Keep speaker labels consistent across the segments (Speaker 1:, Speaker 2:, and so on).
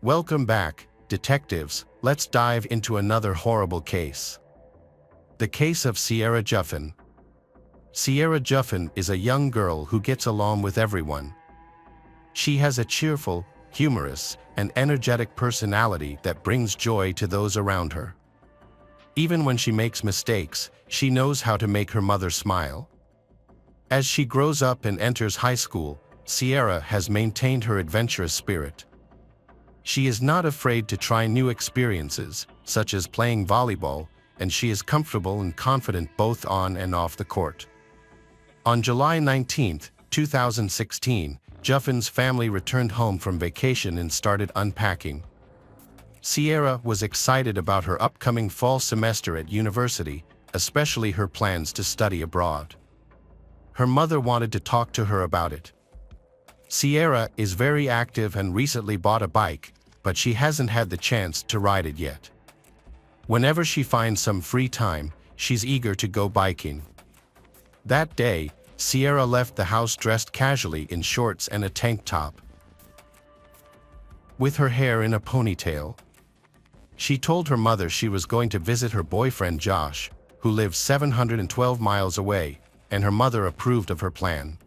Speaker 1: Welcome back, detectives. Let's dive into another horrible case. The case of Sierra Juffin. Sierra Juffin is a young girl who gets along with everyone. She has a cheerful, humorous, and energetic personality that brings joy to those around her. Even when she makes mistakes, she knows how to make her mother smile. As she grows up and enters high school, Sierra has maintained her adventurous spirit. She is not afraid to try new experiences, such as playing volleyball, and she is comfortable and confident both on and off the court. On July 19, 2016, Juffin's family returned home from vacation and started unpacking. Sierra was excited about her upcoming fall semester at university, especially her plans to study abroad. Her mother wanted to talk to her about it. Sierra is very active and recently bought a bike, but she hasn't had the chance to ride it yet. Whenever she finds some free time, she's eager to go biking. That day, Sierra left the house dressed casually in shorts and a tank top, with her hair in a ponytail. She told her mother she was going to visit her boyfriend Josh, who lives 712 miles away, and her mother approved of her plan.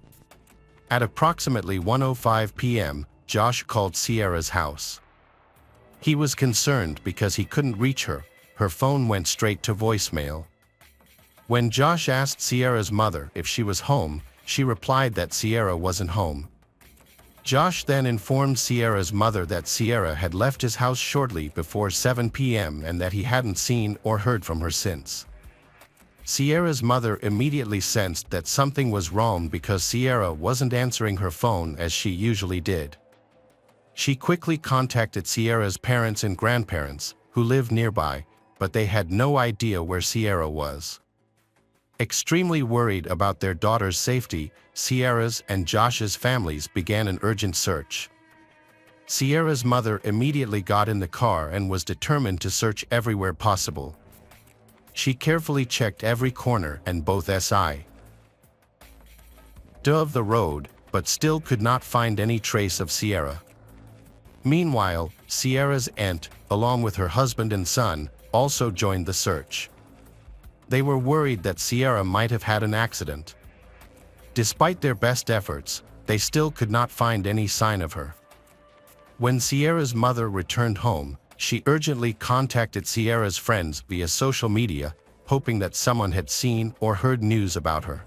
Speaker 1: At approximately 1:05 p.m., Josh called Sierra's house. He was concerned because he couldn't reach her. Her phone went straight to voicemail. When Josh asked Sierra's mother if she was home, she replied that Sierra wasn't home. Josh then informed Sierra's mother that Sierra had left his house shortly before 7 p.m. and that he hadn't seen or heard from her since. Sierra's mother immediately sensed that something was wrong because Sierra wasn't answering her phone as she usually did. She quickly contacted Sierra's parents and grandparents, who lived nearby, but they had no idea where Sierra was. Extremely worried about their daughter's safety, Sierra's and Josh's families began an urgent search. Sierra's mother immediately got in the car and was determined to search everywhere possible. She carefully checked every corner and both side of the road, but still could not find any trace of Sierra. Meanwhile, Sierra's aunt, along with her husband and son, also joined the search. They were worried that Sierra might have had an accident. Despite their best efforts, they still could not find any sign of her. When Sierra's mother returned home, she urgently contacted Sierra's friends via social media, hoping that someone had seen or heard news about her.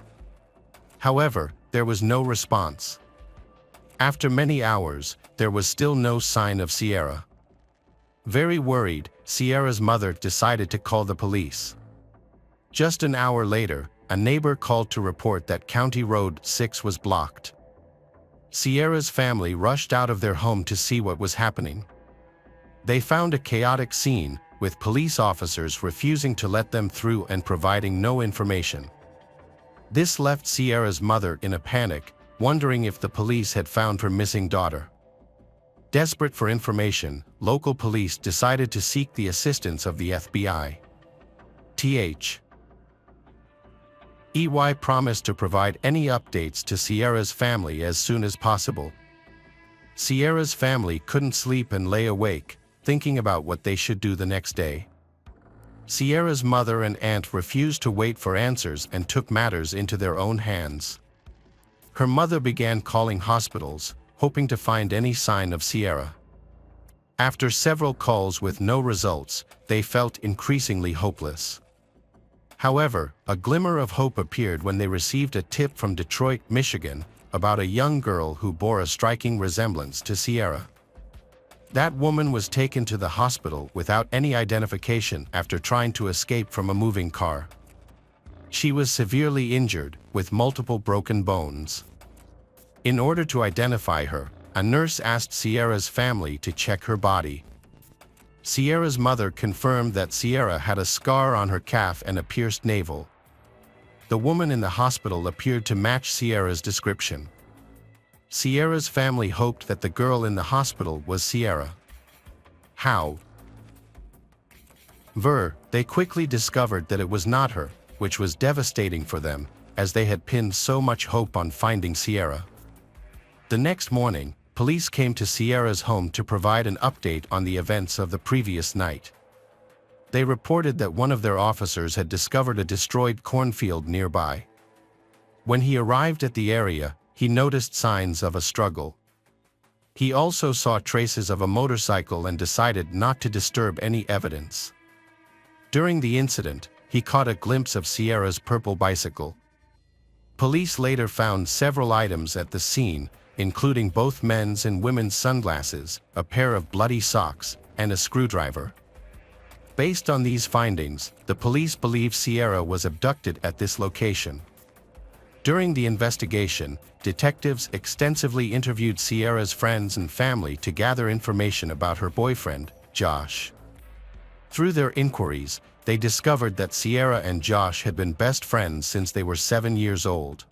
Speaker 1: However, there was no response. After many hours, there was still no sign of Sierra. Very worried, Sierra's mother decided to call the police. Just an hour later, a neighbor called to report that County Road 6 was blocked. Sierra's family rushed out of their home to see what was happening. They found a chaotic scene, with police officers refusing to let them through and providing no information. This left Sierra's mother in a panic, wondering if the police had found her missing daughter. Desperate for information, local police decided to seek the assistance of the FBI. EY promised to provide any updates to Sierra's family as soon as possible. Sierra's family couldn't sleep and lay awake, thinking about what they should do the next day. Sierra's mother and aunt refused to wait for answers and took matters into their own hands. Her mother began calling hospitals, hoping to find any sign of Sierra. After several calls with no results, they felt increasingly hopeless. However, a glimmer of hope appeared when they received a tip from Detroit, Michigan, about a young girl who bore a striking resemblance to Sierra. That woman was taken to the hospital without any identification after trying to escape from a moving car. She was severely injured, with multiple broken bones. In order to identify her, a nurse asked Sierra's family to check her body. Sierra's mother confirmed that Sierra had a scar on her calf and a pierced navel. The woman in the hospital appeared to match Sierra's description. Sierra's family hoped that the girl in the hospital was Sierra. However, they quickly discovered that it was not her, which was devastating for them, as they had pinned so much hope on finding Sierra. The next morning, police came to Sierra's home to provide an update on the events of the previous night. They reported that one of their officers had discovered a destroyed cornfield nearby. When he arrived at the area, he noticed signs of a struggle. He also saw traces of a motorcycle and decided not to disturb any evidence. During the incident, he caught a glimpse of Sierra's purple bicycle. Police later found several items at the scene, including both men's and women's sunglasses, a pair of bloody socks, and a screwdriver. Based on these findings, the police believe Sierra was abducted at this location. During the investigation, detectives extensively interviewed Sierra's friends and family to gather information about her boyfriend, Josh. Through their inquiries, they discovered that Sierra and Josh had been best friends since they were 7 years old.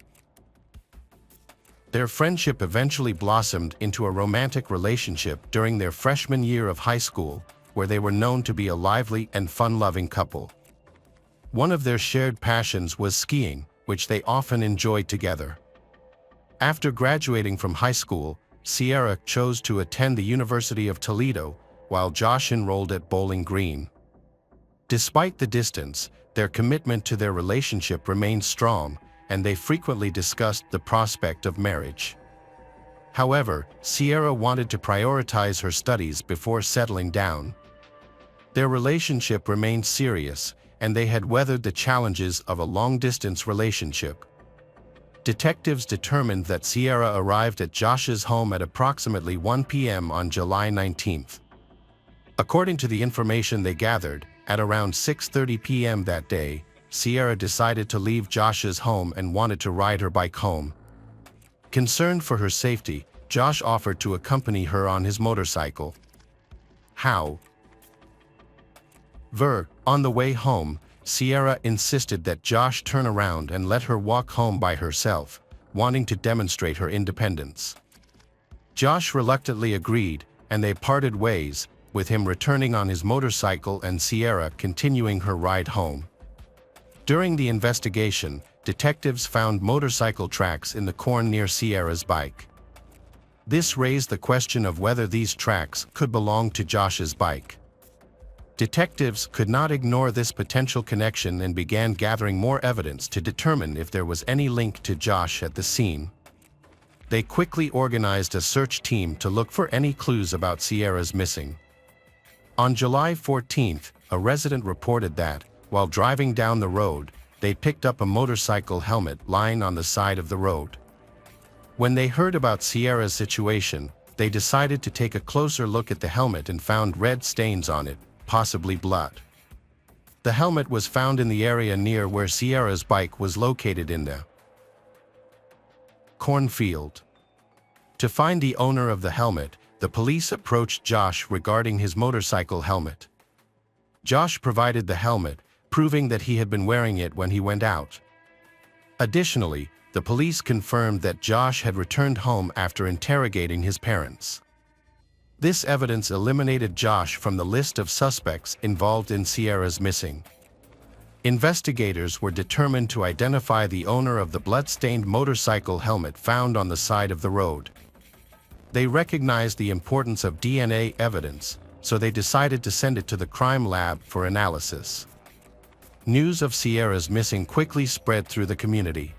Speaker 1: Their friendship eventually blossomed into a romantic relationship during their freshman year of high school, where they were known to be a lively and fun-loving couple. One of their shared passions was skiing, which they often enjoyed together. After graduating from high school, Sierra chose to attend the University of Toledo, while Josh enrolled at Bowling Green. Despite the distance, their commitment to their relationship remained strong, and they frequently discussed the prospect of marriage. However, Sierra wanted to prioritize her studies before settling down. Their relationship remained serious, and they had weathered the challenges of a long-distance relationship. Detectives determined that Sierra arrived at Josh's home at approximately 1 p.m. on July 19th. According to the information they gathered, at around 6:30 p.m. that day, Sierra decided to leave Josh's home and wanted to ride her bike home. Concerned for her safety, Josh offered to accompany her on his motorcycle. However, on the way home, Sierra insisted that Josh turn around and let her walk home by herself, wanting to demonstrate her independence. Josh reluctantly agreed, and they parted ways, with him returning on his motorcycle and Sierra continuing her ride home. During the investigation, detectives found motorcycle tracks in the corn near Sierra's bike. This raised the question of whether these tracks could belong to Josh's bike. Detectives could not ignore this potential connection and began gathering more evidence to determine if there was any link to Josh at the scene. They quickly organized a search team to look for any clues about Sierra's missing. On July 14th, a resident reported that, while driving down the road, they picked up a motorcycle helmet lying on the side of the road. When they heard about Sierra's situation, they decided to take a closer look at the helmet and found red stains on it, possibly blood. The helmet was found in the area near where Sierra's bike was located in the cornfield. To find the owner of the helmet, the police approached Josh regarding his motorcycle helmet. Josh provided the helmet, proving that he had been wearing it when he went out. Additionally, the police confirmed that Josh had returned home after interrogating his parents. This evidence eliminated Josh from the list of suspects involved in Sierra's missing. Investigators were determined to identify the owner of the blood-stained motorcycle helmet found on the side of the road. They recognized the importance of DNA evidence, so they decided to send it to the crime lab for analysis. News of Sierra's missing quickly spread through the community.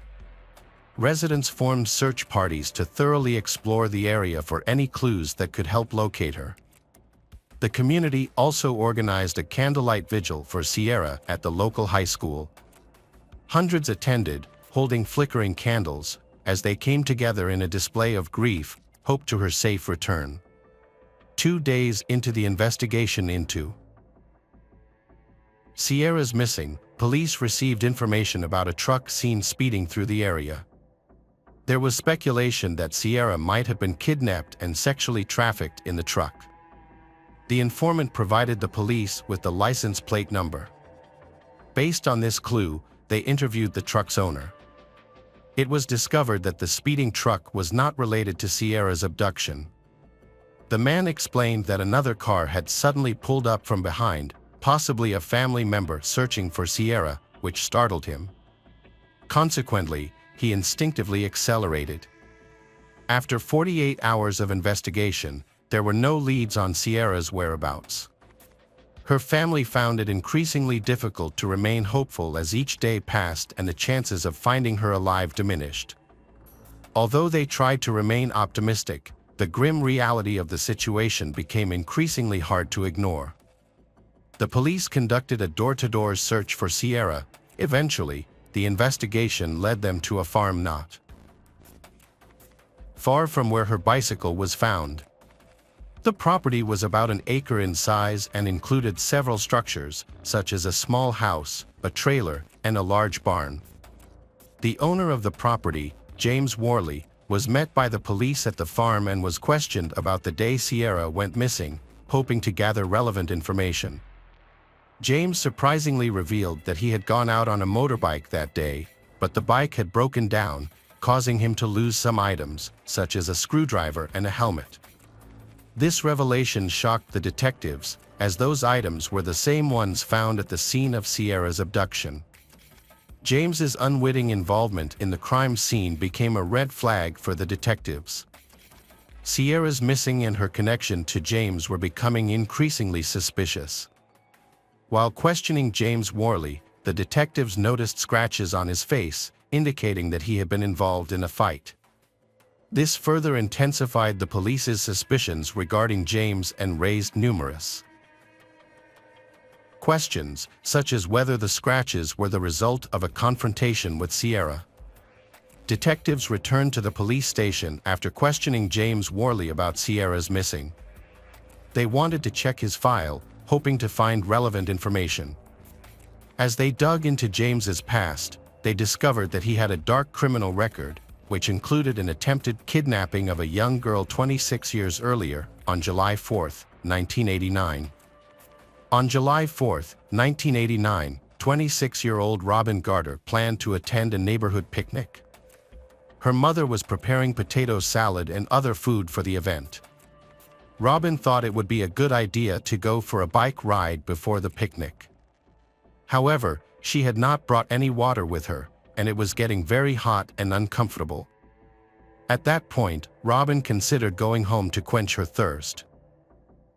Speaker 1: Residents formed search parties to thoroughly explore the area for any clues that could help locate her. The community also organized a candlelight vigil for Sierra at the local high school. Hundreds attended, holding flickering candles, as they came together in a display of grief, hope to her safe return. 2 days into the investigation into Sierra's missing, police received information about a truck seen speeding through the area. There was speculation that Sierra might have been kidnapped and sexually trafficked in the truck. The informant provided the police with the license plate number. Based on this clue, they interviewed the truck's owner. It was discovered that the speeding truck was not related to Sierra's abduction. The man explained that another car had suddenly pulled up from behind, possibly a family member searching for Sierra, which startled him. Consequently, he instinctively accelerated. After 48 hours of investigation, there were no leads on Sierra's whereabouts. Her family found it increasingly difficult to remain hopeful as each day passed and the chances of finding her alive diminished. Although they tried to remain optimistic, the grim reality of the situation became increasingly hard to ignore. The police conducted a door-to-door search for Sierra. Eventually, the investigation led them to a farm not far from where her bicycle was found. The property was about an acre in size and included several structures, such as a small house, a trailer, and a large barn. The owner of the property, James Worley, was met by the police at the farm and was questioned about the day Sierra went missing, hoping to gather relevant information. James surprisingly revealed that he had gone out on a motorbike that day, but the bike had broken down, causing him to lose some items, such as a screwdriver and a helmet. This revelation shocked the detectives, as those items were the same ones found at the scene of Sierra's abduction. James's unwitting involvement in the crime scene became a red flag for the detectives. Sierra's missing and her connection to James were becoming increasingly suspicious. While questioning James Worley, the detectives noticed scratches on his face, indicating that he had been involved in a fight. This further intensified the police's suspicions regarding James and raised numerous questions, such as whether the scratches were the result of a confrontation with Sierra. Detectives returned to the police station after questioning James Worley about Sierra's missing. They wanted to check his file, hoping to find relevant information. As they dug into James's past, they discovered that he had a dark criminal record, which included an attempted kidnapping of a young girl 26 years earlier, on July 4, 1989. On July 4, 1989, 26-year-old Robin Garter planned to attend a neighborhood picnic. Her mother was preparing potato salad and other food for the event. Robin thought it would be a good idea to go for a bike ride before the picnic. However, she had not brought any water with her, and it was getting very hot and uncomfortable. At that point, Robin considered going home to quench her thirst.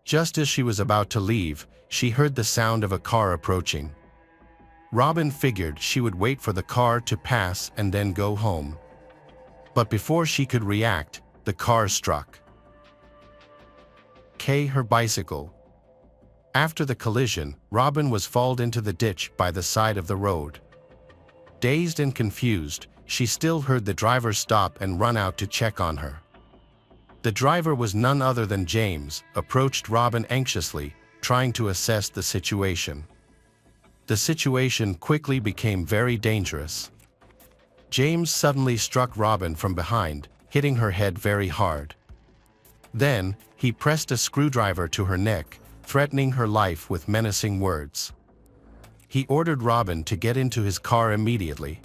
Speaker 1: Just as she was about to leave, she heard the sound of a car approaching. Robin figured she would wait for the car to pass and then go home. But before she could react, the car struck her bicycle. After the collision, Robin was hauled into the ditch by the side of the road. Dazed and confused, she still heard the driver stop and run out to check on her. The driver was none other than James, approached Robin anxiously, trying to assess the situation. The situation quickly became very dangerous. James suddenly struck Robin from behind, hitting her head very hard. Then, he pressed a screwdriver to her neck, threatening her life with menacing words. He ordered Robin to get into his car immediately.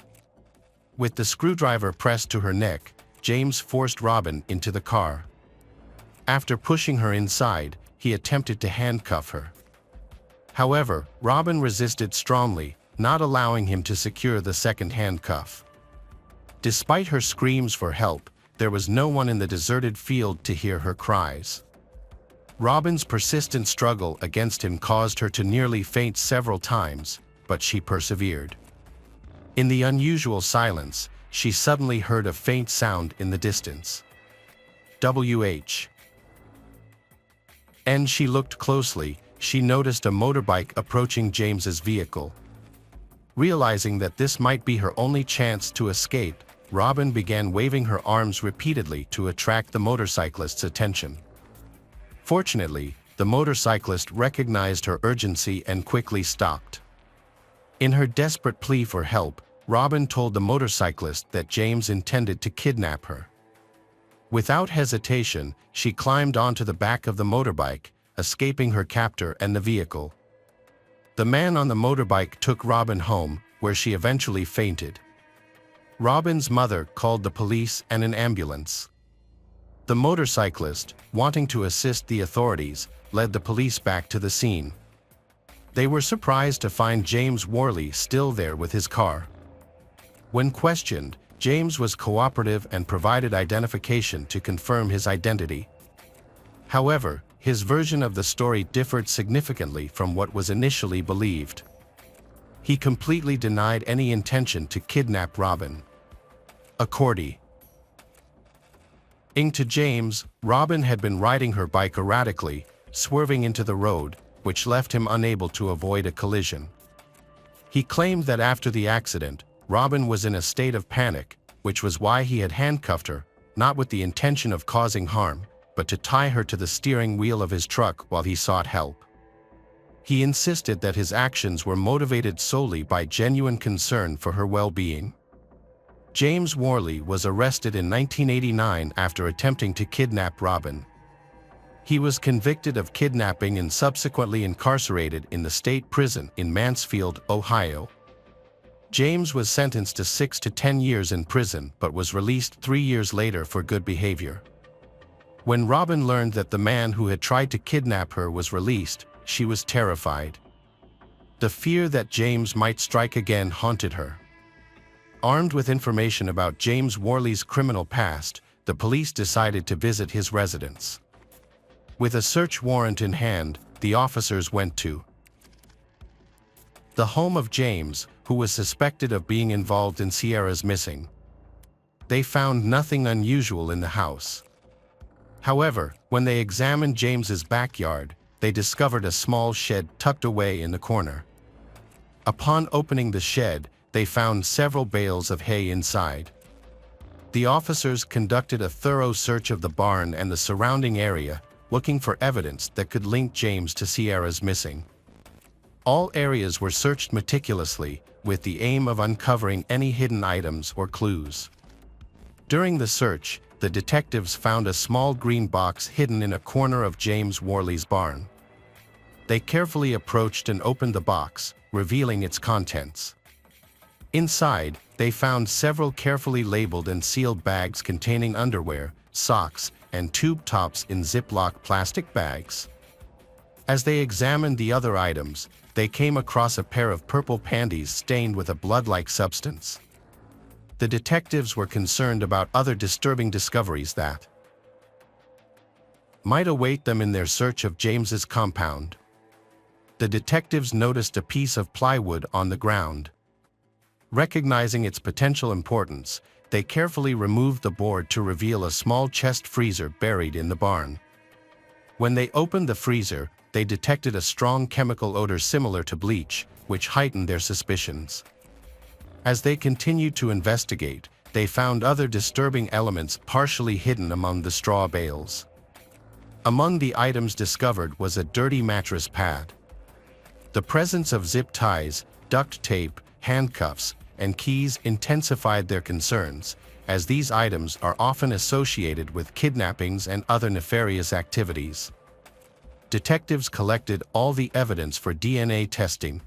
Speaker 1: With the screwdriver pressed to her neck, James forced Robin into the car. After pushing her inside, he attempted to handcuff her. However, Robin resisted strongly, not allowing him to secure the second handcuff. Despite her screams for help, there was no one in the deserted field to hear her cries. Robin's persistent struggle against him caused her to nearly faint several times, but she persevered. In the unusual silence, she suddenly heard a faint sound in the distance. And she looked closely. She noticed a motorbike approaching James's vehicle. Realizing that this might be her only chance to escape, Robin began waving her arms repeatedly to attract the motorcyclist's attention. Fortunately, the motorcyclist recognized her urgency and quickly stopped. In her desperate plea for help, Robin told the motorcyclist that James intended to kidnap her. Without hesitation, she climbed onto the back of the motorbike, escaping her captor and the vehicle. The man on the motorbike took Robin home, where she eventually fainted. Robin's mother called the police and an ambulance. The motorcyclist, wanting to assist the authorities, led the police back to the scene. They were surprised to find James Worley still there with his car. When questioned, James was cooperative and provided identification to confirm his identity. However, his version of the story differed significantly from what was initially believed. He completely denied any intention to kidnap Robin. According to James, Robin had been riding her bike erratically, swerving into the road, which left him unable to avoid a collision. He claimed that after the accident, Robin was in a state of panic, which was why he had handcuffed her, not with the intention of causing harm, but to tie her to the steering wheel of his truck while he sought help. He insisted that his actions were motivated solely by genuine concern for her well-being. James Worley was arrested in 1989 after attempting to kidnap Robin. He was convicted of kidnapping and subsequently incarcerated in the state prison in Mansfield, Ohio. James was sentenced to 6 to 10 years in prison but was released 3 years later for good behavior. When Robin learned that the man who had tried to kidnap her was released, she was terrified. The fear that James might strike again haunted her. Armed with information about James Worley's criminal past, the police decided to visit his residence. With a search warrant in hand, the officers went to the home of James, who was suspected of being involved in Sierra's missing. They found nothing unusual in the house. However, when they examined James's backyard, they discovered a small shed tucked away in the corner. Upon opening the shed, they found several bales of hay inside. The officers conducted a thorough search of the barn and the surrounding area, looking for evidence that could link James to Sierra's missing. All areas were searched meticulously, with the aim of uncovering any hidden items or clues. During the search, the detectives found a small green box hidden in a corner of James Worley's barn. They carefully approached and opened the box, revealing its contents. Inside, they found several carefully labeled and sealed bags containing underwear, socks, and tube tops in Ziploc plastic bags. As they examined the other items, they came across a pair of purple panties stained with a blood-like substance. The detectives were concerned about other disturbing discoveries that might await them in their search of James's compound. The detectives noticed a piece of plywood on the ground. Recognizing its potential importance, they carefully removed the board to reveal a small chest freezer buried in the barn. When they opened the freezer, they detected a strong chemical odor similar to bleach, which heightened their suspicions. As they continued to investigate, they found other disturbing elements partially hidden among the straw bales. Among the items discovered was a dirty mattress pad. The presence of zip ties, duct tape, handcuffs, and keys intensified their concerns, as these items are often associated with kidnappings and other nefarious activities. Detectives collected all the evidence for DNA testing.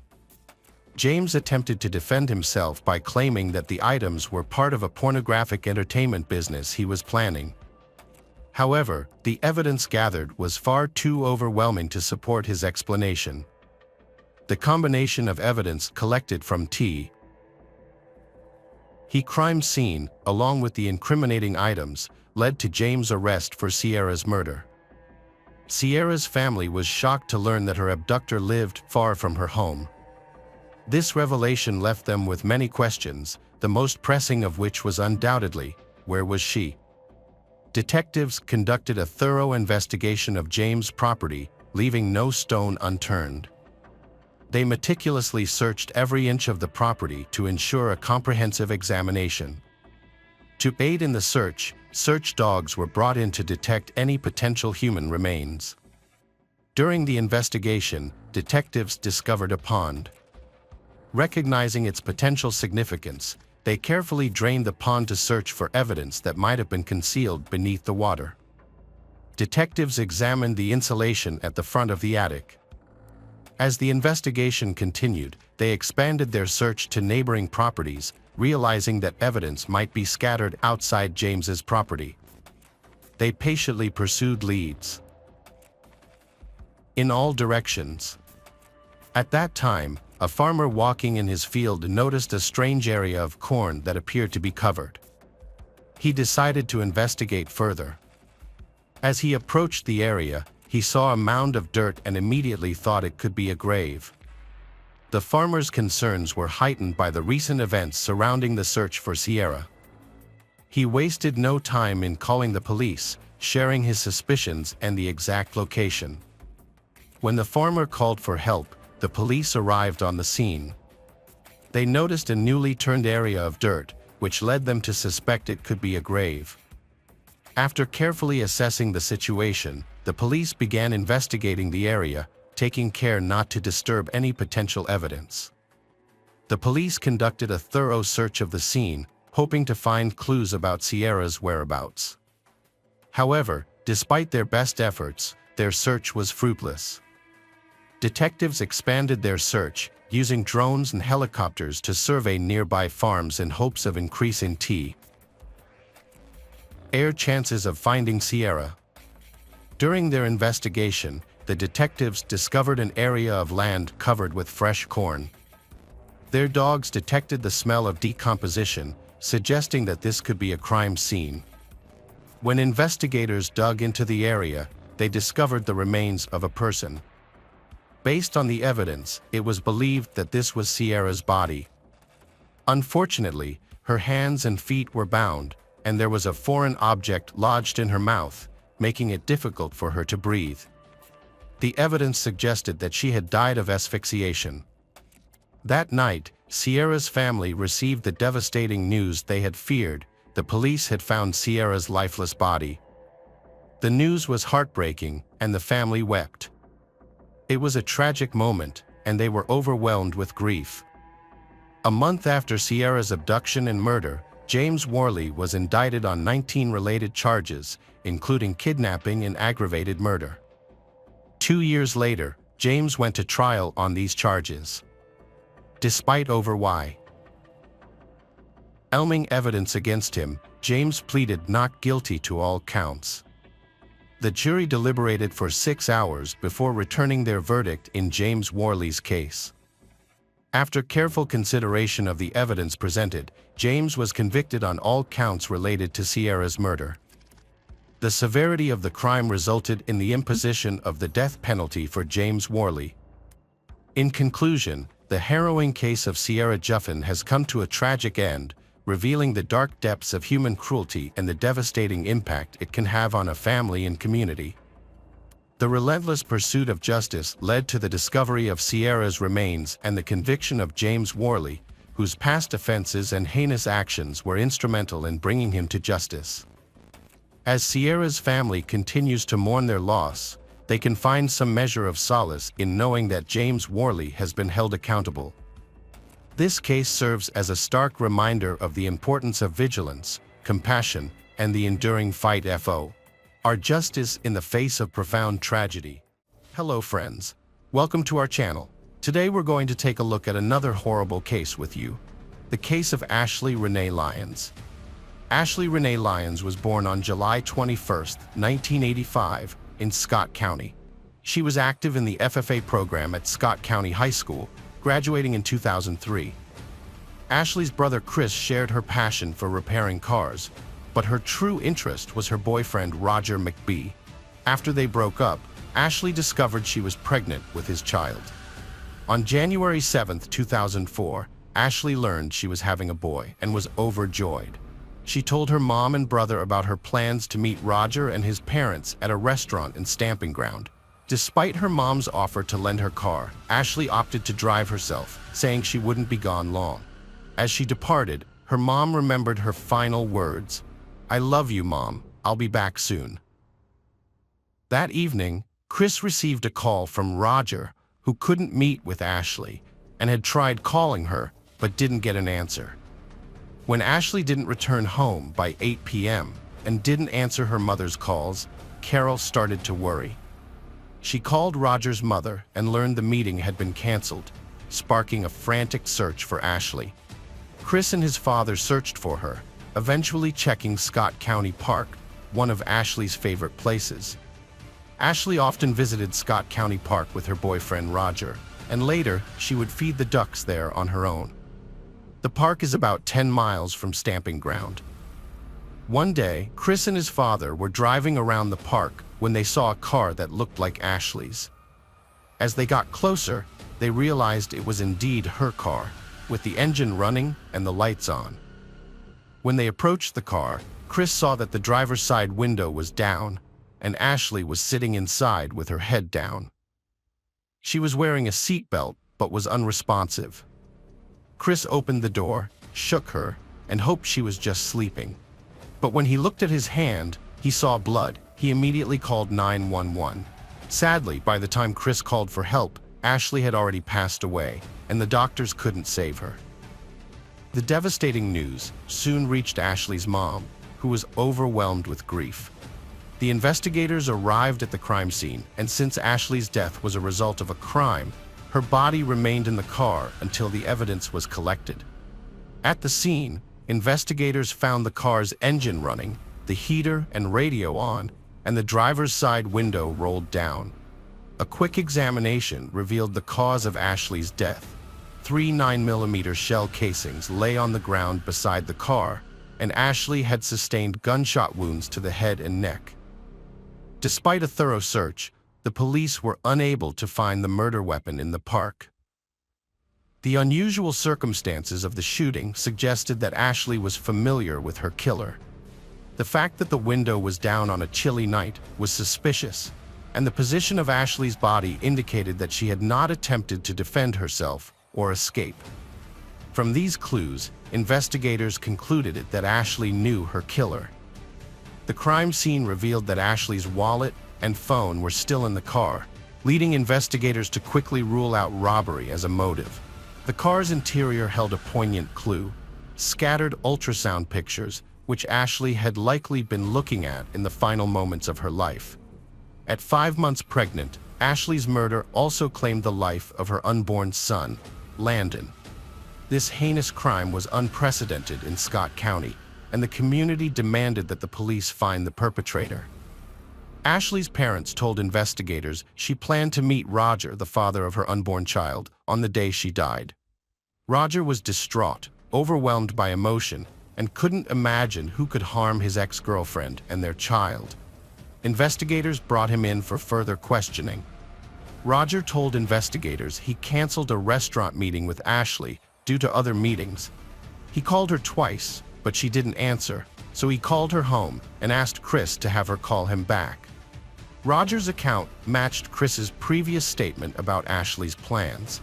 Speaker 1: James attempted to defend himself by claiming that the items were part of a pornographic entertainment business he was planning. However, the evidence gathered was far too overwhelming to support his explanation. The combination of evidence collected from T. He crime scene, along with the incriminating items, led to James' arrest for Sierra's murder. Sierra's family was shocked to learn that her abductor lived far from her home. This revelation left them with many questions, the most pressing of which was undoubtedly, where was she? Detectives conducted a thorough investigation of James' property, leaving no stone unturned. They meticulously searched every inch of the property to ensure a comprehensive examination. To aid in the search dogs were brought in to detect any potential human remains. During the investigation, detectives discovered a pond. Recognizing its potential significance, they carefully drained the pond to search for evidence that might have been concealed beneath the water. Detectives examined the insulation at the front of the attic. As the investigation continued, they expanded their search to neighboring properties, realizing that evidence might be scattered outside James's property. They patiently pursued leads in all directions. At that time, a farmer walking in his field noticed a strange area of corn that appeared to be covered. He decided to investigate further. As he approached the area, he saw a mound of dirt and immediately thought it could be a grave. The farmer's concerns were heightened by the recent events surrounding the search for Sierra. He wasted no time in calling the police, sharing his suspicions and the exact location. When the farmer called for help, the police arrived on the scene. They noticed a newly turned area of dirt, which led them to suspect it could be a grave. After carefully assessing the situation, the police began investigating the area, taking care not to disturb any potential evidence. The police conducted a thorough search of the scene, hoping to find clues about Sierra's whereabouts. However, despite their best efforts, their search was fruitless. Detectives expanded their search, using drones and helicopters to survey nearby farms in hopes of increasing air chances of finding Sierra. During their investigation, the detectives discovered an area of land covered with fresh corn. Their dogs detected the smell of decomposition, suggesting that this could be a crime scene. When investigators dug into the area, they discovered the remains of a person. Based on the evidence, it was believed that this was Sierra's body. Unfortunately, her hands and feet were bound, and there was a foreign object lodged in her mouth, making it difficult for her to breathe. The evidence suggested that she had died of asphyxiation. That night, Sierra's family received the devastating news they had feared. The police had found Sierra's lifeless body. The news was heartbreaking, and the family wept. It was a tragic moment, and they were overwhelmed with grief. A month after Sierra's abduction and murder, James Worley was indicted on 19 related charges, including kidnapping and aggravated murder. 2 years later, James went to trial on these charges. Despite overwhelming evidence against him, James pleaded not guilty to all counts. The jury deliberated for 6 hours before returning their verdict in James Worley's case. After careful consideration of the evidence presented, James was convicted on all counts related to Sierra's murder. The severity of the crime resulted in the imposition of the death penalty for James Worley. In conclusion, the harrowing case of Sierra Juffin has come to a tragic end, revealing the dark depths of human cruelty and the devastating impact it can have on a family and community. The relentless pursuit of justice led to the discovery of Sierra's remains and the conviction of James Worley, whose past offenses and heinous actions were instrumental in bringing him to justice. As Sierra's family continues to mourn their loss, they can find some measure of solace in knowing that James Worley has been held accountable. This case serves as a stark reminder of the importance of vigilance, compassion, and the enduring fight for our justice in the face of profound tragedy. Hello friends, welcome to our channel. Today we're going to take a look at another horrible case with you, the case of Ashley Renee Lyons. Ashley Renee Lyons was born on July 21, 1985, in Scott County. She was active in the FFA program at Scott County High School, graduating in 2003. Ashley's brother Chris shared her passion for repairing cars, but her true interest was her boyfriend Roger McBee. After they broke up, Ashley discovered she was pregnant with his child. On January 7, 2004, Ashley learned she was having a boy and was overjoyed. She told her mom and brother about her plans to meet Roger and his parents at a restaurant and stamping ground. Despite her mom's offer to lend her car, Ashley opted to drive herself, saying she wouldn't be gone long. As she departed, her mom remembered her final words, "I love you, Mom. I'll be back soon." That evening, Chris received a call from Roger, who couldn't meet with Ashley, and had tried calling her, but didn't get an answer. When Ashley didn't return home by 8 p.m. and didn't answer her mother's calls, Carol started to worry. She called Roger's mother and learned the meeting had been canceled, sparking a frantic search for Ashley. Chris and his father searched for her, eventually checking Scott County Park, one of Ashley's favorite places. Ashley often visited Scott County Park with her boyfriend Roger, and later she would feed the ducks there on her own. The park is about 10 miles from Stamping Ground. One day, Chris and his father were driving around the park when they saw a car that looked like Ashley's. As they got closer, they realized it was indeed her car, with the engine running and the lights on. When they approached the car, Chris saw that the driver's side window was down, and Ashley was sitting inside with her head down. She was wearing a seatbelt but was unresponsive. Chris opened the door, shook her, and hoped she was just sleeping. But when he looked at his hand, he saw blood. He immediately called 911. Sadly, by the time Chris called for help, Ashley had already passed away, and the doctors couldn't save her. The devastating news soon reached Ashley's mom, who was overwhelmed with grief. The investigators arrived at the crime scene, and since Ashley's death was a result of a crime, her body remained in the car until the evidence was collected. At the scene, investigators found the car's engine running, the heater and radio on, and the driver's side window rolled down. A quick examination revealed the cause of Ashley's death. 3 9mm shell casings lay on the ground beside the car, and Ashley had sustained gunshot wounds to the head and neck. Despite a thorough search, the police were unable to find the murder weapon in the park. The unusual circumstances of the shooting suggested that Ashley was familiar with her killer. The fact that the window was down on a chilly night was suspicious, and the position of Ashley's body indicated that she had not attempted to defend herself or escape. From these clues, investigators concluded that Ashley knew her killer. The crime scene revealed that Ashley's wallet and phone were still in the car, leading investigators to quickly rule out robbery as a motive. The car's interior held a poignant clue: scattered ultrasound pictures, which Ashley had likely been looking at in the final moments of her life. At 5 months pregnant, Ashley's murder also claimed the life of her unborn son, Landon. This heinous crime was unprecedented in Scott County, and the community demanded that the police find the perpetrator. Ashley's parents told investigators she planned to meet Roger, the father of her unborn child, on the day she died. Roger was distraught, overwhelmed by emotion, and couldn't imagine who could harm his ex-girlfriend and their child. Investigators brought him in for further questioning. Roger told investigators he canceled a restaurant meeting with Ashley due to other meetings. He called her twice, but she didn't answer, so he called her home and asked Chris to have her call him back. Roger's account matched Chris's previous statement about Ashley's plans.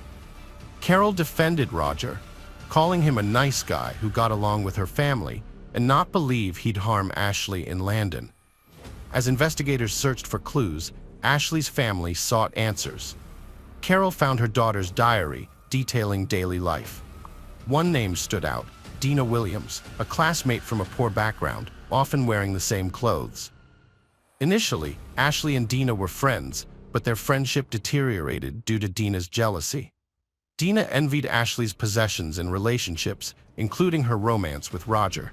Speaker 1: Carol defended Roger, calling him a nice guy who got along with her family and not believe he'd harm Ashley and Landon. As investigators searched for clues, Ashley's family sought answers. Carol found her daughter's diary detailing daily life. One name stood out: Dina Williams, a classmate from a poor background, often wearing the same clothes. Initially, Ashley and Dina were friends, but their friendship deteriorated due to Dina's jealousy. Dina envied Ashley's possessions and relationships, including her romance with Roger.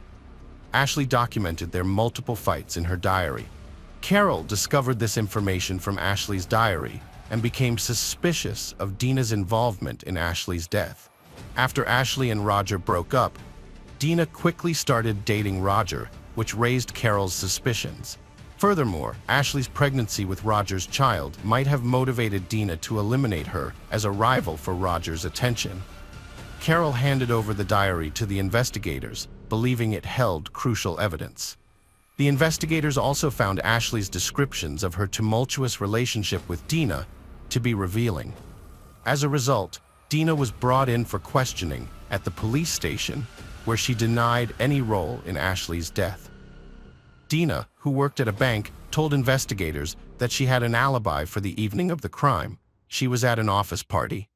Speaker 1: Ashley documented their multiple fights in her diary. Carol discovered this information from Ashley's diary and became suspicious of Dina's involvement in Ashley's death. After Ashley and Roger broke up, Dina quickly started dating Roger, which raised Carol's suspicions. Furthermore, Ashley's pregnancy with Roger's child might have motivated Dina to eliminate her as a rival for Roger's attention. Carol handed over the diary to the investigators, believing it held crucial evidence. The investigators also found Ashley's descriptions of her tumultuous relationship with Dina to be revealing. As a result, Dina was brought in for questioning at the police station, where she denied any role in Ashley's death. Dina, who worked at a bank, told investigators that she had an alibi for the evening of the crime. She was at an office party.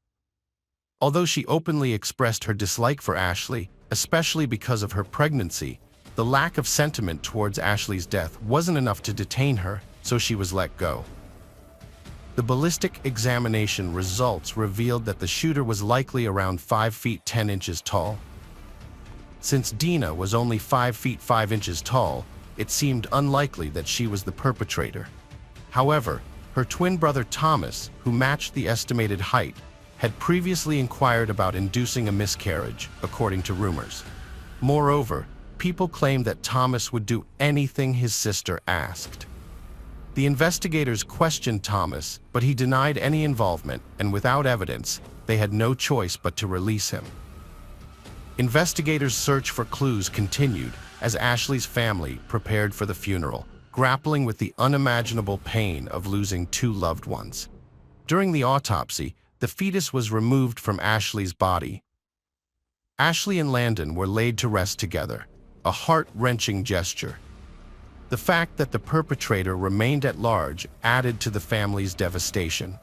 Speaker 1: Although she openly expressed her dislike for Ashley, especially because of her pregnancy, the lack of sentiment towards Ashley's death wasn't enough to detain her, so she was let go. The ballistic examination results revealed that the shooter was likely around 5 feet 10 inches tall. Since Dina was only 5 feet 5 inches tall, it seemed unlikely that she was the perpetrator. However, her twin brother Thomas, who matched the estimated height, had previously inquired about inducing a miscarriage, according to rumors. Moreover, people claimed that Thomas would do anything his sister asked. The investigators questioned Thomas, but he denied any involvement, and without evidence, they had no choice but to release him. Investigators' search for clues continued as Ashley's family prepared for the funeral, grappling with the unimaginable pain of losing two loved ones. During the autopsy, the fetus was removed from Ashley's body. Ashley and Landon were laid to rest together, a heart-wrenching gesture. The fact that the perpetrator remained at large added to the family's devastation.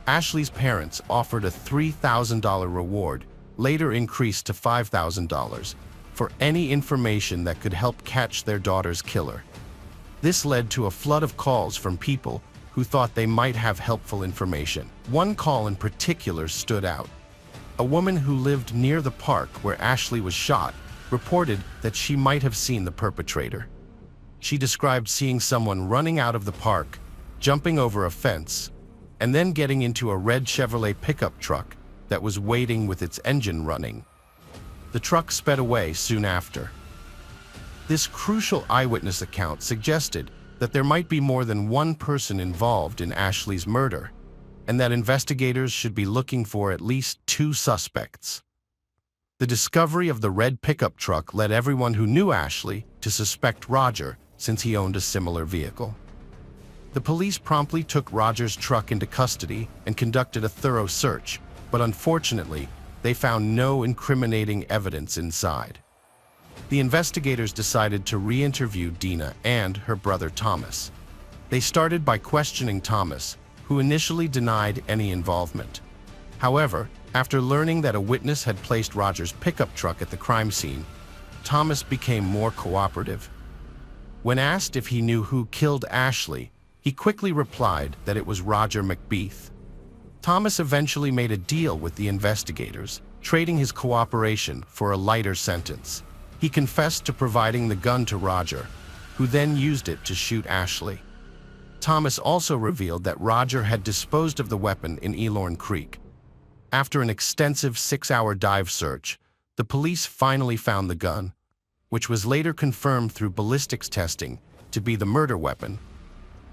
Speaker 1: Ashley's parents offered a $3,000 reward, later increased to $5,000, for any information that could help catch their daughter's killer. This led to a flood of calls from people who thought they might have helpful information. One call in particular stood out. A woman who lived near the park where Ashley was shot reported that she might have seen the perpetrator. She described seeing someone running out of the park, jumping over a fence, and then getting into a red Chevrolet pickup truck that was waiting with its engine running. The truck sped away soon after. This crucial eyewitness account suggested that there might be more than one person involved in Ashley's murder, and that investigators should be looking for at least two suspects. The discovery of the red pickup truck led everyone who knew Ashley to suspect Roger, since he owned a similar vehicle. The police promptly took Roger's truck into custody and conducted a thorough search, but unfortunately, they found no incriminating evidence inside. The investigators decided to re-interview Dina and her brother Thomas. They started by questioning Thomas, who initially denied any involvement. However, after learning that a witness had placed Roger's pickup truck at the crime scene, Thomas became more cooperative. When asked if he knew who killed Ashley, he quickly replied that it was Roger McBeath. Thomas eventually made a deal with the investigators, trading his cooperation for a lighter sentence. He confessed to providing the gun to Roger, who then used it to shoot Ashley. Thomas also revealed that Roger had disposed of the weapon in Elorn Creek. After an extensive 6-hour dive search, the police finally found the gun, which was later confirmed through ballistics testing to be the murder weapon.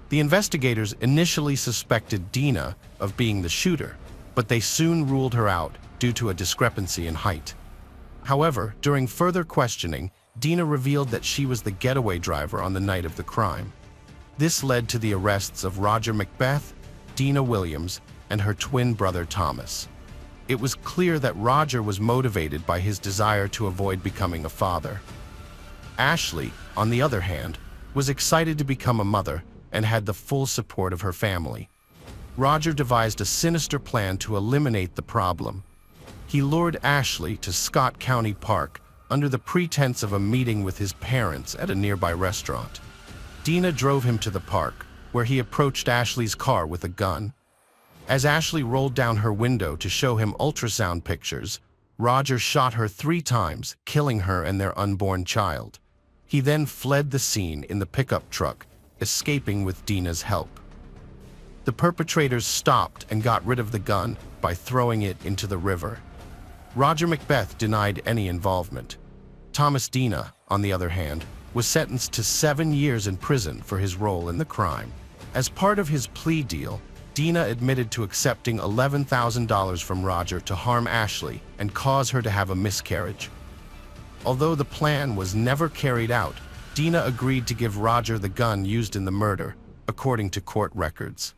Speaker 1: The investigators initially suspected Dina of being the shooter, but they soon ruled her out due to a discrepancy in height. However, during further questioning, Dina revealed that she was the getaway driver on the night of the crime. This led to the arrests of Roger McBeath, Dina Williams, and her twin brother Thomas. It was clear that Roger was motivated by his desire to avoid becoming a father. Ashley, on the other hand, was excited to become a mother and had the full support of her family. Roger devised a sinister plan to eliminate the problem. He lured Ashley to Scott County Park under the pretense of a meeting with his parents at a nearby restaurant. Dina drove him to the park, where he approached Ashley's car with a gun. As Ashley rolled down her window to show him ultrasound pictures, Roger shot her 3 times, killing her and their unborn child. He then fled the scene in the pickup truck, escaping with Dina's help. The perpetrators stopped and got rid of the gun by throwing it into the river. Roger McBeath denied any involvement. Thomas Dina, on the other hand, was sentenced to 7 years in prison for his role in the crime. As part of his plea deal, Dina admitted to accepting $11,000 from Roger to harm Ashley and cause her to have a miscarriage. Although the plan was never carried out, Dina agreed to give Roger the gun used in the murder, according to court records.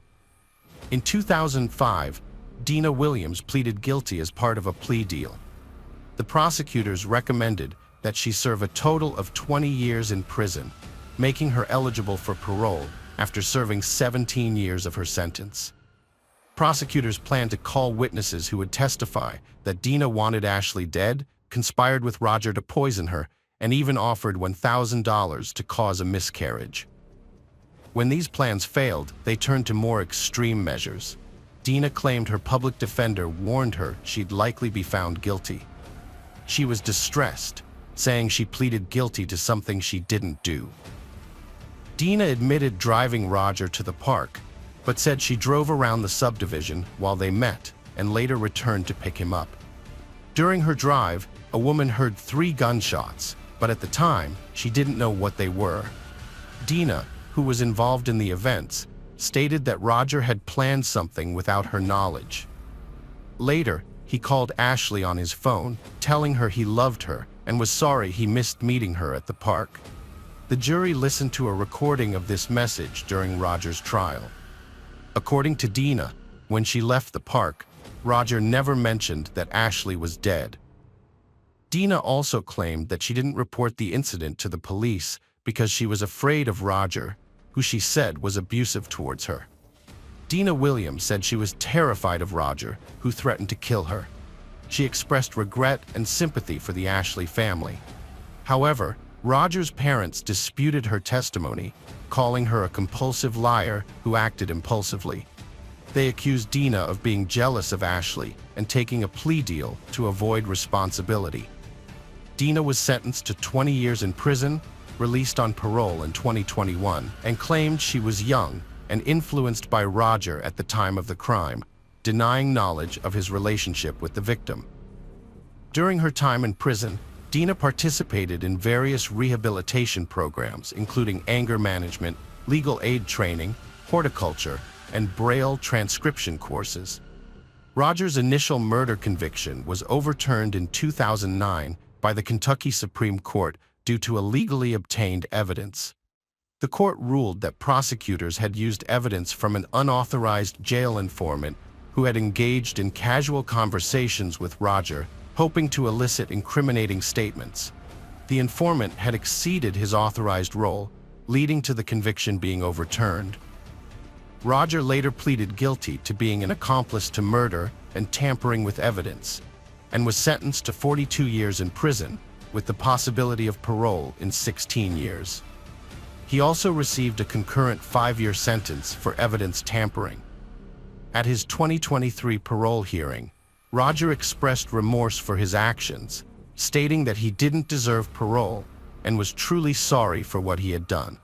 Speaker 1: In 2005, Dina Williams pleaded guilty as part of a plea deal. The prosecutors recommended that she serve a total of 20 years in prison, making her eligible for parole after serving 17 years of her sentence. Prosecutors planned to call witnesses who would testify that Dina wanted Ashley dead, conspired with Roger to poison her, and even offered $1,000 to cause a miscarriage. When these plans failed, they turned to more extreme measures. Dina claimed her public defender warned her she'd likely be found guilty. She was distressed, saying she pleaded guilty to something she didn't do. Dina admitted driving Roger to the park, but said she drove around the subdivision while they met and later returned to pick him up. During her drive, a woman heard 3 gunshots, but at the time, she didn't know what they were. Dina, who was involved in the events, stated that Roger had planned something without her knowledge. Later, he called Ashley on his phone, telling her he loved her and was sorry he missed meeting her at the park. The jury listened to a recording of this message during Roger's trial. According to Dina, when she left the park, Roger never mentioned that Ashley was dead. Dina also claimed that she didn't report the incident to the police because she was afraid of Roger, who she said was abusive towards her. Dina Williams said she was terrified of Roger, who threatened to kill her. She expressed regret and sympathy for the Ashley family. However, Roger's parents disputed her testimony, calling her a compulsive liar who acted impulsively. They accused Dina of being jealous of Ashley and taking a plea deal to avoid responsibility. Dina was sentenced to 20 years in prison, released on parole in 2021, and claimed she was young and influenced by Roger at the time of the crime, denying knowledge of his relationship with the victim. During her time in prison, Dina participated in various rehabilitation programs, including anger management, legal aid training, horticulture, and Braille transcription courses. Roger's initial murder conviction was overturned in 2009 by the Kentucky Supreme Court due to illegally obtained evidence. The court ruled that prosecutors had used evidence from an unauthorized jail informant who had engaged in casual conversations with Roger, hoping to elicit incriminating statements. The informant had exceeded his authorized role, leading to the conviction being overturned. Roger later pleaded guilty to being an accomplice to murder and tampering with evidence, and was sentenced to 42 years in prison, with the possibility of parole in 16 years. He also received a concurrent 5-year sentence for evidence tampering. At his 2023 parole hearing, Roger expressed remorse for his actions, stating that he didn't deserve parole and was truly sorry for what he had done.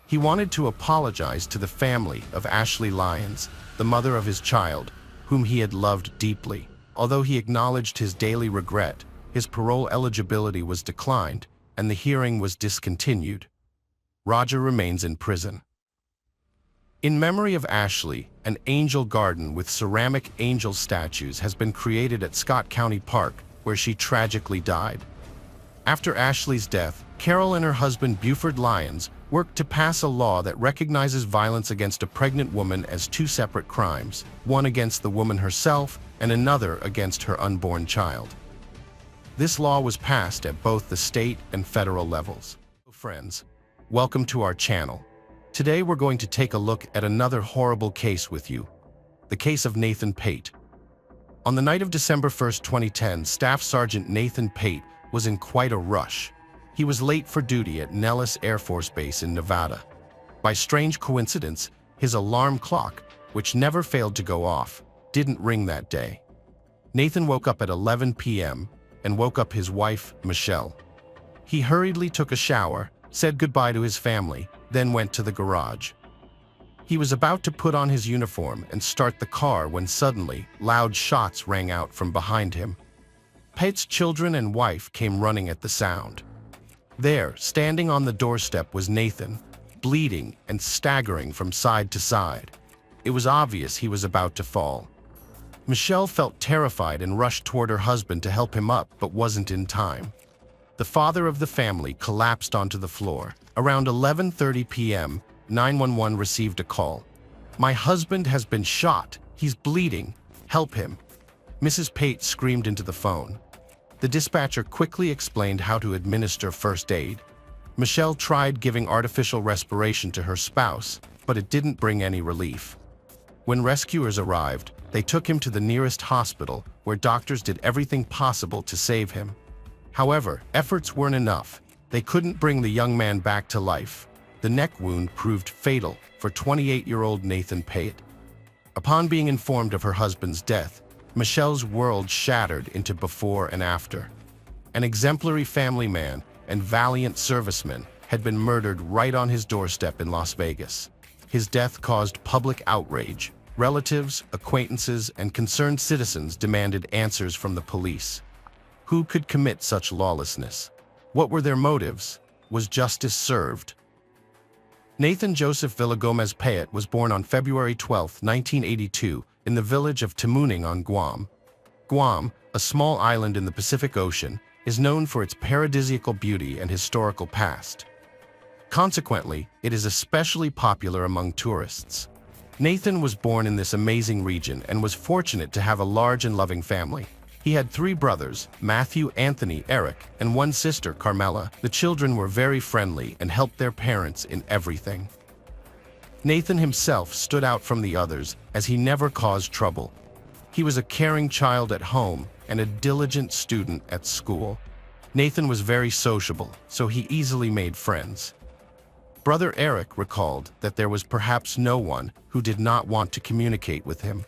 Speaker 1: He wanted to apologize to the family of Ashley Lyons, the mother of his child, whom he had loved deeply. Although he acknowledged his daily regret, his parole eligibility was declined and the hearing was discontinued. Roger remains in prison. In memory of Ashley, an angel garden with ceramic angel statues has been created at Scott County Park, where she tragically died. After Ashley's death, Carol and her husband Buford Lyons worked to pass a law that recognizes violence against a pregnant woman as 2 separate crimes, one against the woman herself and another against her unborn child. This law was passed at both the state and federal levels. Friends, welcome to our channel. Today we're going to take a look at another horrible case with you, the case of Nathan Pate. On the night of December 1st, 2010, Staff Sergeant Nathan Pate was in quite a rush. He was late for duty at Nellis Air Force Base in Nevada. By strange coincidence, his alarm clock, which never failed to go off, didn't ring that day. Nathan woke up at 11 p.m. and woke up his wife, Michelle. He hurriedly took a shower, said goodbye to his family, then went to the garage. He was about to put on his uniform and start the car when suddenly loud shots rang out from behind him. Pate's children and wife came running at the sound. There, standing on the doorstep, was Nathan, bleeding and staggering from side to side. It was obvious he was about to fall. Michelle felt terrified and rushed toward her husband to help him up, but wasn't in time. The father of the family collapsed onto the floor. Around 11:30 p.m., 911 received a call. "My husband has been shot. He's bleeding. Help him." Mrs. Pate screamed into the phone. The dispatcher quickly explained how to administer first aid. Michelle tried giving artificial respiration to her spouse, but it didn't bring any relief. When rescuers arrived, they took him to the nearest hospital, where doctors did everything possible to save him. However, efforts weren't enough. They couldn't bring the young man back to life. The neck wound proved fatal for 28-year-old Nathan Pate. Upon being informed of her husband's death, Michelle's world shattered into before and after. An exemplary family man and valiant serviceman had been murdered right on his doorstep in Las Vegas. His death caused public outrage. Relatives, acquaintances, and concerned citizens demanded answers from the police. Who could commit such lawlessness? What were their motives? Was justice served? Nathan Joseph Villagomez Payet was born on February 12, 1982, in the village of Tamuning on Guam. Guam, a small island in the Pacific Ocean, is known for its paradisiacal beauty and historical past. Consequently, it is especially popular among tourists. Nathan was born in this amazing region and was fortunate to have a large and loving family. He had 3 brothers, Matthew, Anthony, Eric, and 1 sister, Carmela. The children were very friendly and helped their parents in everything. Nathan himself stood out from the others as he never caused trouble. He was a caring child at home and a diligent student at school. Nathan was very sociable, so he easily made friends. Brother Eric recalled that there was perhaps no one who did not want to communicate with him.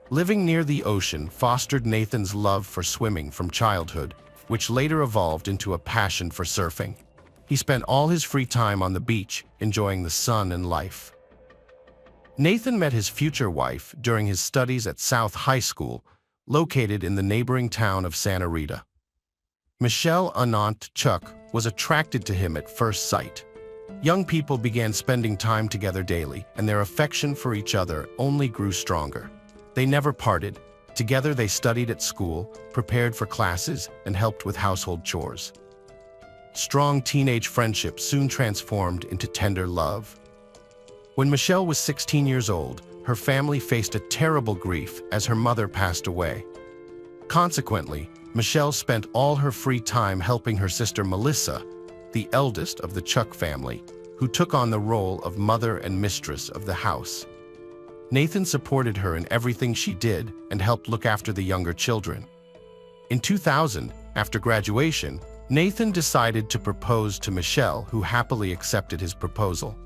Speaker 1: Living near the ocean fostered Nathan's love for swimming from childhood, which later evolved into a passion for surfing. He spent all his free time on the beach, enjoying the sun and life. Nathan met his future wife during his studies at South High School, located in the neighboring town of Santa Rita. Michelle Anant Chuck was attracted to him at first sight. Young people began spending time together daily, and their affection for each other only grew stronger. They never parted. Together they studied at school, prepared for classes, and helped with household chores. Strong teenage friendship soon transformed into tender love. When Michelle was 16 years old, her family faced a terrible grief as her mother passed away. Consequently, Michelle spent all her free time helping her sister Melissa, the eldest of the Chuck family, who took on the role of mother and mistress of the house. Nathan supported her in everything she did and helped look after the younger children. In 2000, after graduation, Nathan decided to propose to Michelle, who happily accepted his proposal.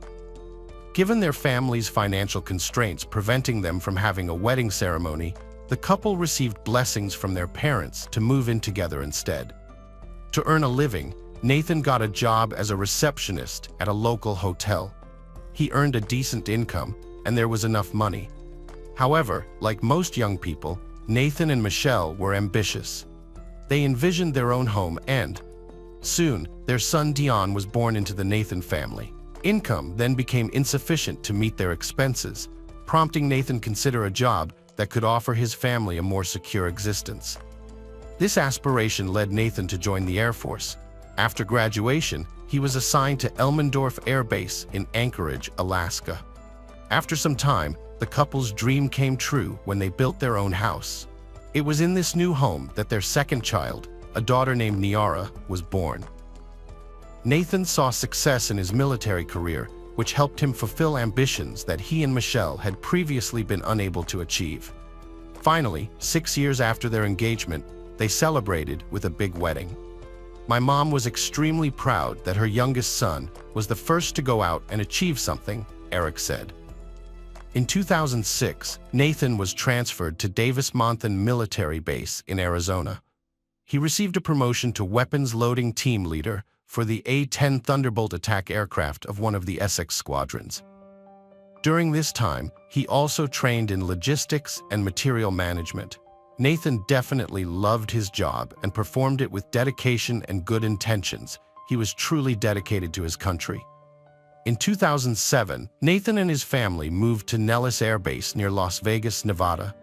Speaker 1: Given their family's financial constraints preventing them from having a wedding ceremony, the couple received blessings from their parents to move in together instead. To earn a living, Nathan got a job as a receptionist at a local hotel. He earned a decent income, and there was enough money. However, like most young people, Nathan and Michelle were ambitious. They envisioned their own home and, soon, their son Dion was born into the Nathan family. Income then became insufficient to meet their expenses, prompting Nathan to consider a job that could offer his family a more secure existence. This aspiration led Nathan to join the Air Force. After graduation, he was assigned to Elmendorf Air Base in Anchorage, Alaska. After some time, the couple's dream came true when they built their own house. It was in this new home that their second child, a daughter named Niara, was born. Nathan saw success in his military career, which helped him fulfill ambitions that he and Michelle had previously been unable to achieve. Finally, 6 years after their engagement, they celebrated with a big wedding. My mom was extremely proud that her youngest son was the first to go out and achieve something, Eric said. In 2006, Nathan was transferred to Davis-Monthan Military Base in Arizona. He received a promotion to weapons loading team leader for the A-10 Thunderbolt attack aircraft of one of the Essex squadrons. During this time, he also trained in logistics and material management. Nathan definitely loved his job and performed it with dedication and good intentions. He was truly dedicated to his country. In 2007, Nathan and his family moved to Nellis Air Base near Las Vegas, Nevada.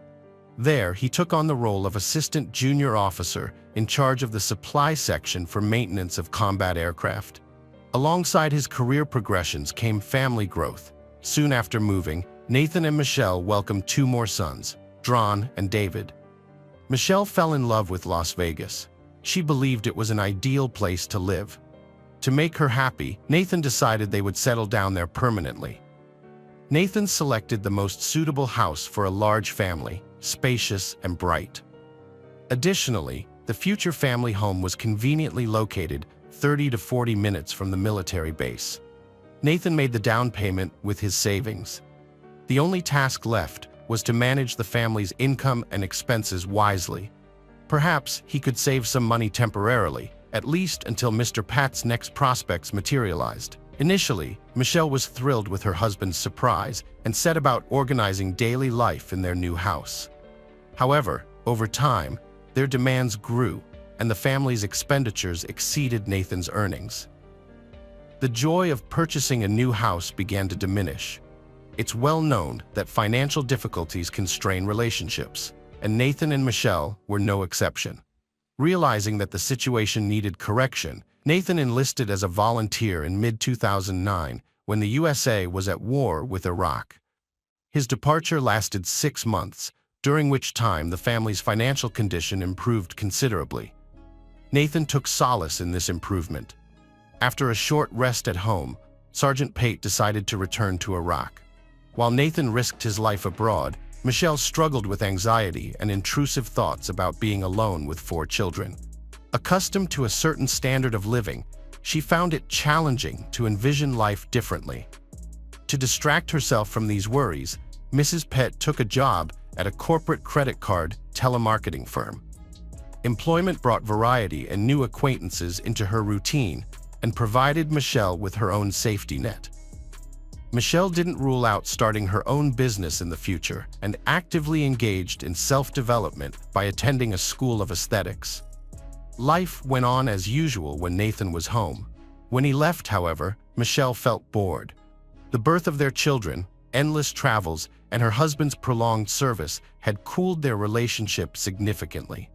Speaker 1: There, he took on the role of Assistant Junior Officer in charge of the supply section for maintenance of combat aircraft. Alongside his career progressions came family growth. Soon after moving, Nathan and Michelle welcomed 2 more sons, Dron and David. Michelle fell in love with Las Vegas. She believed it was an ideal place to live. To make her happy, Nathan decided they would settle down there permanently. Nathan selected the most suitable house for a large family, spacious and bright. Additionally, the future family home was conveniently located 30 to 40 minutes from the military base. Nathan made the down payment with his savings. The only task left was to manage the family's income and expenses wisely. Perhaps he could save some money temporarily, at least until Mr. Pat's next prospects materialized. Initially, Michelle was thrilled with her husband's surprise and set about organizing daily life in their new house. However, over time, their demands grew. and the family's expenditures exceeded Nathan's earnings. The joy of purchasing a new house began to diminish. It's well known that financial difficulties can strain relationships, and Nathan and Michelle were no exception. Realizing that the situation needed correction, Nathan enlisted as a volunteer in mid-2009 when the USA was at war with Iraq. His departure lasted 6 months, during which time the family's financial condition improved considerably. Nathan took solace in this improvement. After a short rest at home, Sergeant Pate decided to return to Iraq. While Nathan risked his life abroad, Michelle struggled with anxiety and intrusive thoughts about being alone with 4 children. Accustomed to a certain standard of living, she found it challenging to envision life differently. To distract herself from these worries, Mrs. Pett took a job at a corporate credit card telemarketing firm. Employment brought variety and new acquaintances into her routine and provided Michelle with her own safety net. Michelle didn't rule out starting her own business in the future and actively engaged in self-development by attending a school of aesthetics. Life went on as usual when Nathan was home. When he left, however, Michelle felt bored. The birth of their children, endless travels, and her husband's prolonged service had cooled their relationship significantly.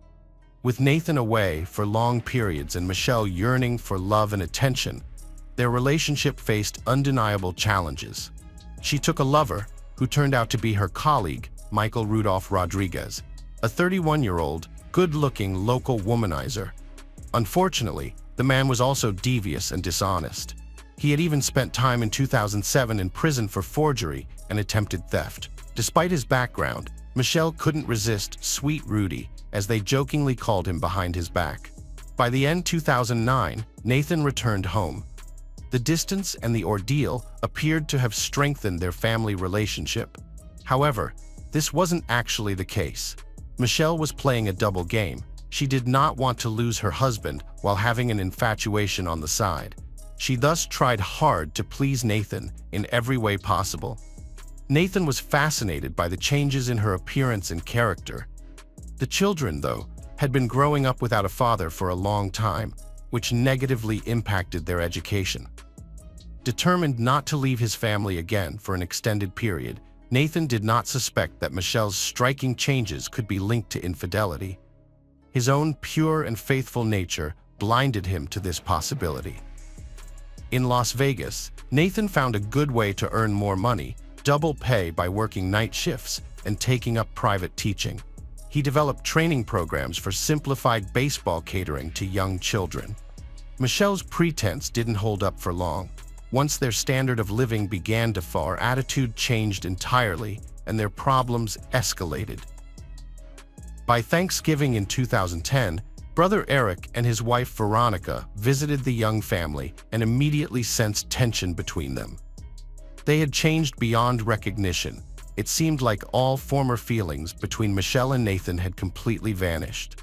Speaker 1: With Nathan away for long periods and Michelle yearning for love and attention, their relationship faced undeniable challenges. She took a lover, who turned out to be her colleague, Michael Rudolph Rodriguez, a 31-year-old, good-looking local womanizer. Unfortunately, the man was also devious and dishonest. He had even spent time in 2007 in prison for forgery and attempted theft. Despite his background, Michelle couldn't resist Sweet Rudy, as they jokingly called him behind his back. By the end of 2009, Nathan returned home. The distance and the ordeal appeared to have strengthened their family relationship. However, this wasn't actually the case. Michelle was playing a double game. She did not want to lose her husband while having an infatuation on the side. She thus tried hard to please Nathan in every way possible. Nathan was fascinated by the changes in her appearance and character. The children, though, had been growing up without a father for a long time, which negatively impacted their education. Determined not to leave his family again for an extended period, Nathan did not suspect that Michelle's striking changes could be linked to infidelity. His own pure and faithful nature blinded him to this possibility. In Las Vegas, Nathan found a good way to earn more money, double pay by working night shifts and taking up private teaching. He developed training programs for simplified baseball catering to young children. Michelle's pretense didn't hold up for long. Once their standard of living began to fall, her attitude changed entirely and their problems escalated. By Thanksgiving in 2010, Brother Eric and his wife Veronica visited the young family and immediately sensed tension between them. They had changed beyond recognition. It seemed like all former feelings between Michelle and Nathan had completely vanished.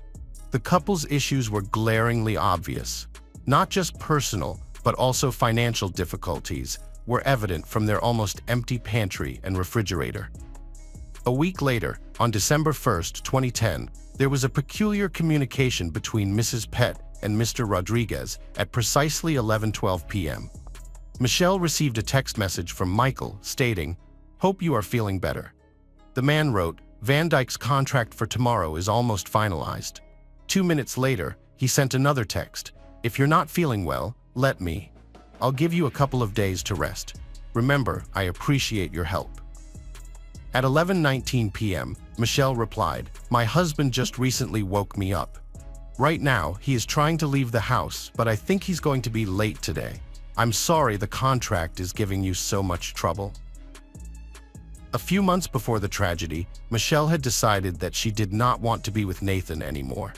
Speaker 1: The couple's issues were glaringly obvious. Not just personal, but also financial difficulties were evident from their almost empty pantry and refrigerator. A week later, on December 1, 2010, there was a peculiar communication between Mrs. Pett and Mr. Rodriguez at precisely 11:12 p.m. Michelle received a text message from Michael stating, "Hope you are feeling better." The man wrote, "Van Dyke's contract for tomorrow is almost finalized." 2 minutes later, he sent another text, "If you're not feeling well, let me. I'll give you a couple of days to rest. Remember, I appreciate your help." At 11:19 p.m., Michelle replied, "My husband just recently woke me up. Right now, he is trying to leave the house, but I think he's going to be late today. I'm sorry the contract is giving you so much trouble." A few months before the tragedy, Michelle had decided that she did not want to be with Nathan anymore.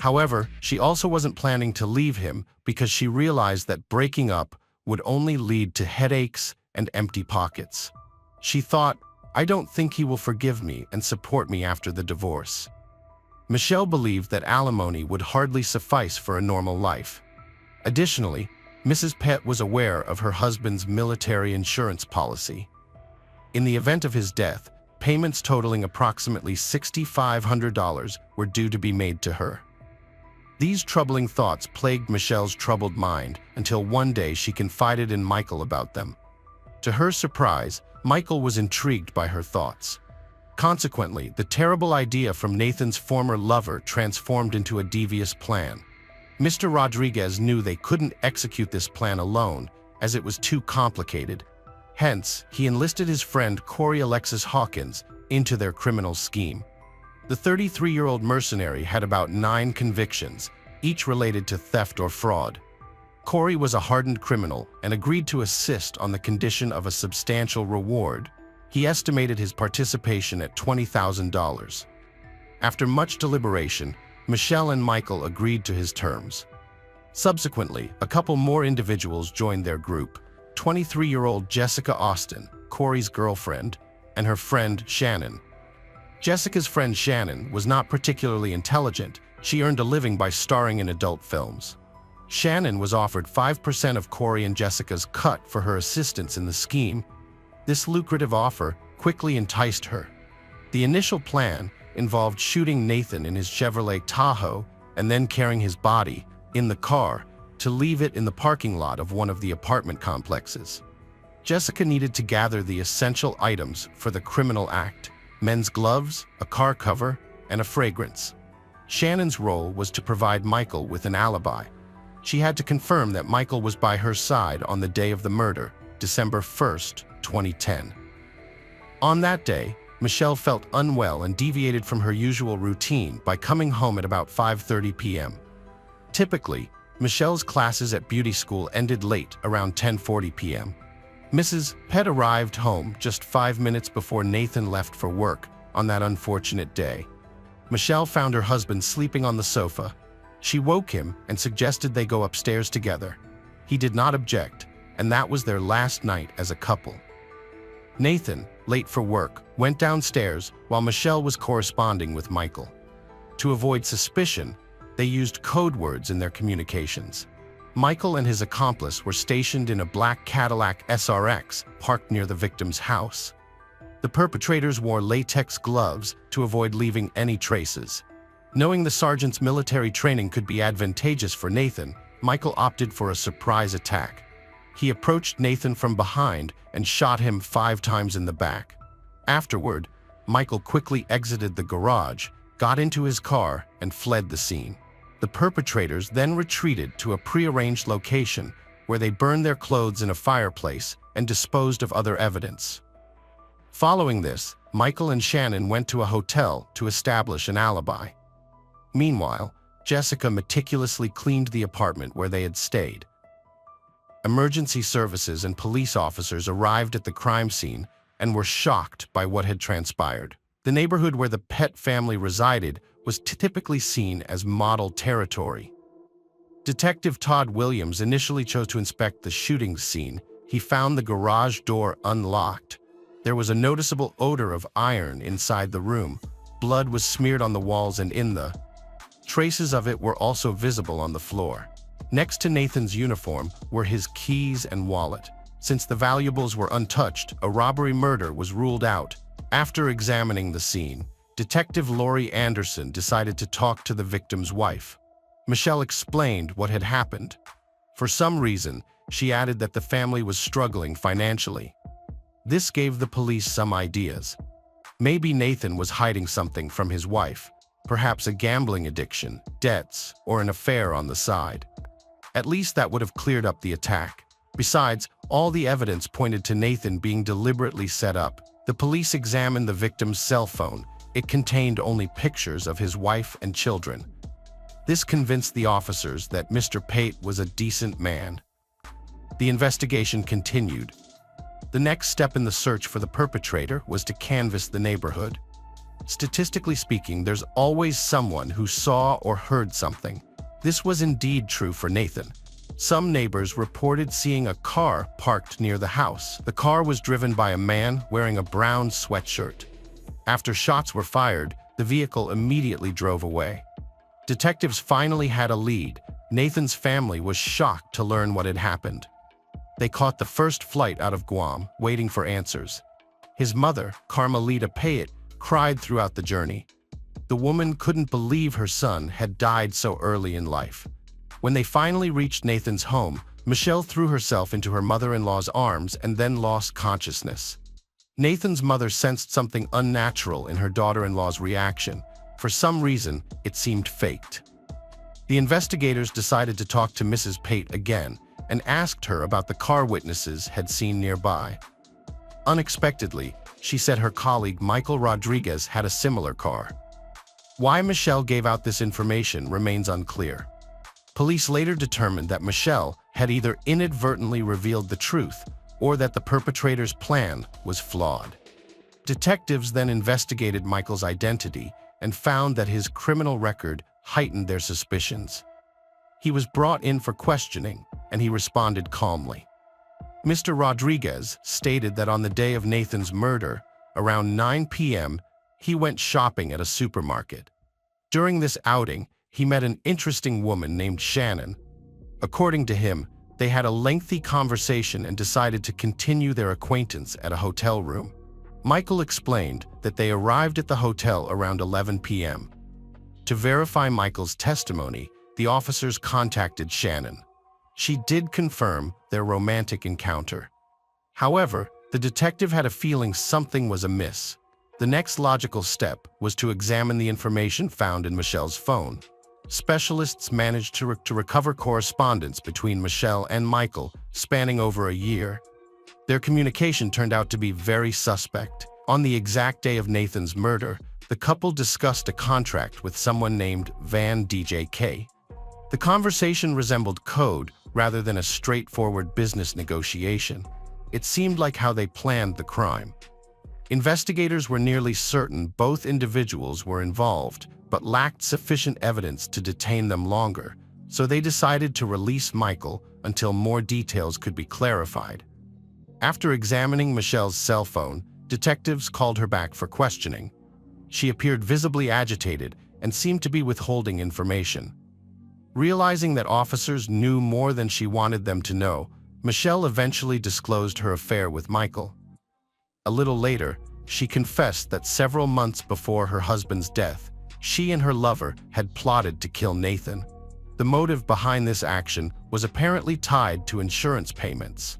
Speaker 1: However, she also wasn't planning to leave him because she realized that breaking up would only lead to headaches and empty pockets. She thought, "I don't think he will forgive me and support me after the divorce." Michelle believed that alimony would hardly suffice for a normal life. Additionally, Mrs. Pett was aware of her husband's military insurance policy. In the event of his death, payments totaling approximately $6,500 were due to be made to her. These troubling thoughts plagued Michelle's troubled mind until one day she confided in Michael about them. To her surprise, Michael was intrigued by her thoughts. Consequently, the terrible idea from Nathan's former lover transformed into a devious plan. Mr. Rodriguez knew they couldn't execute this plan alone, as it was too complicated. Hence, he enlisted his friend Corey Alexis Hawkins into their criminal scheme. The 33-year-old mercenary had about 9 convictions, each related to theft or fraud. Corey was a hardened criminal and agreed to assist on the condition of a substantial reward. He estimated his participation at $20,000. After much deliberation, Michelle and Michael agreed to his terms. Subsequently, a couple more individuals joined their group: 23-year-old Jessica Austin, Corey's girlfriend, and her friend Shannon. Jessica's friend Shannon was not particularly intelligent. She earned a living by starring in adult films. Shannon was offered 5% of Corey and Jessica's cut for her assistance in the scheme. This lucrative offer quickly enticed her. The initial plan involved shooting Nathan in his Chevrolet Tahoe and then carrying his body in the car to leave it in the parking lot of one of the apartment complexes. Jessica needed to gather the essential items for the criminal act: men's gloves, a car cover, and a fragrance. Shannon's role was to provide Michael with an alibi. She had to confirm that Michael was by her side on the day of the murder, December 1st, 2010. On that day, Michelle felt unwell and deviated from her usual routine by coming home at about 5:30 p.m. Typically, Michelle's classes at beauty school ended late, around 10:40 p.m. Mrs. Pett arrived home just 5 minutes before Nathan left for work on that unfortunate day. Michelle found her husband sleeping on the sofa. She woke him and suggested they go upstairs together. He did not object, and that was their last night as a couple. Nathan, late for work, went downstairs while Michelle was corresponding with Michael. To avoid suspicion, they used code words in their communications. Michael and his accomplice were stationed in a black Cadillac SRX parked near the victim's house. The perpetrators wore latex gloves to avoid leaving any traces. Knowing the sergeant's military training could be advantageous for Nathan, Michael opted for a surprise attack. He approached Nathan from behind and shot him 5 times in the back. Afterward, Michael quickly exited the garage, got into his car, and fled the scene. The perpetrators then retreated to a prearranged location where they burned their clothes in a fireplace and disposed of other evidence. Following this, Michael and Shannon went to a hotel to establish an alibi. Meanwhile, Jessica meticulously cleaned the apartment where they had stayed. Emergency services and police officers arrived at the crime scene and were shocked by what had transpired. The neighborhood where the Pett family resided was typically seen as model territory. Detective Todd Williams initially chose to inspect the shooting scene. He found the garage door unlocked. There was a noticeable odor of iron inside the room. Blood was smeared on the walls and in the traces of it were also visible on the floor. Next to Nathan's uniform were his keys and wallet. Since the valuables were untouched, a robbery-murder was ruled out. After examining the scene, Detective Lori Anderson decided to talk to the victim's wife. Michelle explained what had happened. For some reason, she added that the family was struggling financially. This gave the police some ideas. Maybe Nathan was hiding something from his wife, perhaps a gambling addiction, debts, or an affair on the side. At least that would have cleared up the attack. Besides, all the evidence pointed to Nathan being deliberately set up. The police examined the victim's cell phone. It contained only pictures of his wife and children. This convinced the officers that Mr. Pate was a decent man. The investigation continued. The next step in the search for the perpetrator was to canvass the neighborhood. Statistically speaking, there's always someone who saw or heard something. This was indeed true for Nathan. Some neighbors reported seeing a car parked near the house. The car was driven by a man wearing a brown sweatshirt. After shots were fired, the vehicle immediately drove away. Detectives finally had a lead. Nathan's family was shocked to learn what had happened. They caught the first flight out of Guam, waiting for answers. His mother, Carmelita Payette, cried throughout the journey. The woman couldn't believe her son had died so early in life. When they finally reached Nathan's home, Michelle threw herself into her mother-in-law's arms and then lost consciousness. Nathan's mother sensed something unnatural in her daughter-in-law's reaction. For some reason, it seemed faked. The investigators decided to talk to Mrs. Pate again and asked her about the car witnesses had seen nearby. Unexpectedly, she said her colleague Michael Rodriguez had a similar car. Why Michelle gave out this information remains unclear. Police later determined that Michelle had either inadvertently revealed the truth or that the perpetrator's plan was flawed. Detectives then investigated Michael's identity and found that his criminal record heightened their suspicions. He was brought in for questioning, and he responded calmly. Mr. Rodriguez stated that on the day of Nathan's murder, around 9 p.m., he went shopping at a supermarket. During this outing, he met an interesting woman named Shannon. According to him, they had a lengthy conversation and decided to continue their acquaintance at a hotel room. Michael explained that they arrived at the hotel around 11 p.m. To verify Michael's testimony, the officers contacted Shannon. She did confirm their romantic encounter. However, the detective had a feeling something was amiss. The next logical step was to examine the information found in Michelle's phone. Specialists managed to recover correspondence between Michelle and Michael spanning over a year. Their communication turned out to be very suspect. On the exact day of Nathan's murder, the couple discussed a contract with someone named Van DJK. The conversation resembled code rather than a straightforward business negotiation. It seemed like how they planned the crime. Investigators were nearly certain both individuals were involved, but lacked sufficient evidence to detain them longer, so they decided to release Michael until more details could be clarified. After examining Michelle's cell phone, detectives called her back for questioning. She appeared visibly agitated and seemed to be withholding information. Realizing that officers knew more than she wanted them to know, Michelle eventually disclosed her affair with Michael. A little later, she confessed that several months before her husband's death, she and her lover had plotted to kill Nathan. The motive behind this action was apparently tied to insurance payments.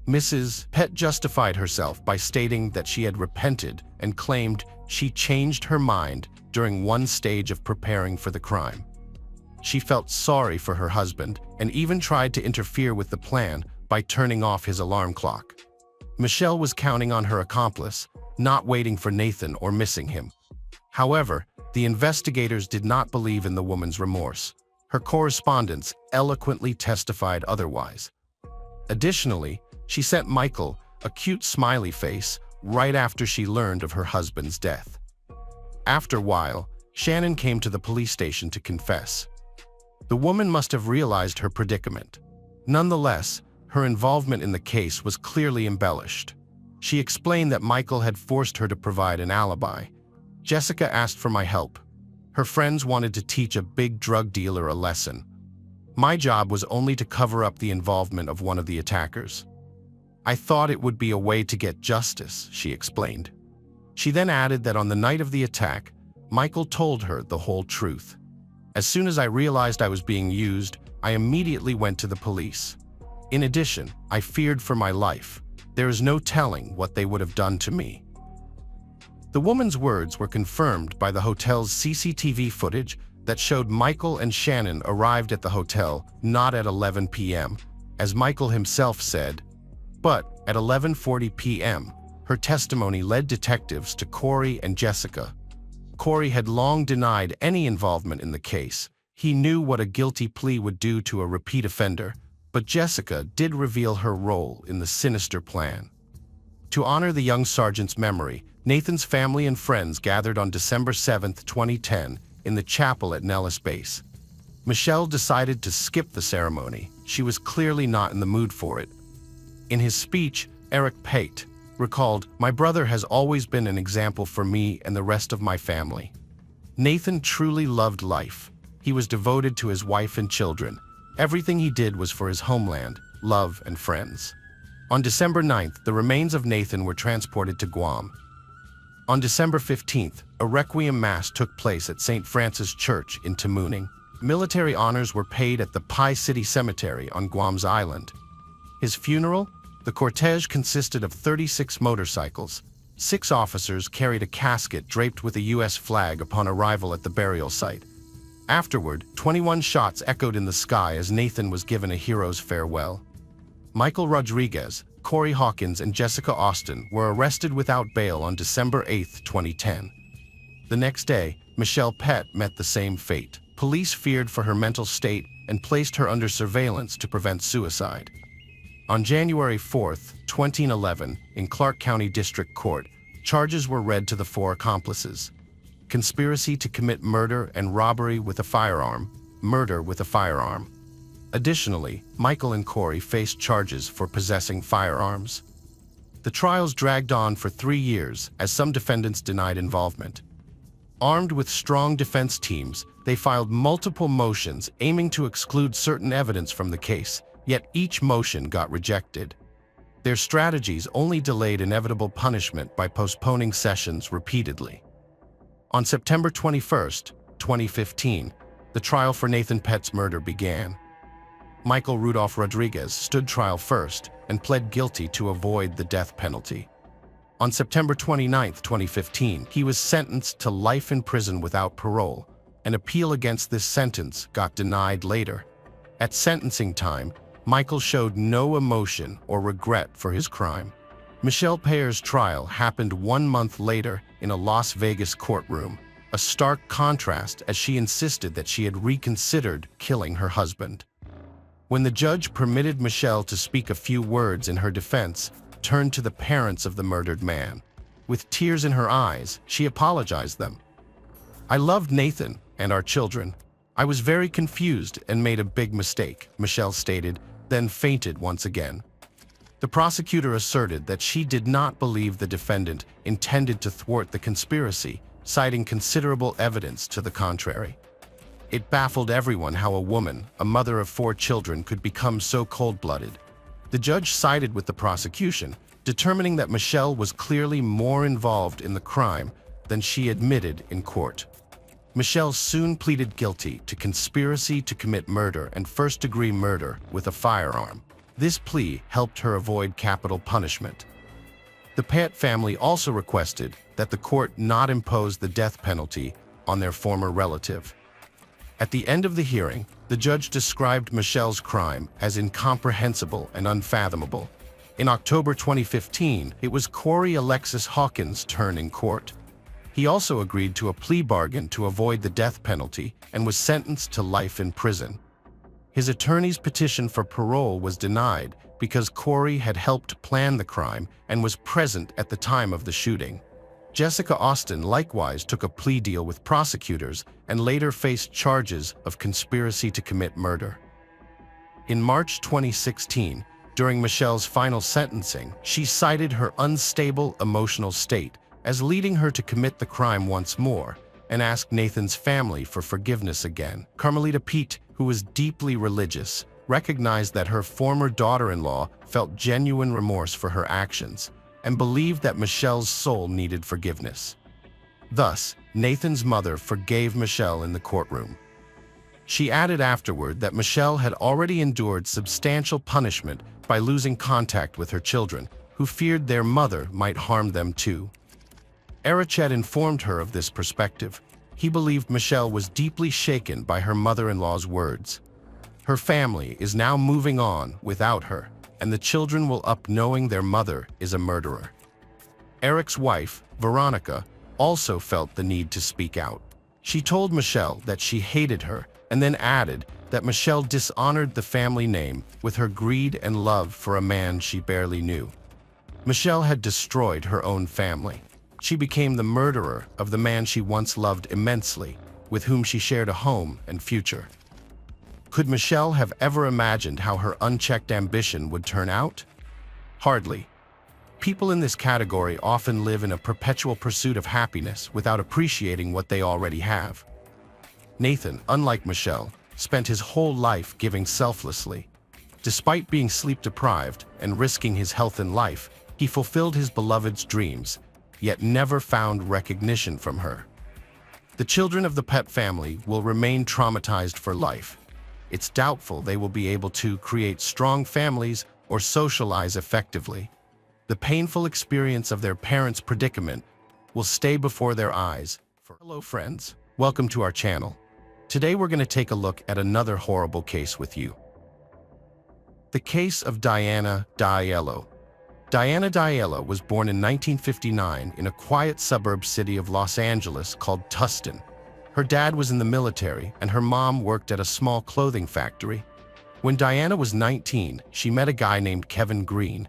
Speaker 1: Mrs. Pate justified herself by stating that she had repented and claimed she changed her mind during one stage of preparing for the crime. She felt sorry for her husband and even tried to interfere with the plan by turning off his alarm clock. Michelle was counting on her accomplice, not waiting for Nathan or missing him. However, the investigators did not believe in the woman's remorse. Her correspondence eloquently testified otherwise. Additionally, she sent Michael a cute smiley face right after she learned of her husband's death. After a while, Shannon came to the police station to confess. The woman must have realized her predicament. Nonetheless, her involvement in the case was clearly embellished. She explained that Michael had forced her to provide an alibi. Jessica asked for my help. Her friends wanted to teach a big drug dealer a lesson. My job was only to cover up the involvement of one of the attackers. I thought it would be a way to get justice, she explained. She then added that on the night of the attack, Michael told her the whole truth. As soon as I realized I was being used, I immediately went to the police. In addition, I feared for my life. There is no telling what they would have done to me. The woman's words were confirmed by the hotel's CCTV footage that showed Michael and Shannon arrived at the hotel not at 11 p.m., as Michael himself said, but at 11:40 p.m. Her testimony led detectives to Corey and Jessica. Corey had long denied any involvement in the case. He knew what a guilty plea would do to a repeat offender, but Jessica did reveal her role in the sinister plan. To honor the young sergeant's memory, Nathan's family and friends gathered on December 7, 2010, in the chapel at Nellis Base. Michelle decided to skip the ceremony. She was clearly not in the mood for it. In his speech, Eric Pate recalled, "My brother has always been an example for me and the rest of my family. Nathan truly loved life. He was devoted to his wife and children. Everything he did was for his homeland, love, and friends." On December 9th, the remains of Nathan were transported to Guam. On December 15th, a requiem mass took place at St. Francis Church in Tamuning. Military honors were paid at the Pai City Cemetery on Guam's island. His funeral? The cortege consisted of 36 motorcycles. 6 officers carried a casket draped with a U.S. flag upon arrival at the burial site. Afterward, 21 shots echoed in the sky as Nathan was given a hero's farewell. Michael Rodriguez, Corey Hawkins, and Jessica Austin were arrested without bail on December 8, 2010. The next day, Michelle Pett met the same fate. Police feared for her mental state and placed her under surveillance to prevent suicide. On January 4, 2011, in Clark County District Court, charges were read to the 4 accomplices: conspiracy to commit murder and robbery with a firearm, murder with a firearm. Additionally, Michael and Corey faced charges for possessing firearms. The trials dragged on for 3 years as some defendants denied involvement. Armed with strong defense teams, they filed multiple motions aiming to exclude certain evidence from the case, yet each motion got rejected. Their strategies only delayed inevitable punishment by postponing sessions repeatedly. On September 21, 2015, the trial for Nathan Pett's murder began. Michael Rudolph Rodriguez stood trial first and pled guilty to avoid the death penalty. On September 29, 2015, he was sentenced to life in prison without parole. An appeal against this sentence got denied later. At sentencing time, Michael showed no emotion or regret for his crime. Michelle Payer's trial happened 1 month later in a Las Vegas courtroom, a stark contrast as she insisted that she had reconsidered killing her husband. When the judge permitted Michelle to speak a few words in her defense, turned to the parents of the murdered man. With tears in her eyes, she apologized them. "I loved Nathan and our children. I was very confused and made a big mistake," Michelle stated, then fainted once again. The prosecutor asserted that she did not believe the defendant intended to thwart the conspiracy, citing considerable evidence to the contrary. It baffled everyone how a woman, a mother of 4 children, could become so cold-blooded. The judge sided with the prosecution, determining that Michelle was clearly more involved in the crime than she admitted in court. Michelle soon pleaded guilty to conspiracy to commit murder and first-degree murder with a firearm. This plea helped her avoid capital punishment. The Pett family also requested that the court not impose the death penalty on their former relative. At the end of the hearing, the judge described Michelle's crime as incomprehensible and unfathomable. In October 2015, it was Corey Alexis Hawkins' turn in court. He also agreed to a plea bargain to avoid the death penalty and was sentenced to life in prison. His attorney's petition for parole was denied because Corey had helped plan the crime and was present at the time of the shooting. Jessica Austin likewise took a plea deal with prosecutors and later faced charges of conspiracy to commit murder. In March 2016, during Michelle's final sentencing, she cited her unstable emotional state as leading her to commit the crime once more and asked Nathan's family for forgiveness again. Carmelita Pete, who was deeply religious, recognized that her former daughter-in-law felt genuine remorse for her actions and believed that Michelle's soul needed forgiveness. Thus, Nathan's mother forgave Michelle in the courtroom. She added afterward that Michelle had already endured substantial punishment by losing contact with her children, who feared their mother might harm them too. Erichet informed her of this perspective. He believed Michelle was deeply shaken by her mother-in-law's words. Her family is now moving on without her, and the children will up knowing their mother is a murderer. Eric's wife, Veronica, also felt the need to speak out. She told Michelle that she hated her and then added that Michelle dishonored the family name with her greed and love for a man she barely knew. Michelle had destroyed her own family. She became the murderer of the man she once loved immensely, with whom she shared a home and future. Could Michelle have ever imagined how her unchecked ambition would turn out? Hardly. People in this category often live in a perpetual pursuit of happiness without appreciating what they already have. Nathan, unlike Michelle, spent his whole life giving selflessly. Despite being sleep-deprived and risking his health and life, he fulfilled his beloved's dreams, yet never found recognition from her. The children of the Pett family will remain traumatized for life. It's doubtful they will be able to create strong families or socialize effectively. The painful experience of their parents' predicament will stay before their eyes. Hello friends, welcome to our channel. Today we're going to take a look at another horrible case with you. The case of Diana D'Aiello. Diana D'Aiello was born in 1959 in a quiet suburb city of Los Angeles called Tustin. Her dad was in the military and her mom worked at a small clothing factory. When Diana was 19, she met a guy named Kevin Green.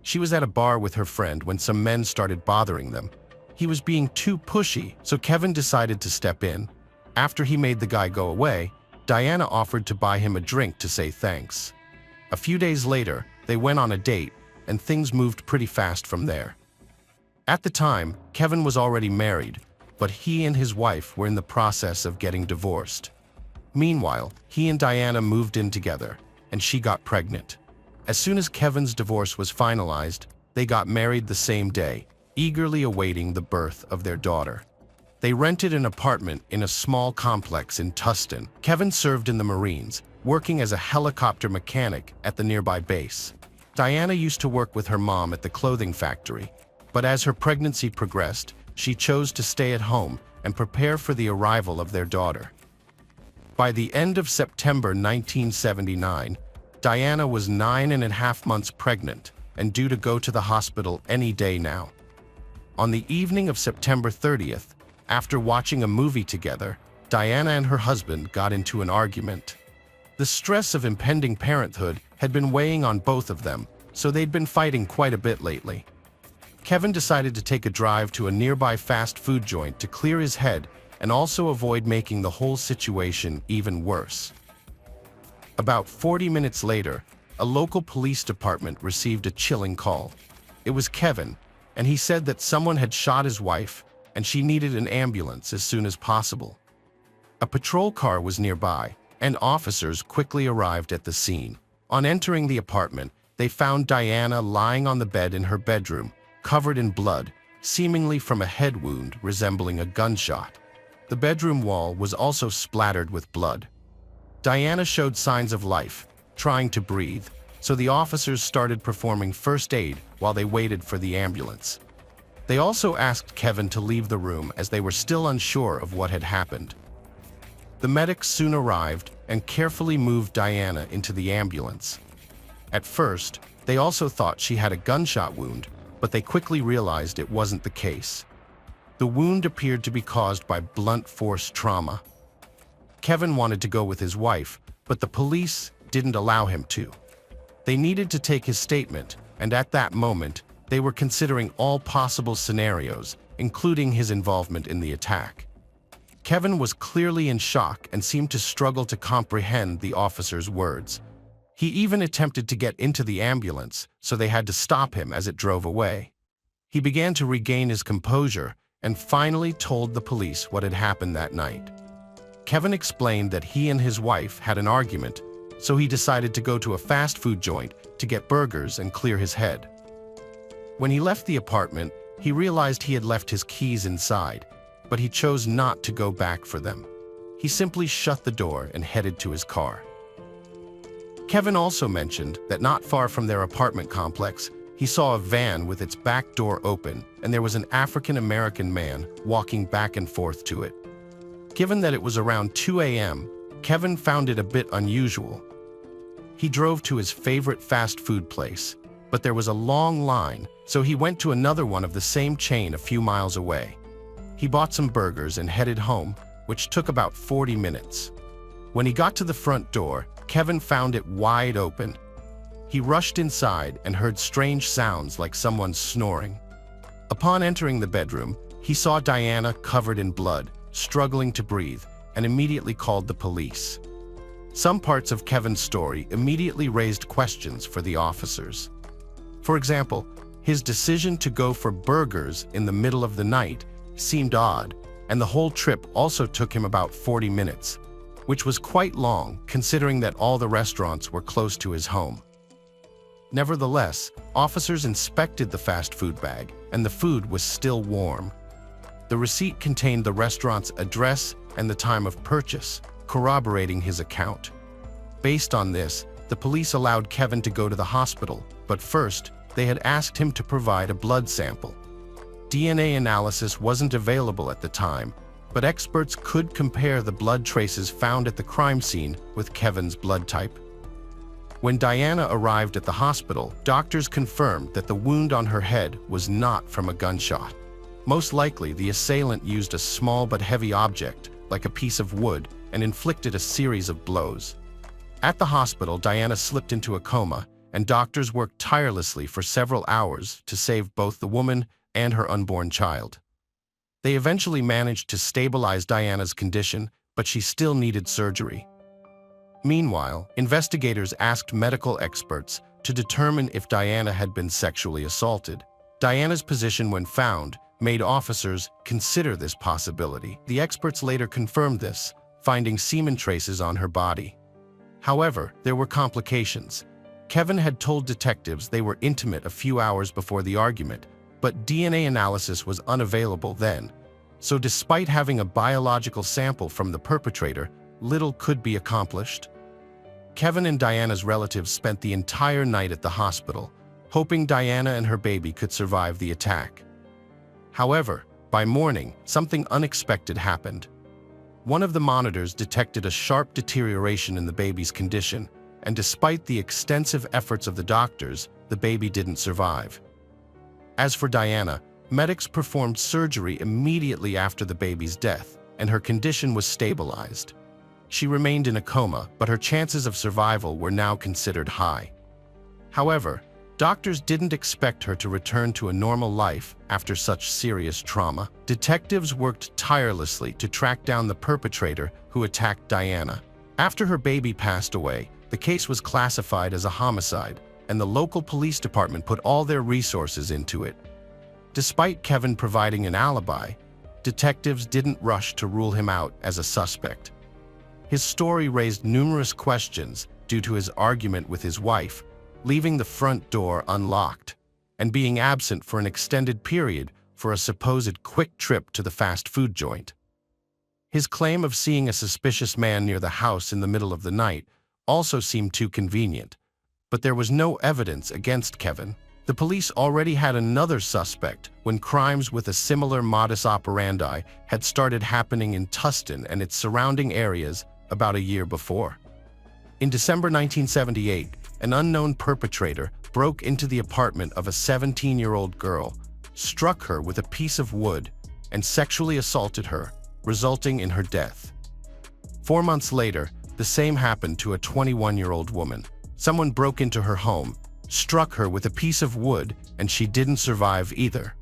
Speaker 1: She was at a bar with her friend when some men started bothering them. He was being too pushy, so Kevin decided to step in. After he made the guy go away, Diana offered to buy him a drink to say thanks. A few days later, they went on a date, and things moved pretty fast from there. At the time, Kevin was already married, but he and his wife were in the process of getting divorced. Meanwhile, he and Diana moved in together, and she got pregnant. As soon as Kevin's divorce was finalized, they got married the same day, eagerly awaiting the birth of their daughter. They rented an apartment in a small complex in Tustin. Kevin served in the Marines, working as a helicopter mechanic at the nearby base. Diana used to work with her mom at the clothing factory, but as her pregnancy progressed, she chose to stay at home and prepare for the arrival of their daughter. By the end of September 1979, Diana was 9.5 months pregnant and due to go to the hospital any day now. On the evening of September 30th, after watching a movie together, Diana and her husband got into an argument. The stress of impending parenthood had been weighing on both of them, so they'd been fighting quite a bit lately. Kevin decided to take a drive to a nearby fast food joint to clear his head and also avoid making the whole situation even worse. About 40 minutes later, a local police department received a chilling call. It was Kevin, and he said that someone had shot his wife and she needed an ambulance as soon as possible. A patrol car was nearby, and officers quickly arrived at the scene. On entering the apartment, they found Diana lying on the bed in her bedroom, covered in blood, seemingly from a head wound resembling a gunshot. The bedroom wall was also splattered with blood. Diana showed signs of life, trying to breathe, so the officers started performing first aid while they waited for the ambulance. They also asked Kevin to leave the room as they were still unsure of what had happened. The medics soon arrived and carefully moved Diana into the ambulance. At first, they also thought she had a gunshot wound, but they quickly realized it wasn't the case. The wound appeared to be caused by blunt force trauma. Kevin wanted to go with his wife, but the police didn't allow him to. They needed to take his statement, and at that moment, they were considering all possible scenarios, including his involvement in the attack. Kevin was clearly in shock and seemed to struggle to comprehend the officers' words. He even attempted to get into the ambulance, so they had to stop him as it drove away. He began to regain his composure and finally told the police what had happened that night. Kevin explained that he and his wife had an argument, so he decided to go to a fast food joint to get burgers and clear his head. When he left the apartment, he realized he had left his keys inside, but he chose not to go back for them. He simply shut the door and headed to his car. Kevin also mentioned that not far from their apartment complex, he saw a van with its back door open and there was an African-American man walking back and forth to it. Given that it was around 2 a.m., Kevin found it a bit unusual. He drove to his favorite fast food place, but there was a long line, so he went to another one of the same chain a few miles away. He bought some burgers and headed home, which took about 40 minutes. When he got to the front door, Kevin found it wide open. He rushed inside and heard strange sounds like someone snoring. Upon entering the bedroom, he saw Diana covered in blood, struggling to breathe, and immediately called the police. Some parts of Kevin's story immediately raised questions for the officers. For example, his decision to go for burgers in the middle of the night seemed odd, and the whole trip also took him about 40 minutes, which was quite long considering that all the restaurants were close to his home. Nevertheless, officers inspected the fast food bag, and the food was still warm. The receipt contained the restaurant's address and the time of purchase, corroborating his account. Based on this, the police allowed Kevin to go to the hospital, but first, they had asked him to provide a blood sample. DNA analysis wasn't available at the time, but experts could compare the blood traces found at the crime scene with Kevin's blood type. When Diana arrived at the hospital, doctors confirmed that the wound on her head was not from a gunshot. Most likely, the assailant used a small but heavy object, like a piece of wood, and inflicted a series of blows. At the hospital, Diana slipped into a coma, and doctors worked tirelessly for several hours to save both the woman and her unborn child. They eventually managed to stabilize Diana's condition, but she still needed surgery. Meanwhile, investigators asked medical experts to determine if Diana had been sexually assaulted. Diana's position when found made officers consider this possibility. The experts later confirmed this, finding semen traces on her body. However, there were complications. Kevin had told detectives they were intimate a few hours before the argument, but DNA analysis was unavailable then. So despite having a biological sample from the perpetrator, little could be accomplished. Kevin and Diana's relatives spent the entire night at the hospital, hoping Diana and her baby could survive the attack. However, by morning, something unexpected happened. One of the monitors detected a sharp deterioration in the baby's condition, and despite the extensive efforts of the doctors, the baby didn't survive. As for Diana, medics performed surgery immediately after the baby's death, and her condition was stabilized. She remained in a coma, but her chances of survival were now considered high. However, doctors didn't expect her to return to a normal life after such serious trauma. Detectives worked tirelessly to track down the perpetrator who attacked Diana. After her baby passed away, the case was classified as a homicide, and the local police department put all their resources into it. Despite Kevin providing an alibi, detectives didn't rush to rule him out as a suspect. His story raised numerous questions due to his argument with his wife, leaving the front door unlocked, and being absent for an extended period for a supposed quick trip to the fast food joint. His claim of seeing a suspicious man near the house in the middle of the night also seemed too convenient, but there was no evidence against Kevin. The police already had another suspect when crimes with a similar modus operandi had started happening in Tustin and its surrounding areas about a year before. In December 1978, an unknown perpetrator broke into the apartment of a 17-year-old girl, struck her with a piece of wood, and sexually assaulted her, resulting in her death. 4 months later, the same happened to a 21-year-old woman. Someone broke into her home, struck her with a piece of wood, and she didn't survive either.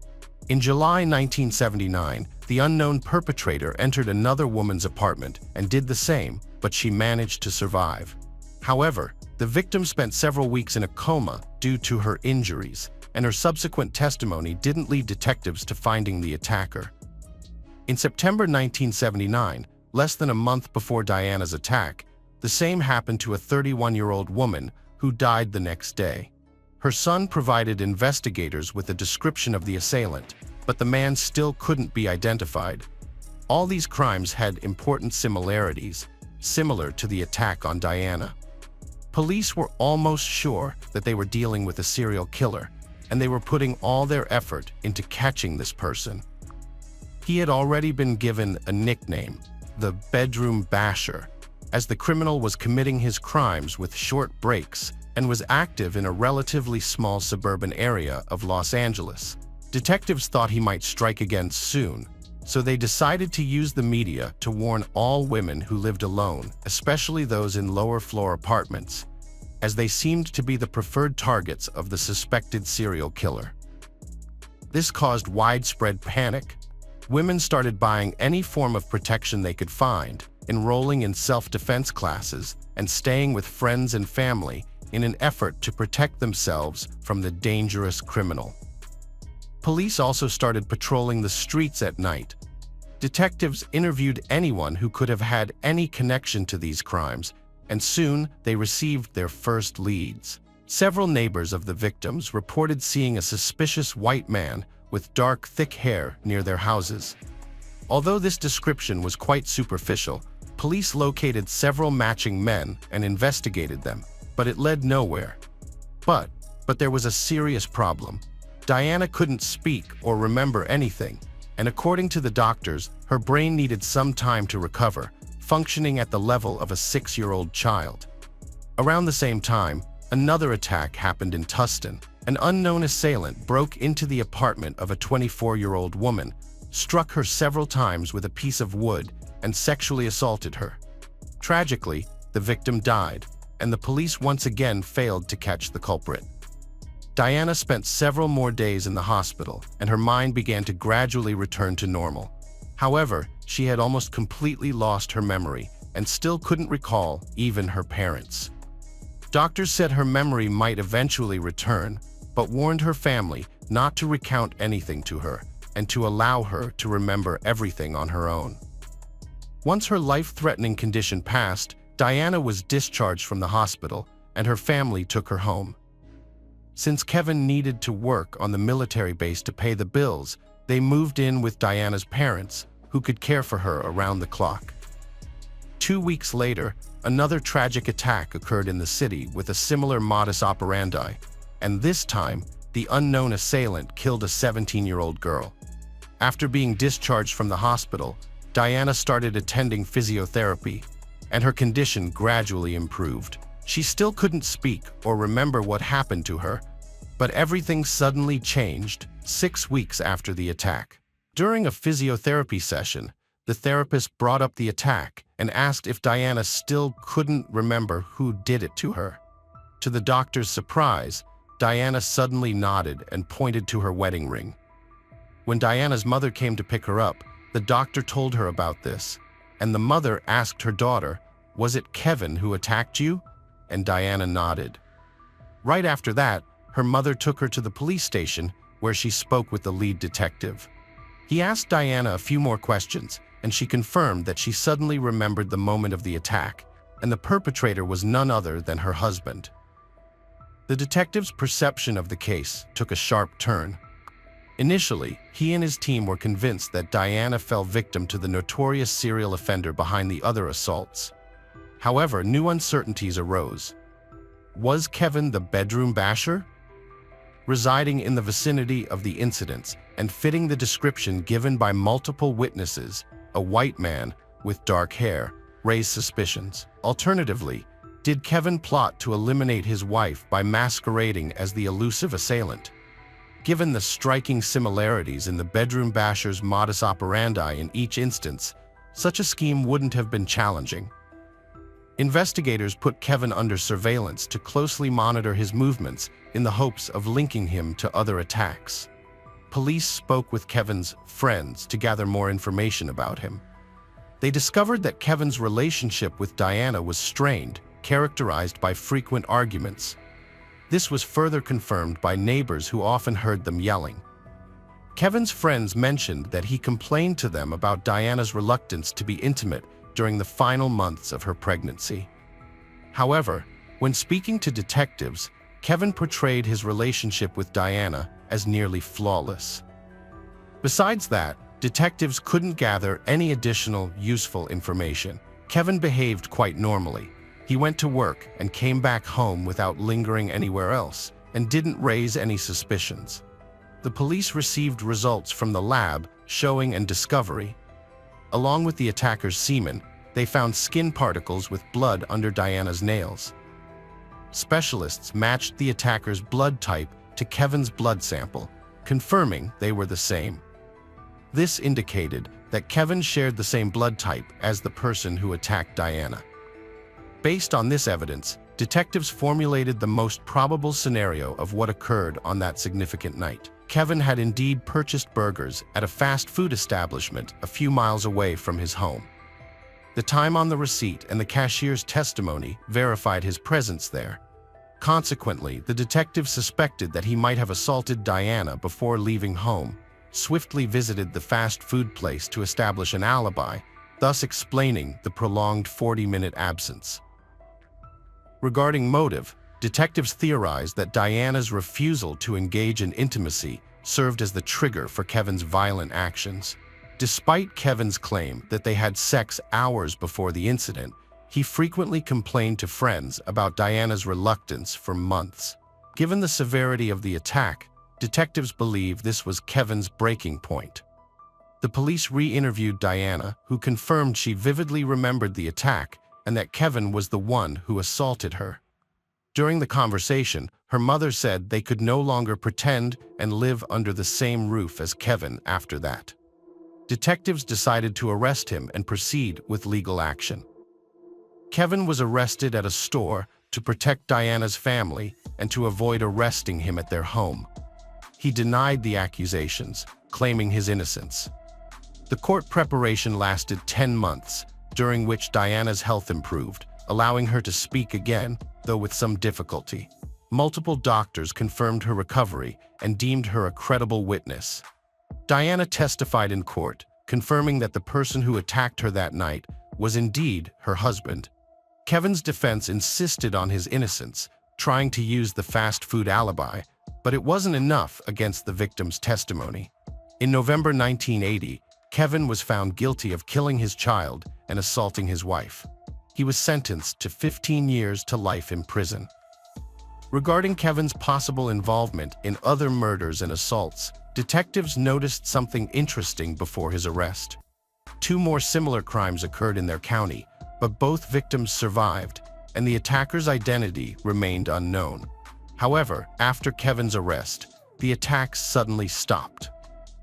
Speaker 1: In July 1979, the unknown perpetrator entered another woman's apartment and did the same, but she managed to survive. However, the victim spent several weeks in a coma due to her injuries, and her subsequent testimony didn't lead detectives to finding the attacker. In September 1979, less than a month before Diana's attack, the same happened to a 31-year-old woman who died the next day. Her son provided investigators with a description of the assailant, but the man still couldn't be identified. All these crimes had important similarities, similar to the attack on Diana. Police were almost sure that they were dealing with a serial killer, and they were putting all their effort into catching this person. He had already been given a nickname, the Bedroom Basher, as the criminal was committing his crimes with short breaks and was active in a relatively small suburban area of Los Angeles. Detectives thought he might strike again soon, so they decided to use the media to warn all women who lived alone, especially those in lower-floor apartments, as they seemed to be the preferred targets of the suspected serial killer. This caused widespread panic. Women started buying any form of protection they could find, enrolling in self-defense classes, and staying with friends and family in an effort to protect themselves from the dangerous criminal. Police also started patrolling the streets at night. Detectives interviewed anyone who could have had any connection to these crimes, and soon they received their first leads. Several neighbors of the victims reported seeing a suspicious white man with dark, thick hair near their houses. Although this description was quite superficial, police located several matching men and investigated them, but it led nowhere. But there was a serious problem. Diana couldn't speak or remember anything, and according to the doctors, her brain needed some time to recover, functioning at the level of a 6-year-old child. Around the same time, another attack happened in Tustin. An unknown assailant broke into the apartment of a 24-year-old woman, struck her several times with a piece of wood, and sexually assaulted her. Tragically, the victim died, and the police once again failed to catch the culprit. Diana spent several more days in the hospital, and her mind began to gradually return to normal. However, she had almost completely lost her memory and still couldn't recall even her parents. Doctors said her memory might eventually return, but warned her family not to recount anything to her and to allow her to remember everything on her own. Once her life-threatening condition passed, Diana was discharged from the hospital, and her family took her home. Since Kevin needed to work on the military base to pay the bills, they moved in with Diana's parents, who could care for her around the clock. 2 weeks later, another tragic attack occurred in the city with a similar modus operandi, and this time, the unknown assailant killed a 17-year-old girl. After being discharged from the hospital, Diana started attending physiotherapy, and her condition gradually improved. She still couldn't speak or remember what happened to her, but everything suddenly changed 6 weeks after the attack. During a physiotherapy session, the therapist brought up the attack and asked if Diana still couldn't remember who did it to her. To the doctor's surprise, Diana suddenly nodded and pointed to her wedding ring. When Diana's mother came to pick her up, the doctor told her about this, and the mother asked her daughter, "Was it Kevin who attacked you?" And Diana nodded. Right after that, her mother took her to the police station, where she spoke with the lead detective. He asked Diana a few more questions, and she confirmed that she suddenly remembered the moment of the attack, and the perpetrator was none other than her husband. The detective's perception of the case took a sharp turn. Initially, he and his team were convinced that Diana fell victim to the notorious serial offender behind the other assaults. However, new uncertainties arose. Was Kevin the bedroom basher? Residing in the vicinity of the incidents and fitting the description given by multiple witnesses, a white man with dark hair raised suspicions. Alternatively, did Kevin plot to eliminate his wife by masquerading as the elusive assailant? Given the striking similarities in the bedroom basher's modus operandi in each instance, such a scheme wouldn't have been challenging. Investigators put Kevin under surveillance to closely monitor his movements in the hopes of linking him to other attacks. Police spoke with Kevin's friends to gather more information about him. They discovered that Kevin's relationship with Diana was strained, characterized by frequent arguments. This was further confirmed by neighbors who often heard them yelling. Kevin's friends mentioned that he complained to them about Diana's reluctance to be intimate during the final months of her pregnancy. However, when speaking to detectives, Kevin portrayed his relationship with Diana as nearly flawless. Besides that, detectives couldn't gather any additional useful information. Kevin behaved quite normally. He went to work and came back home without lingering anywhere else, and didn't raise any suspicions. The police received results from the lab showing an discovery. Along with the attacker's semen, they found skin particles with blood under Diana's nails. Specialists matched the attacker's blood type to Kevin's blood sample, confirming they were the same. This indicated that Kevin shared the same blood type as the person who attacked Diana. Based on this evidence, detectives formulated the most probable scenario of what occurred on that significant night. Kevin had indeed purchased burgers at a fast food establishment a few miles away from his home. The time on the receipt and the cashier's testimony verified his presence there. Consequently, the detective suspected that he might have assaulted Diana before leaving home, swiftly visited the fast food place to establish an alibi, thus explaining the prolonged 40-minute absence. Regarding motive, Detectives theorized that Diana's refusal to engage in intimacy served as the trigger for Kevin's violent actions. Despite Kevin's claim that they had sex hours before the incident, he frequently complained to friends about Diana's reluctance for months. Given the severity of the attack, detectives believe this was Kevin's breaking point. The police re-interviewed Diana, who confirmed she vividly remembered the attack and that Kevin was the one who assaulted her. During the conversation, her mother said they could no longer pretend and live under the same roof as Kevin after that. Detectives decided to arrest him and proceed with legal action. Kevin was arrested at a store to protect Diana's family and to avoid arresting him at their home. He denied the accusations, claiming his innocence. The court preparation lasted 10 months, during which Diana's health improved, allowing her to speak again, though with some difficulty. Multiple doctors confirmed her recovery and deemed her a credible witness. Diana testified in court, confirming that the person who attacked her that night was indeed her husband. Kevin's defense insisted on his innocence, trying to use the fast food alibi, but it wasn't enough against the victim's testimony. In November 1980, Kevin was found guilty of killing his child and assaulting his wife. He was sentenced to 15 years to life in prison. Regarding Kevin's possible involvement in other murders and assaults, detectives noticed something interesting before his arrest. 2 more similar crimes occurred in their county, but both victims survived, and the attacker's identity remained unknown. However, after Kevin's arrest, the attacks suddenly stopped.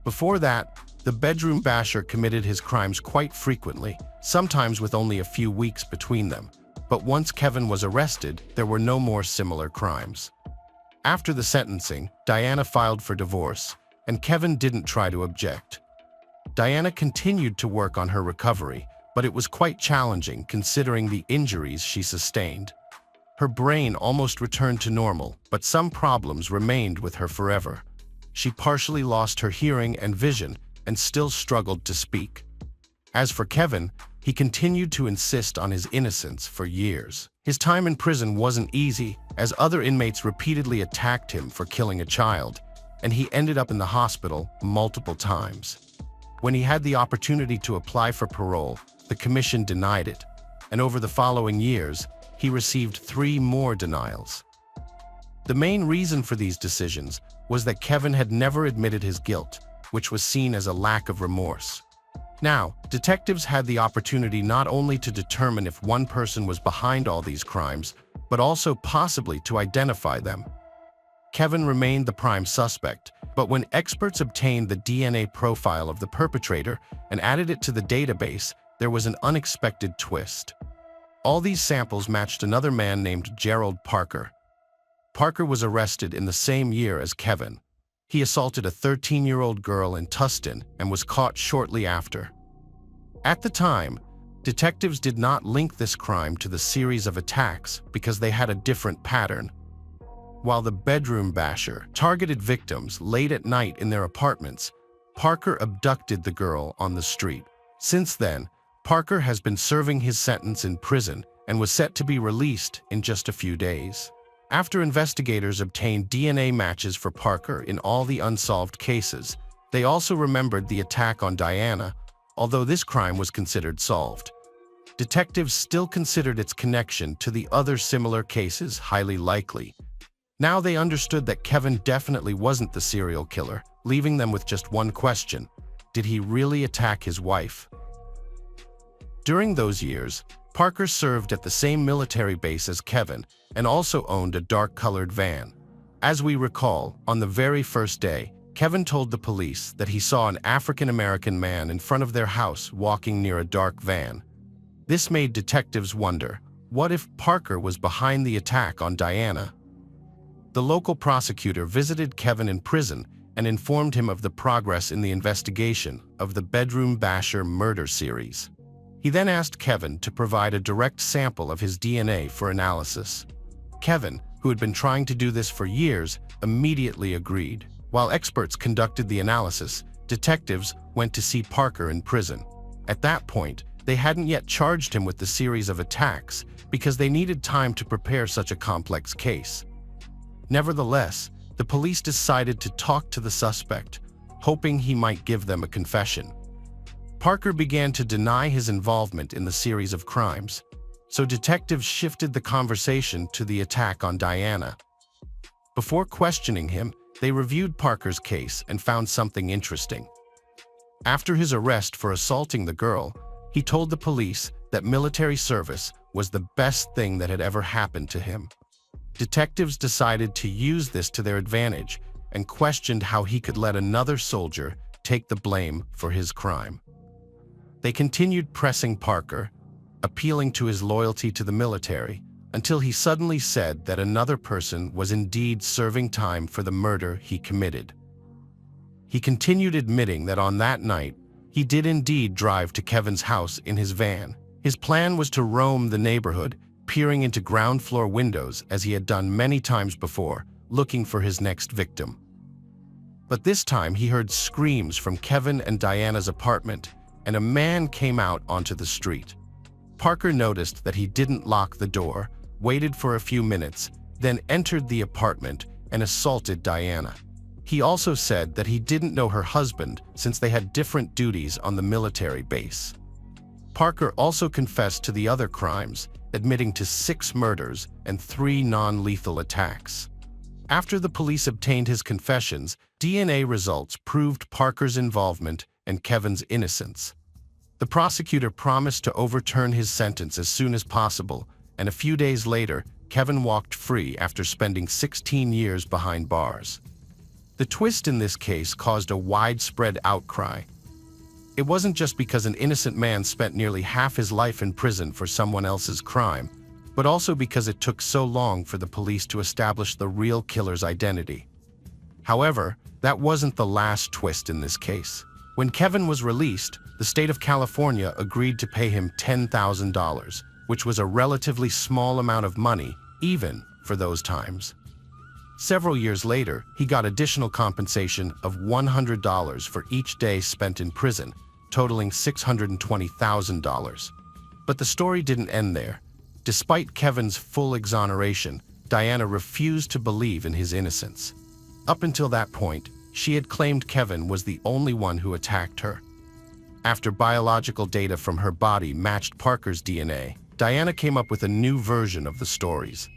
Speaker 1: Before that, the bedroom basher committed his crimes quite frequently, sometimes with only a few weeks between them. But once Kevin was arrested, there were no more similar crimes. After the sentencing, Diana filed for divorce, and Kevin didn't try to object. Diana continued to work on her recovery, but it was quite challenging considering the injuries she sustained. Her brain almost returned to normal, but some problems remained with her forever. She partially lost her hearing and vision and still struggled to speak. As for Kevin, he continued to insist on his innocence for years. His time in prison wasn't easy, as other inmates repeatedly attacked him for killing a child, and he ended up in the hospital multiple times. When he had the opportunity to apply for parole, the commission denied it, and over the following years, he received 3 more denials. The main reason for these decisions was that Kevin had never admitted his guilt, which was seen as a lack of remorse. Now, detectives had the opportunity not only to determine if one person was behind all these crimes, but also possibly to identify them. Kevin remained the prime suspect, but when experts obtained the DNA profile of the perpetrator and added it to the database, there was an unexpected twist. All these samples matched another man named Gerald Parker. Parker was arrested in the same year as Kevin. He assaulted a 13-year-old girl in Tustin and was caught shortly after. At the time, detectives did not link this crime to the series of attacks because they had a different pattern. While the bedroom basher targeted victims late at night in their apartments, Parker abducted the girl on the street. Since then, Parker has been serving his sentence in prison and was set to be released in just a few days. After investigators obtained DNA matches for Parker in all the unsolved cases, they also remembered the attack on Diana, although this crime was considered solved. Detectives still considered its connection to the other similar cases highly likely. Now they understood that Kevin definitely wasn't the serial killer, leaving them with just one question: did he really attack his wife? During those years, Parker served at the same military base as Kevin and also owned a dark-colored van. As we recall, on the very first day, Kevin told the police that he saw an African-American man in front of their house walking near a dark van. This made detectives wonder, what if Parker was behind the attack on Diana? The local prosecutor visited Kevin in prison and informed him of the progress in the investigation of the Bedroom Basher murder series. He then asked Kevin to provide a direct sample of his DNA for analysis. Kevin, who had been trying to do this for years, immediately agreed. While experts conducted the analysis, detectives went to see Parker in prison. At that point, they hadn't yet charged him with the series of attacks because they needed time to prepare such a complex case. Nevertheless, the police decided to talk to the suspect, hoping he might give them a confession. Parker began to deny his involvement in the series of crimes, so detectives shifted the conversation to the attack on Diana. Before questioning him, they reviewed Parker's case and found something interesting. After his arrest for assaulting the girl, he told the police that military service was the best thing that had ever happened to him. Detectives decided to use this to their advantage and questioned how he could let another soldier take the blame for his crime. They continued pressing Parker, appealing to his loyalty to the military, until he suddenly said that another person was indeed serving time for the murder he committed. He continued admitting that on that night, he did indeed drive to Kevin's house in his van. His plan was to roam the neighborhood, peering into ground floor windows as he had done many times before, looking for his next victim. But this time he heard screams from Kevin and Diana's apartment, and a man came out onto the street. Parker noticed that he didn't lock the door, waited for a few minutes, then entered the apartment and assaulted Diana. He also said that he didn't know her husband since they had different duties on the military base. Parker also confessed to the other crimes, admitting to 6 murders and 3 non-lethal attacks. After the police obtained his confessions, DNA results proved Parker's involvement and Kevin's innocence. The prosecutor promised to overturn his sentence as soon as possible, and a few days later, Kevin walked free after spending 16 years behind bars. The twist in this case caused a widespread outcry. It wasn't just because an innocent man spent nearly half his life in prison for someone else's crime, but also because it took so long for the police to establish the real killer's identity. However, that wasn't the last twist in this case. When Kevin was released, the state of California agreed to pay him $10,000, which was a relatively small amount of money, even for those times. Several years later, he got additional compensation of $100 for each day spent in prison, totaling $620,000. But the story didn't end there. Despite Kevin's full exoneration, Diana refused to believe in his innocence. Up until that point, she had claimed Kevin was the only one who attacked her. After biological data from her body matched Parker's DNA, Diana came up with a new version of the stories.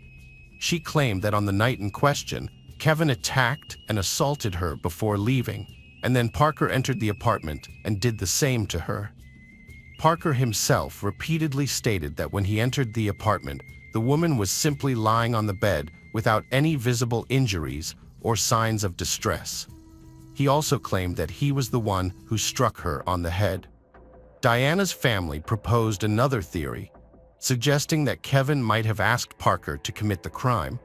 Speaker 1: She claimed that on the night in question, Kevin attacked and assaulted her before leaving, and then Parker entered the apartment and did the same to her. Parker himself repeatedly stated that when he entered the apartment, the woman was simply lying on the bed without any visible injuries or signs of distress. He also claimed that he was the one who struck her on the head. Diana's family proposed another theory, suggesting that Kevin might have asked Parker to commit the crime,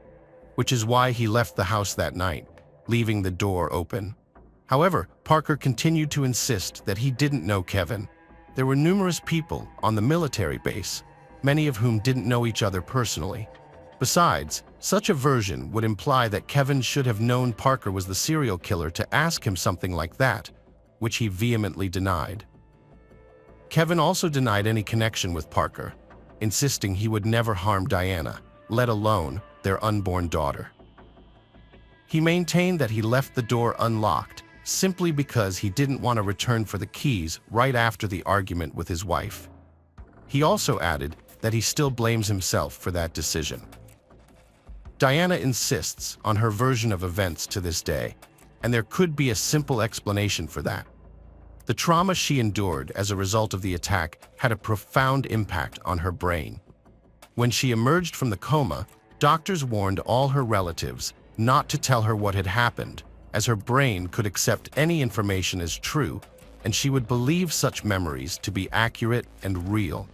Speaker 1: which is why he left the house that night, leaving the door open. However, Parker continued to insist that he didn't know Kevin. There were numerous people on the military base, many of whom didn't know each other personally. Besides, such a version would imply that Kevin should have known Parker was the serial killer to ask him something like that, which he vehemently denied. Kevin also denied any connection with Parker, insisting he would never harm Diana, let alone their unborn daughter. He maintained that he left the door unlocked simply because he didn't want to return for the keys right after the argument with his wife. He also added that he still blames himself for that decision. Diana insists on her version of events to this day, and there could be a simple explanation for that. The trauma she endured as a result of the attack had a profound impact on her brain. When she emerged from the coma, doctors warned all her relatives not to tell her what had happened, as her brain could accept any information as true, and she would believe such memories to be accurate and real.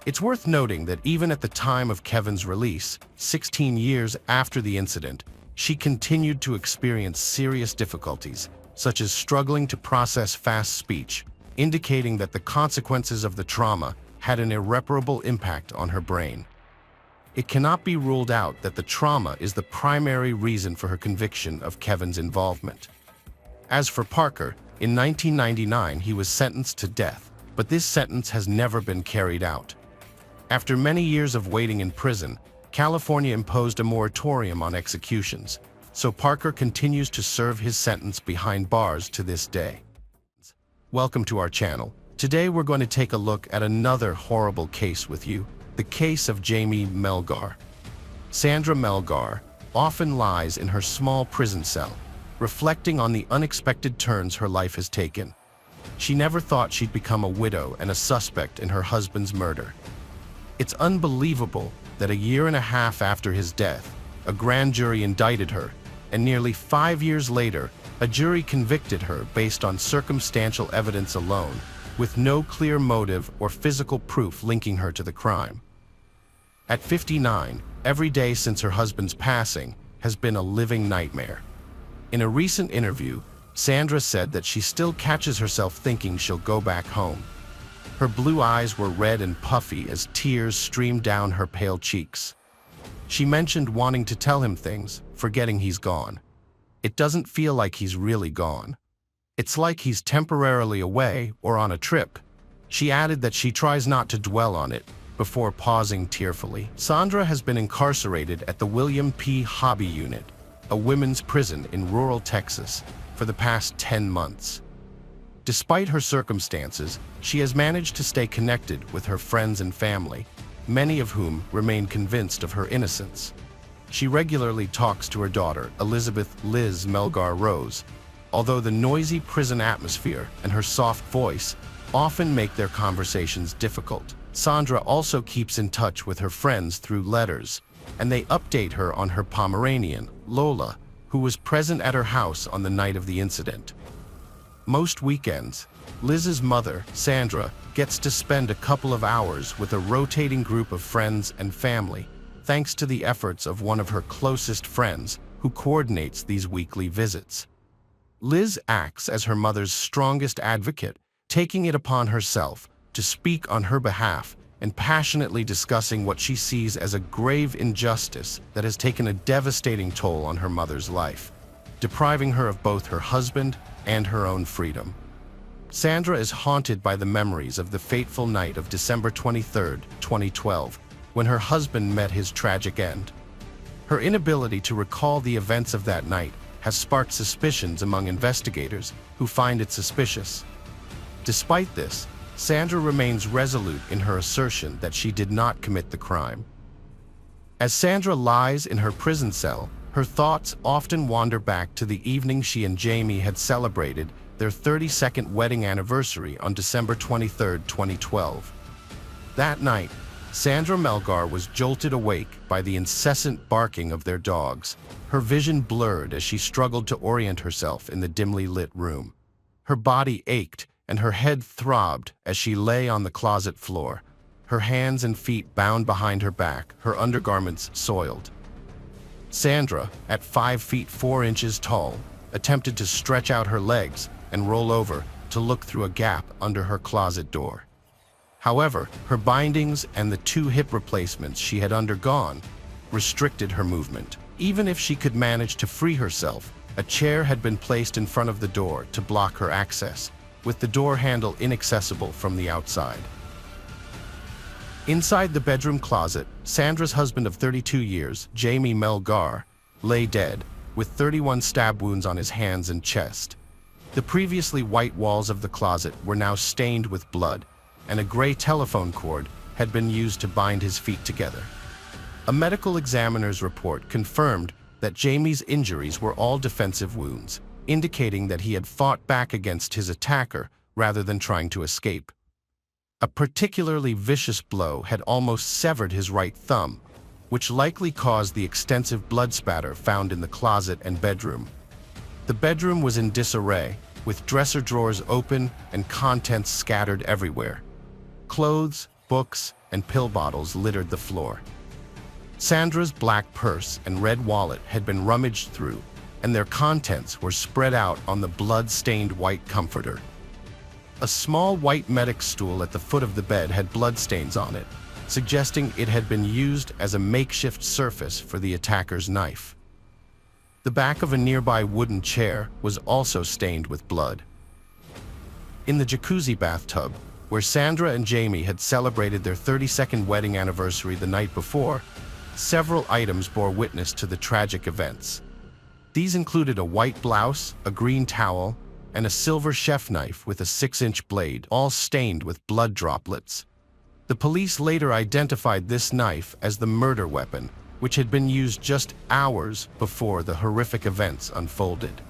Speaker 1: It's worth noting that even at the time of Kevin's release, 16 years after the incident, she continued to experience serious difficulties, such as struggling to process fast speech, indicating that the consequences of the trauma had an irreparable impact on her brain. It cannot be ruled out that the trauma is the primary reason for her conviction of Kevin's involvement. As for Parker, in 1999 he was sentenced to death, but this sentence has never been carried out. After many years of waiting in prison, California imposed a moratorium on executions, so Parker continues to serve his sentence behind bars to this day. Welcome to our channel. Today we're going to take a look at another horrible case with you, the case of Jamie Melgar. Sandra Melgar often lies in her small prison cell, reflecting on the unexpected turns her life has taken. She never thought she'd become a widow and a suspect in her husband's murder. It's unbelievable that a year and a half after his death, a grand jury indicted her, and nearly 5 years later, a jury convicted her based on circumstantial evidence alone, with no clear motive or physical proof linking her to the crime. At 59, every day since her husband's passing has been a living nightmare. In a recent interview, Sandra said that she still catches herself thinking she'll go back home. Her blue eyes were red and puffy as tears streamed down her pale cheeks. She mentioned wanting to tell him things, forgetting he's gone. It doesn't feel like he's really gone. It's like he's temporarily away or on a trip. She added that she tries not to dwell on it, before pausing tearfully. Sandra has been incarcerated at the William P. Hobby Unit, a women's prison in rural Texas, for the past 10 months. Despite her circumstances, she has managed to stay connected with her friends and family, many of whom remain convinced of her innocence. She regularly talks to her daughter, Elizabeth Liz Melgar Rose, although the noisy prison atmosphere and her soft voice often make their conversations difficult. Sandra also keeps in touch with her friends through letters, and they update her on her Pomeranian, Lola, who was present at her house on the night of the incident. Most weekends, Liz's mother, Sandra, gets to spend a couple of hours with a rotating group of friends and family, thanks to the efforts of one of her closest friends who coordinates these weekly visits. Liz acts as her mother's strongest advocate, taking it upon herself to speak on her behalf and passionately discussing what she sees as a grave injustice that has taken a devastating toll on her mother's life, depriving her of both her husband and her own freedom. Sandra is haunted by the memories of the fateful night of December 23, 2012, when her husband met his tragic end. Her inability to recall the events of that night has sparked suspicions among investigators who find it suspicious. Despite this, Sandra remains resolute in her assertion that she did not commit the crime. As Sandra lies in her prison cell, her thoughts often wander back to the evening she and Jamie had celebrated their 32nd wedding anniversary on December 23, 2012. That night, Sandra Melgar was jolted awake by the incessant barking of their dogs, her vision blurred as she struggled to orient herself in the dimly lit room. Her body ached and her head throbbed as she lay on the closet floor, her hands and feet bound behind her back, her undergarments soiled. Sandra, at 5 feet 4 inches tall, attempted to stretch out her legs and roll over to look through a gap under her closet door. However, her bindings and the 2 hip replacements she had undergone restricted her movement. Even if she could manage to free herself, a chair had been placed in front of the door to block her access, with the door handle inaccessible from the outside. Inside the bedroom closet, Sandra's husband of 32 years, Jamie Melgar, lay dead, with 31 stab wounds on his hands and chest. The previously white walls of the closet were now stained with blood, and a gray telephone cord had been used to bind his feet together. A medical examiner's report confirmed that Jamie's injuries were all defensive wounds, indicating that he had fought back against his attacker rather than trying to escape. A particularly vicious blow had almost severed his right thumb, which likely caused the extensive blood spatter found in the closet and bedroom. The bedroom was in disarray, with dresser drawers open and contents scattered everywhere. Clothes, books, and pill bottles littered the floor. Sandra's black purse and red wallet had been rummaged through, and their contents were spread out on the blood-stained white comforter. A small white medic stool at the foot of the bed had bloodstains on it, suggesting it had been used as a makeshift surface for the attacker's knife. The back of a nearby wooden chair was also stained with blood. In the jacuzzi bathtub, where Sandra and Jamie had celebrated their 32nd wedding anniversary the night before, several items bore witness to the tragic events. These included a white blouse, a green towel, and a silver chef knife with a 6-inch blade, all stained with blood droplets. The police later identified this knife as the murder weapon, which had been used just hours before the horrific events unfolded.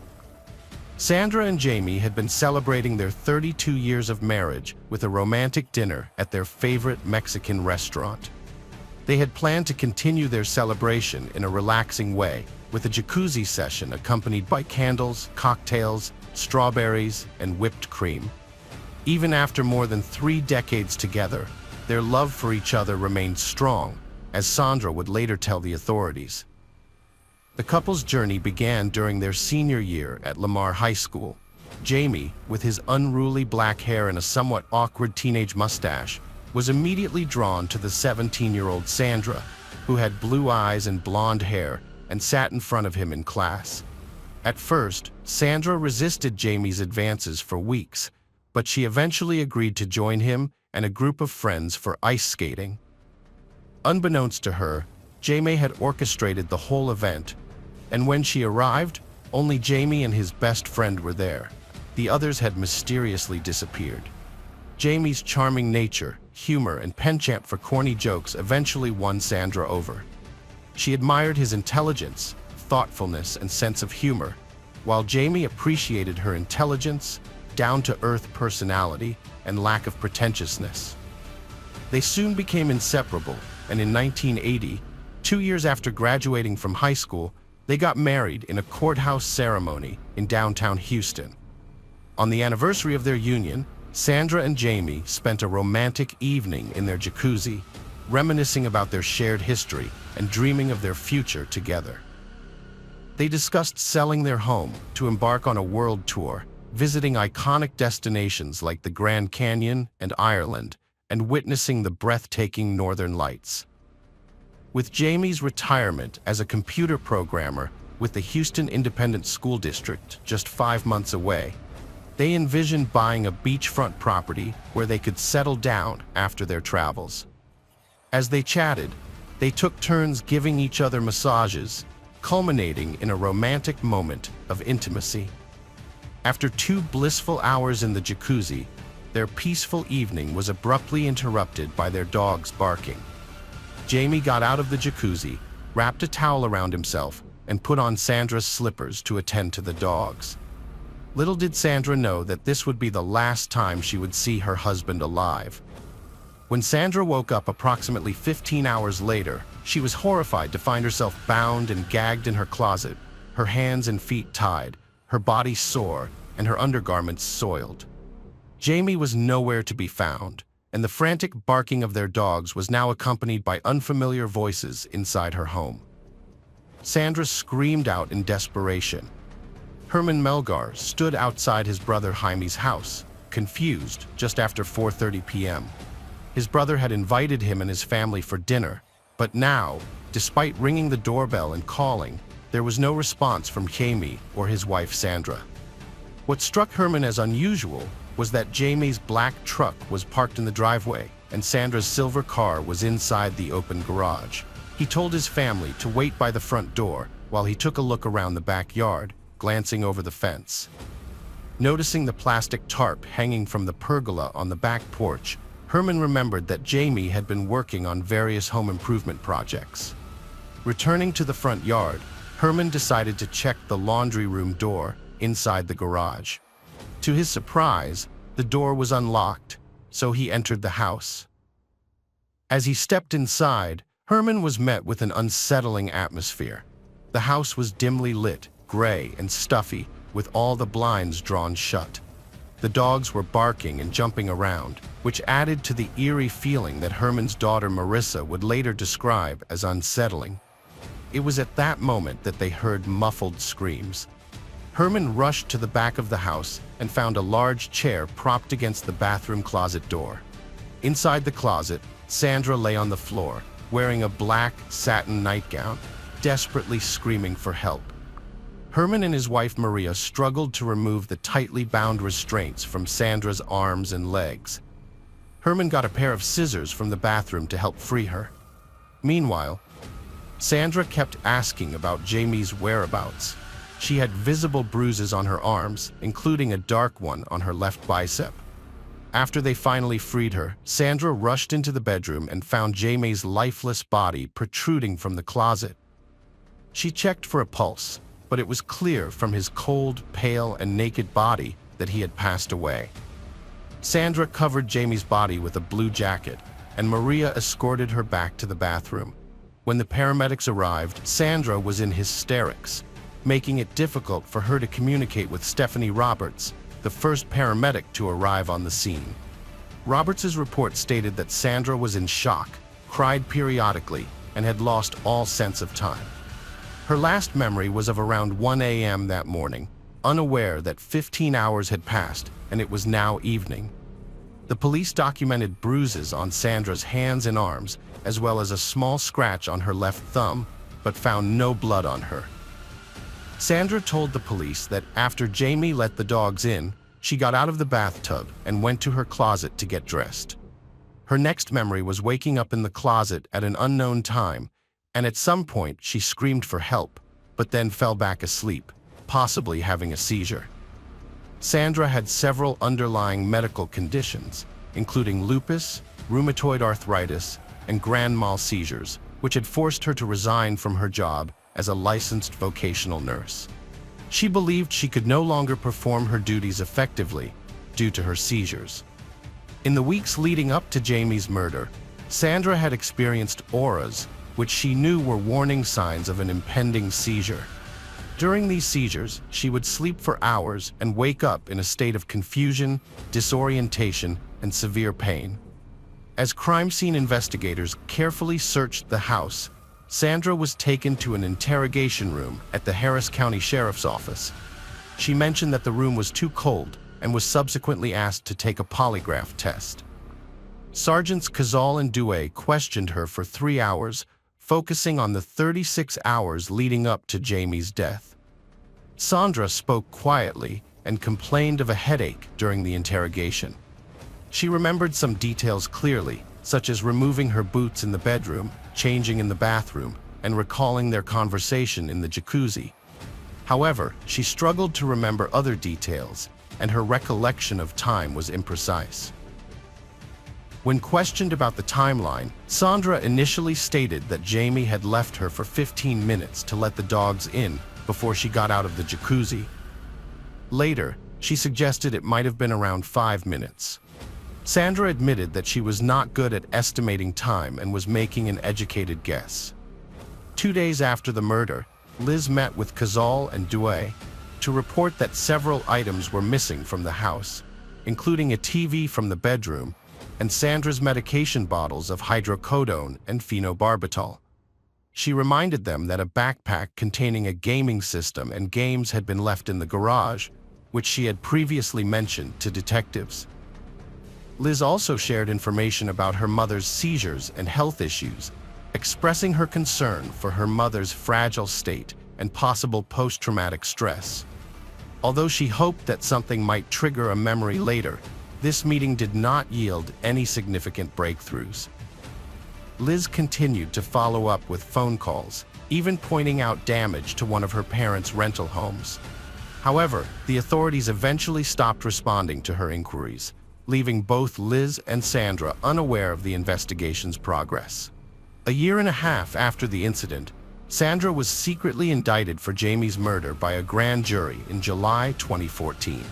Speaker 1: Sandra and Jamie had been celebrating their 32 years of marriage with a romantic dinner at their favorite Mexican restaurant. They had planned to continue their celebration in a relaxing way, with a jacuzzi session accompanied by candles, cocktails, strawberries, and whipped cream. Even after more than 3 decades together, their love for each other remained strong, as Sandra would later tell the authorities. The couple's journey began during their senior year at Lamar High School. Jamie, with his unruly black hair and a somewhat awkward teenage mustache, was immediately drawn to the 17-year-old Sandra, who had blue eyes and blonde hair and sat in front of him in class. At first, Sandra resisted Jamie's advances for weeks, but she eventually agreed to join him and a group of friends for ice skating. Unbeknownst to her, Jamie had orchestrated the whole event, and when she arrived, only Jamie and his best friend were there. The others had mysteriously disappeared. Jamie's charming nature, humor, and penchant for corny jokes eventually won Sandra over. She admired his intelligence, thoughtfulness, and sense of humor, while Jamie appreciated her intelligence, down-to-earth personality, and lack of pretentiousness. They soon became inseparable, and in 1980, 2 years after graduating from high school, they got married in a courthouse ceremony in downtown Houston. On the anniversary of their union, Sandra and Jamie spent a romantic evening in their jacuzzi, reminiscing about their shared history and dreaming of their future together. They discussed selling their home to embark on a world tour, visiting iconic destinations like the Grand Canyon and Ireland, and witnessing the breathtaking Northern Lights. With Jamie's retirement as a computer programmer with the Houston Independent School District just 5 months away, they envisioned buying a beachfront property where they could settle down after their travels. As they chatted, they took turns giving each other massages, culminating in a romantic moment of intimacy. After 2 blissful hours in the jacuzzi, their peaceful evening was abruptly interrupted by their dogs barking. Jamie got out of the jacuzzi, wrapped a towel around himself, and put on Sandra's slippers to attend to the dogs. Little did Sandra know that this would be the last time she would see her husband alive. When Sandra woke up approximately 15 hours later, she was horrified to find herself bound and gagged in her closet, her hands and feet tied, her body sore, and her undergarments soiled. Jamie was nowhere to be found, and the frantic barking of their dogs was now accompanied by unfamiliar voices inside her home. Sandra screamed out in desperation. Herman Melgar stood outside his brother Jaime's house, confused, just after 4:30 p.m. His brother had invited him and his family for dinner, but now, despite ringing the doorbell and calling, there was no response from Jaime or his wife Sandra. What struck Herman as unusual was that Jamie's black truck was parked in the driveway and Sandra's silver car was inside the open garage. He told his family to wait by the front door while he took a look around the backyard, glancing over the fence. Noticing the plastic tarp hanging from the pergola on the back porch, Herman remembered that Jamie had been working on various home improvement projects. Returning to the front yard, Herman decided to check the laundry room door inside the garage. To his surprise, the door was unlocked, so he entered the house. As he stepped inside, Herman was met with an unsettling atmosphere. The house was dimly lit, gray and stuffy, with all the blinds drawn shut. The dogs were barking and jumping around, which added to the eerie feeling that Herman's daughter Marissa would later describe as unsettling. It was at that moment that they heard muffled screams. Herman rushed to the back of the house and found a large chair propped against the bathroom closet door. Inside the closet, Sandra lay on the floor, wearing a black satin nightgown, desperately screaming for help. Herman and his wife Maria struggled to remove the tightly bound restraints from Sandra's arms and legs. Herman got a pair of scissors from the bathroom to help free her. Meanwhile, Sandra kept asking about Jamie's whereabouts. She had visible bruises on her arms, including a dark one on her left bicep. After they finally freed her, Sandra rushed into the bedroom and found Jamie's lifeless body protruding from the closet. She checked for a pulse, but it was clear from his cold, pale, and naked body that he had passed away. Sandra covered Jamie's body with a blue jacket, and Maria escorted her back to the bathroom. When the paramedics arrived, Sandra was in hysterics, making it difficult for her to communicate with Stephanie Roberts, the first paramedic to arrive on the scene. Roberts' report stated that Sandra was in shock, cried periodically, and had lost all sense of time. Her last memory was of around 1 a.m. that morning, unaware that 15 hours had passed and it was now evening. The police documented bruises on Sandra's hands and arms, as well as a small scratch on her left thumb, but found no blood on her. Sandra told the police that after Jamie let the dogs in, she got out of the bathtub and went to her closet to get dressed. Her next memory was waking up in the closet at an unknown time, and at some point she screamed for help, but then fell back asleep, possibly having a seizure. Sandra had several underlying medical conditions, including lupus, rheumatoid arthritis, and grand mal seizures, which had forced her to resign from her job as a licensed vocational nurse. She believed she could no longer perform her duties effectively due to her seizures. In the weeks leading up to Jamie's murder, Sandra had experienced auras, which she knew were warning signs of an impending seizure. During these seizures, she would sleep for hours and wake up in a state of confusion, disorientation, and severe pain. As crime scene investigators carefully searched the house, Sandra was taken to an interrogation room at the Harris County Sheriff's Office. She mentioned that the room was too cold and was subsequently asked to take a polygraph test. Sergeants Cazal and Douay questioned her for 3 hours, focusing on the 36 hours leading up to Jamie's death. Sandra spoke quietly and complained of a headache during the interrogation. She remembered some details clearly, such as removing her boots in the bedroom, changing in the bathroom, and recalling their conversation in the jacuzzi. However, she struggled to remember other details, and her recollection of time was imprecise. When questioned about the timeline, Sandra initially stated that Jamie had left her for 15 minutes to let the dogs in before she got out of the jacuzzi. Later, she suggested it might have been around 5 minutes. Sandra admitted that she was not good at estimating time and was making an educated guess. 2 days after the murder, Liz met with Cazal and Douay to report that several items were missing from the house, including a TV from the bedroom and Sandra's medication bottles of hydrocodone and phenobarbital. She reminded them that a backpack containing a gaming system and games had been left in the garage, which she had previously mentioned to detectives. Liz also shared information about her mother's seizures and health issues, expressing her concern for her mother's fragile state and possible post-traumatic stress. Although she hoped that something might trigger a memory later, this meeting did not yield any significant breakthroughs. Liz continued to follow up with phone calls, even pointing out damage to one of her parents' rental homes. However, the authorities eventually stopped responding to her inquiries, leaving both Liz and Sandra unaware of the investigation's progress. A year and a half after the incident, Sandra was secretly indicted for Jamie's murder by a grand jury in July 2014.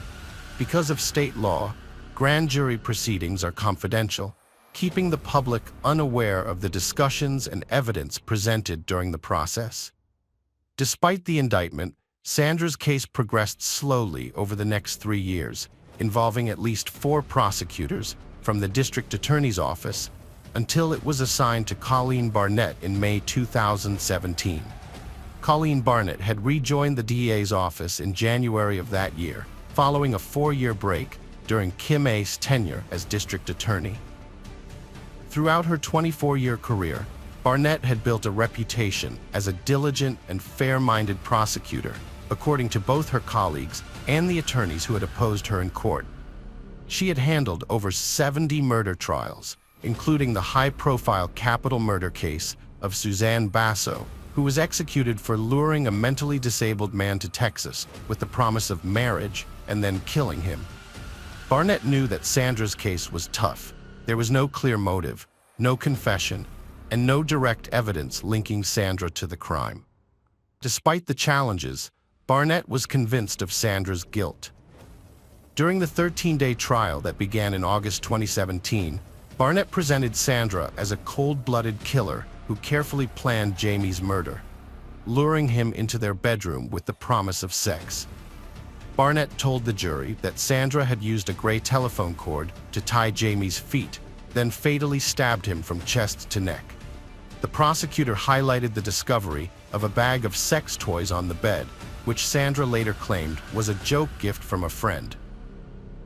Speaker 1: Because of state law, grand jury proceedings are confidential, keeping the public unaware of the discussions and evidence presented during the process. Despite the indictment, Sandra's case progressed slowly over the next 3 years, involving at least 4 prosecutors from the district attorney's office, until it was assigned to Colleen Barnett in May 2017. Colleen Barnett had rejoined the DA's office in January of that year, following a 4-year break during Kim A's tenure as district attorney. Throughout her 24-year career, Barnett had built a reputation as a diligent and fair-minded prosecutor, according to both her colleagues and the attorneys who had opposed her in court. She had handled over 70 murder trials, including the high-profile capital murder case of Suzanne Basso, who was executed for luring a mentally disabled man to Texas with the promise of marriage and then killing him. Barnett knew that Sandra's case was tough. There was no clear motive, no confession, and no direct evidence linking Sandra to the crime. Despite the challenges, Barnett was convinced of Sandra's guilt. During the 13-day trial that began in August 2017, Barnett presented Sandra as a cold-blooded killer who carefully planned Jamie's murder, luring him into their bedroom with the promise of sex. Barnett told the jury that Sandra had used a gray telephone cord to tie Jamie's feet, then fatally stabbed him from chest to neck. The prosecutor highlighted the discovery of a bag of sex toys on the bed, which Sandra later claimed was a joke gift from a friend.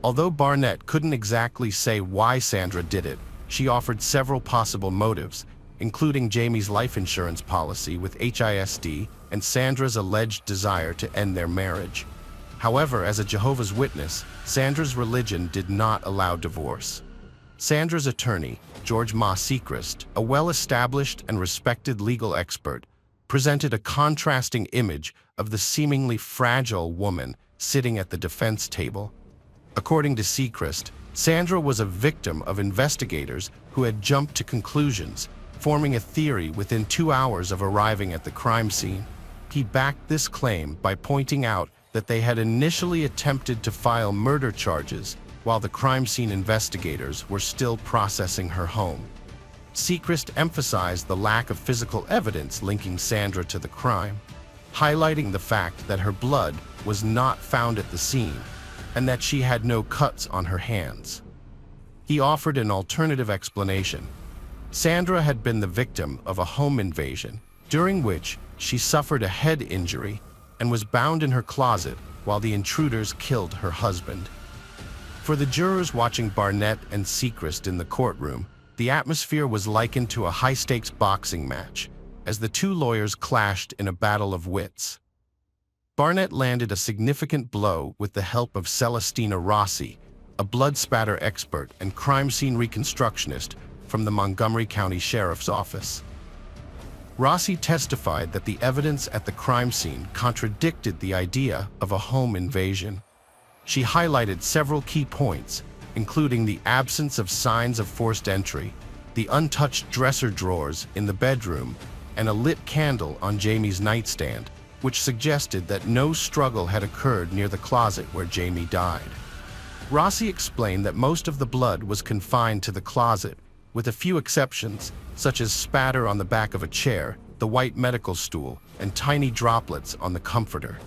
Speaker 1: Although Barnett couldn't exactly say why Sandra did it, she offered several possible motives, including Jamie's life insurance policy with HISD and Sandra's alleged desire to end their marriage. However, as a Jehovah's Witness, Sandra's religion did not allow divorce. Sandra's attorney, George Ma Sechrist, a well-established and respected legal expert, presented a contrasting image of the seemingly fragile woman sitting at the defense table. According to Sechrist, Sandra was a victim of investigators who had jumped to conclusions, forming a theory within 2 hours of arriving at the crime scene. He backed this claim by pointing out that they had initially attempted to file murder charges while the crime scene investigators were still processing her home. Sechrist emphasized the lack of physical evidence linking Sandra to the crime, highlighting the fact that her blood was not found at the scene and that she had no cuts on her hands. He offered an alternative explanation. Sandra had been the victim of a home invasion, during which she suffered a head injury and was bound in her closet while the intruders killed her husband. For the jurors watching Barnett and Sechrist in the courtroom, the atmosphere was likened to a high-stakes boxing match, as the two lawyers clashed in a battle of wits. Barnett landed a significant blow with the help of Celestina Rossi, a blood spatter expert and crime scene reconstructionist from the Montgomery County Sheriff's Office. Rossi testified that the evidence at the crime scene contradicted the idea of a home invasion. She highlighted several key points, including the absence of signs of forced entry, the untouched dresser drawers in the bedroom, and a lit candle on Jamie's nightstand, which suggested that no struggle had occurred near the closet where Jamie died. Rossi explained that most of the blood was confined to the closet, with a few exceptions, such as spatter on the back of a chair, the white medical stool, and tiny droplets on the comforter.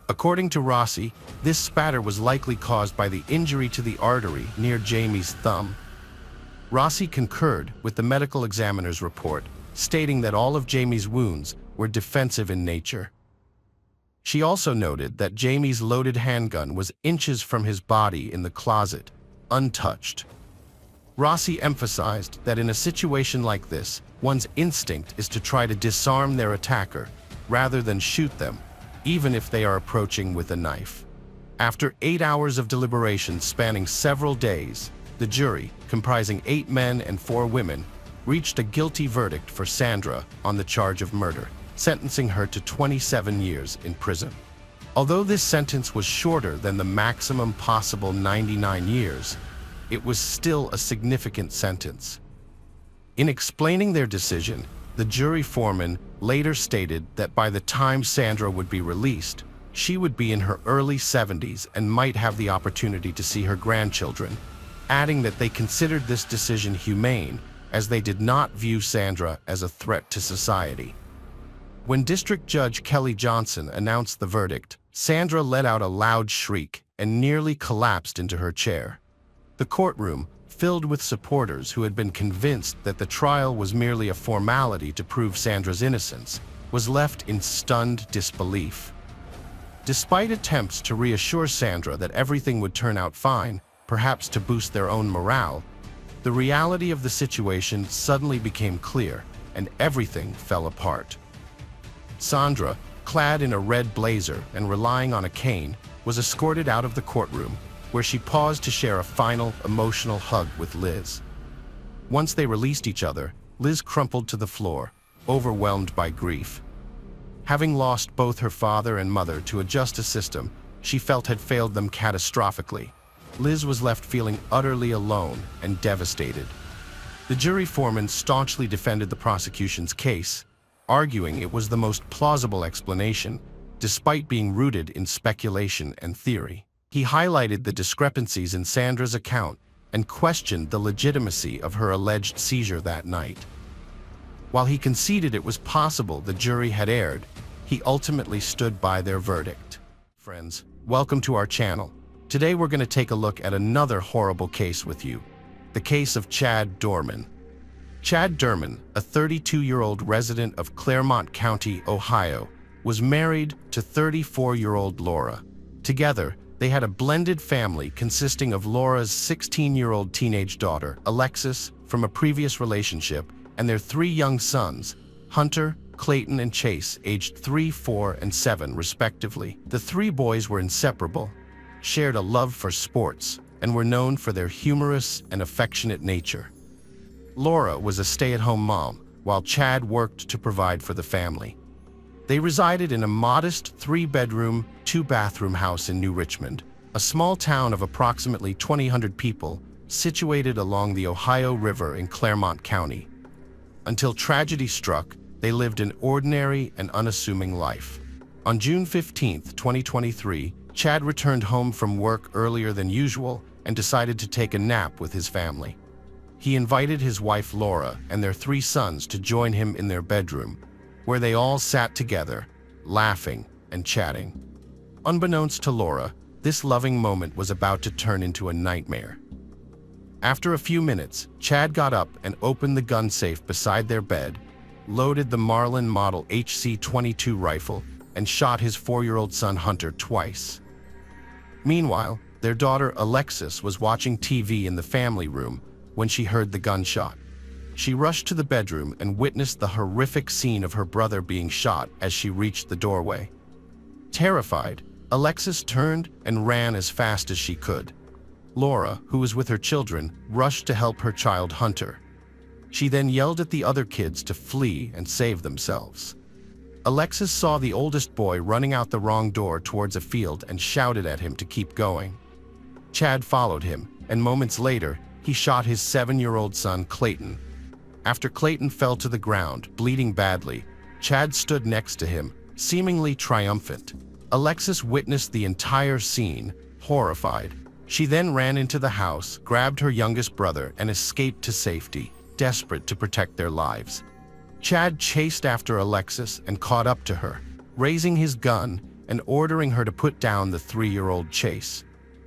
Speaker 1: According to Rossi, this spatter was likely caused by the injury to the artery near Jamie's thumb. Rossi concurred with the medical examiner's report, stating that all of Jamie's wounds were defensive in nature. She also noted that Jamie's loaded handgun was inches from his body in the closet, untouched. Rossi emphasized that in a situation like this, one's instinct is to try to disarm their attacker rather than shoot them, even if they are approaching with a knife. After 8 hours of deliberation spanning several days, the jury, comprising 8 men and 4 women, reached a guilty verdict for Sandra on the charge of murder, sentencing her to 27 years in prison. Although this sentence was shorter than the maximum possible 99 years, it was still a significant sentence. In explaining their decision, the jury foreman later stated that by the time Sandra would be released, she would be in her early 70s and might have the opportunity to see her grandchildren, adding that they considered this decision humane as they did not view Sandra as a threat to society. When District Judge Kelly Johnson announced the verdict, Sandra let out a loud shriek and nearly collapsed into her chair. The courtroom, filled with supporters who had been convinced that the trial was merely a formality to prove Sandra's innocence, was left in stunned disbelief. Despite attempts to reassure Sandra that everything would turn out fine, perhaps to boost their own morale, the reality of the situation suddenly became clear, and everything fell apart. Sandra, clad in a red blazer and relying on a cane, was escorted out of the courtroom, where she paused to share a final emotional hug with Liz. Once they released each other, Liz crumpled to the floor, overwhelmed by grief. Having lost both her father and mother to a justice system she felt had failed them catastrophically, Liz was left feeling utterly alone and devastated. The jury foreman staunchly defended the prosecution's case, arguing it was the most plausible explanation, despite being rooted in speculation and theory. He highlighted the discrepancies in Sandra's account and questioned the legitimacy of her alleged seizure that night. While he conceded it was possible the jury had erred, he ultimately stood by their verdict. Friends, welcome to our channel. Today we're going to take a look at another horrible case with you, the case of Chad Dorman. Chad Dorman, a 32-year-old resident of Claremont County, Ohio, was married to 34-year-old Laura. Together, they had a blended family consisting of Laura's 16-year-old teenage daughter, Alexis, from a previous relationship, and their 3 young sons, Hunter, Clayton, and Chase, aged 3, 4, and 7, respectively. The 3 boys were inseparable, shared a love for sports, and were known for their humorous and affectionate nature. Laura was a stay-at-home mom, while Chad worked to provide for the family. They resided in a modest 3-bedroom, 2-bathroom house in New Richmond, a small town of approximately 2,000 people situated along the Ohio River in Claremont County. Until tragedy struck, they lived an ordinary and unassuming life. On June 15, 2023, Chad returned home from work earlier than usual and decided to take a nap with his family. He invited his wife Laura and their 3 sons to join him in their bedroom, where they all sat together, laughing and chatting. Unbeknownst to Laura, this loving moment was about to turn into a nightmare. After a few minutes, Chad got up and opened the gun safe beside their bed, loaded the Marlin Model HC-22 rifle, and shot his 4-year-old son Hunter twice. Meanwhile, their daughter Alexis was watching TV in the family room when she heard the gunshot. She rushed to the bedroom and witnessed the horrific scene of her brother being shot as she reached the doorway. Terrified, Alexis turned and ran as fast as she could. Laura, who was with her children, rushed to help her child Hunter. She then yelled at the other kids to flee and save themselves. Alexis saw the oldest boy running out the wrong door towards a field and shouted at him to keep going. Chad followed him, and moments later, he shot his 7-year-old son Clayton. After Clayton fell to the ground, bleeding badly, Chad stood next to him, seemingly triumphant. Alexis witnessed the entire scene, horrified. She then ran into the house, grabbed her youngest brother, and escaped to safety, desperate to protect their lives. Chad chased after Alexis and caught up to her, raising his gun and ordering her to put down the 3-year-old Chase.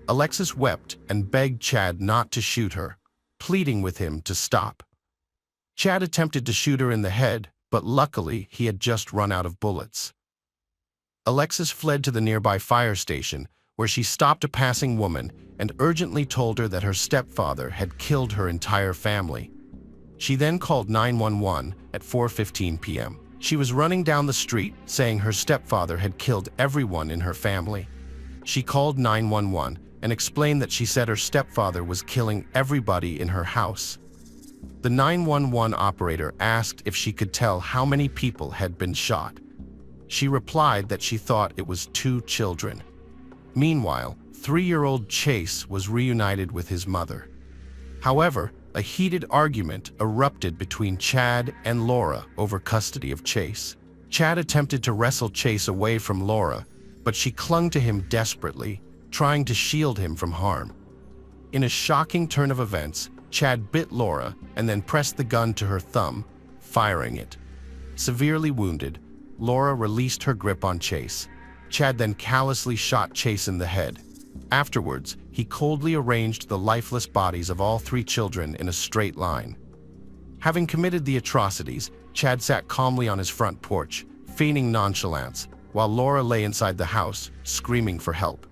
Speaker 1: Alexis wept and begged Chad not to shoot her, pleading with him to stop. Chad attempted to shoot her in the head, but luckily he had just run out of bullets. Alexis fled to the nearby fire station, where she stopped a passing woman and urgently told her that her stepfather had killed her entire family. She then called 911 at 4:15 p.m. She was running down the street, saying her stepfather had killed everyone in her family. She called 911 and explained that she said her stepfather was killing everybody in her house. The 911 operator asked if she could tell how many people had been shot. She replied that she thought it was 2 children. Meanwhile, 3-year-old Chase was reunited with his mother. However, a heated argument erupted between Chad and Laura over custody of Chase. Chad attempted to wrestle Chase away from Laura, but she clung to him desperately, trying to shield him from harm. In a shocking turn of events, Chad bit Laura and then pressed the gun to her thumb, firing it. Severely wounded, Laura released her grip on Chase. Chad then callously shot Chase in the head. Afterwards, he coldly arranged the lifeless bodies of all 3 children in a straight line. Having committed the atrocities, Chad sat calmly on his front porch, feigning nonchalance, while Laura lay inside the house, screaming for help.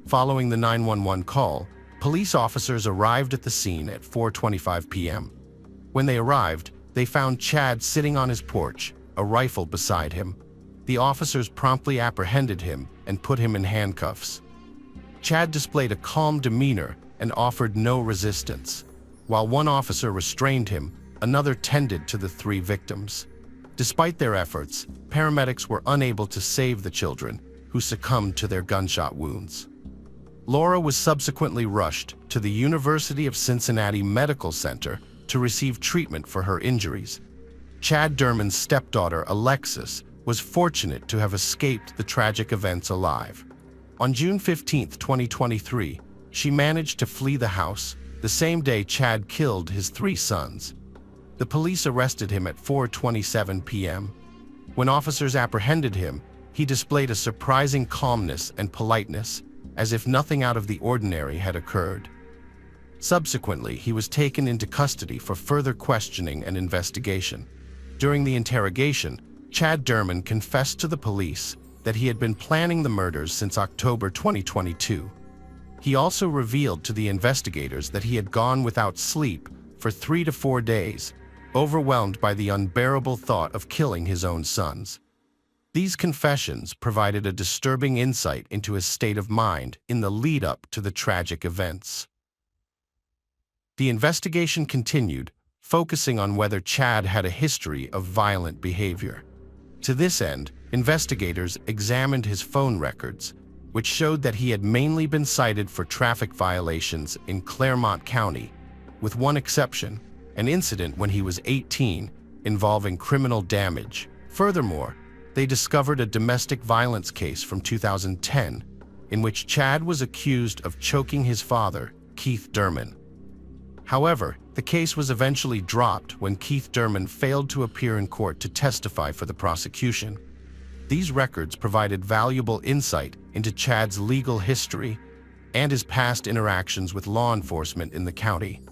Speaker 1: Following the 911 call, police officers arrived at the scene at 4:25 p.m. When they arrived, they found Chad sitting on his porch, a rifle beside him. The officers promptly apprehended him and put him in handcuffs. Chad displayed a calm demeanor and offered no resistance. While one officer restrained him, another tended to the three victims. Despite their efforts, paramedics were unable to save the children, who succumbed to their gunshot wounds. Laura was subsequently rushed to the University of Cincinnati Medical Center to receive treatment for her injuries. Chad Derman's stepdaughter, Alexis, was fortunate to have escaped the tragic events alive. On June 15, 2023, she managed to flee the house, the same day Chad killed his three sons. The police arrested him at 4:27 p.m. When officers apprehended him, he displayed a surprising calmness and politeness, as if nothing out of the ordinary had occurred. Subsequently, he was taken into custody for further questioning and investigation. During the interrogation, Chad Derman confessed to the police that he had been planning the murders since October 2022. He also revealed to the investigators that he had gone without sleep for 3 to 4 days, overwhelmed by the unbearable thought of killing his own sons. These confessions provided a disturbing insight into his state of mind in the lead-up to the tragic events. The investigation continued, focusing on whether Chad had a history of violent behavior. To this end, investigators examined his phone records, which showed that he had mainly been cited for traffic violations in Clermont County, with one exception, an incident when he was 18 involving criminal damage. Furthermore, they discovered a domestic violence case from 2010 in which Chad was accused of choking his father, Keith Derman. However, the case was eventually dropped when Keith Derman failed to appear in court to testify for the prosecution. These records provided valuable insight into Chad's legal history and his past interactions with law enforcement in the county.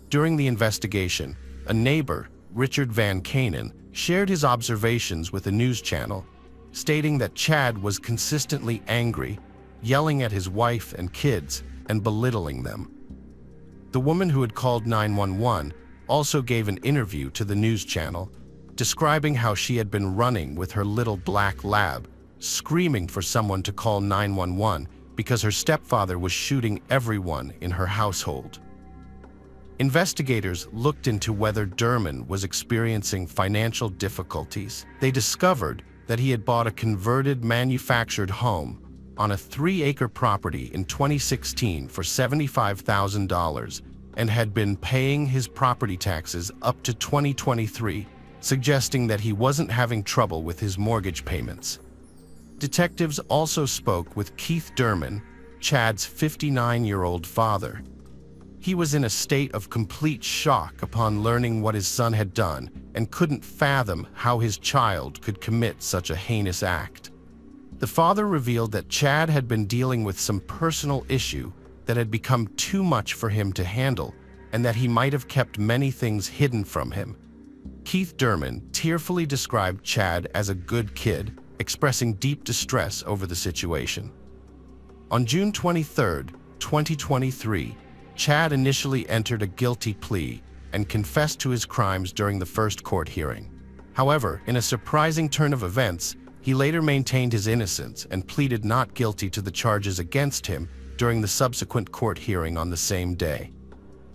Speaker 1: During the investigation, a neighbor, Richard Van Kanen, shared his observations with a news channel, stating that Chad was consistently angry, yelling at his wife and kids, and belittling them. The woman who had called 911 also gave an interview to the news channel, describing how she had been running with her little black lab, screaming for someone to call 911 because her stepfather was shooting everyone in her household. Investigators looked into whether Derman was experiencing financial difficulties. They discovered that he had bought a converted manufactured home on a 3-acre property in 2016 for $75,000 and had been paying his property taxes up to 2023, suggesting that he wasn't having trouble with his mortgage payments. Detectives also spoke with Keith Derman, Chad's 59-year-old father. He was in a state of complete shock upon learning what his son had done and couldn't fathom how his child could commit such a heinous act. The father revealed that Chad had been dealing with some personal issue that had become too much for him to handle and that he might have kept many things hidden from him. Keith Derman tearfully described Chad as a good kid, expressing deep distress over the situation. On June 23, 2023, Chad initially entered a guilty plea and confessed to his crimes during the first court hearing. However, in a surprising turn of events, he later maintained his innocence and pleaded not guilty to the charges against him during the subsequent court hearing on the same day.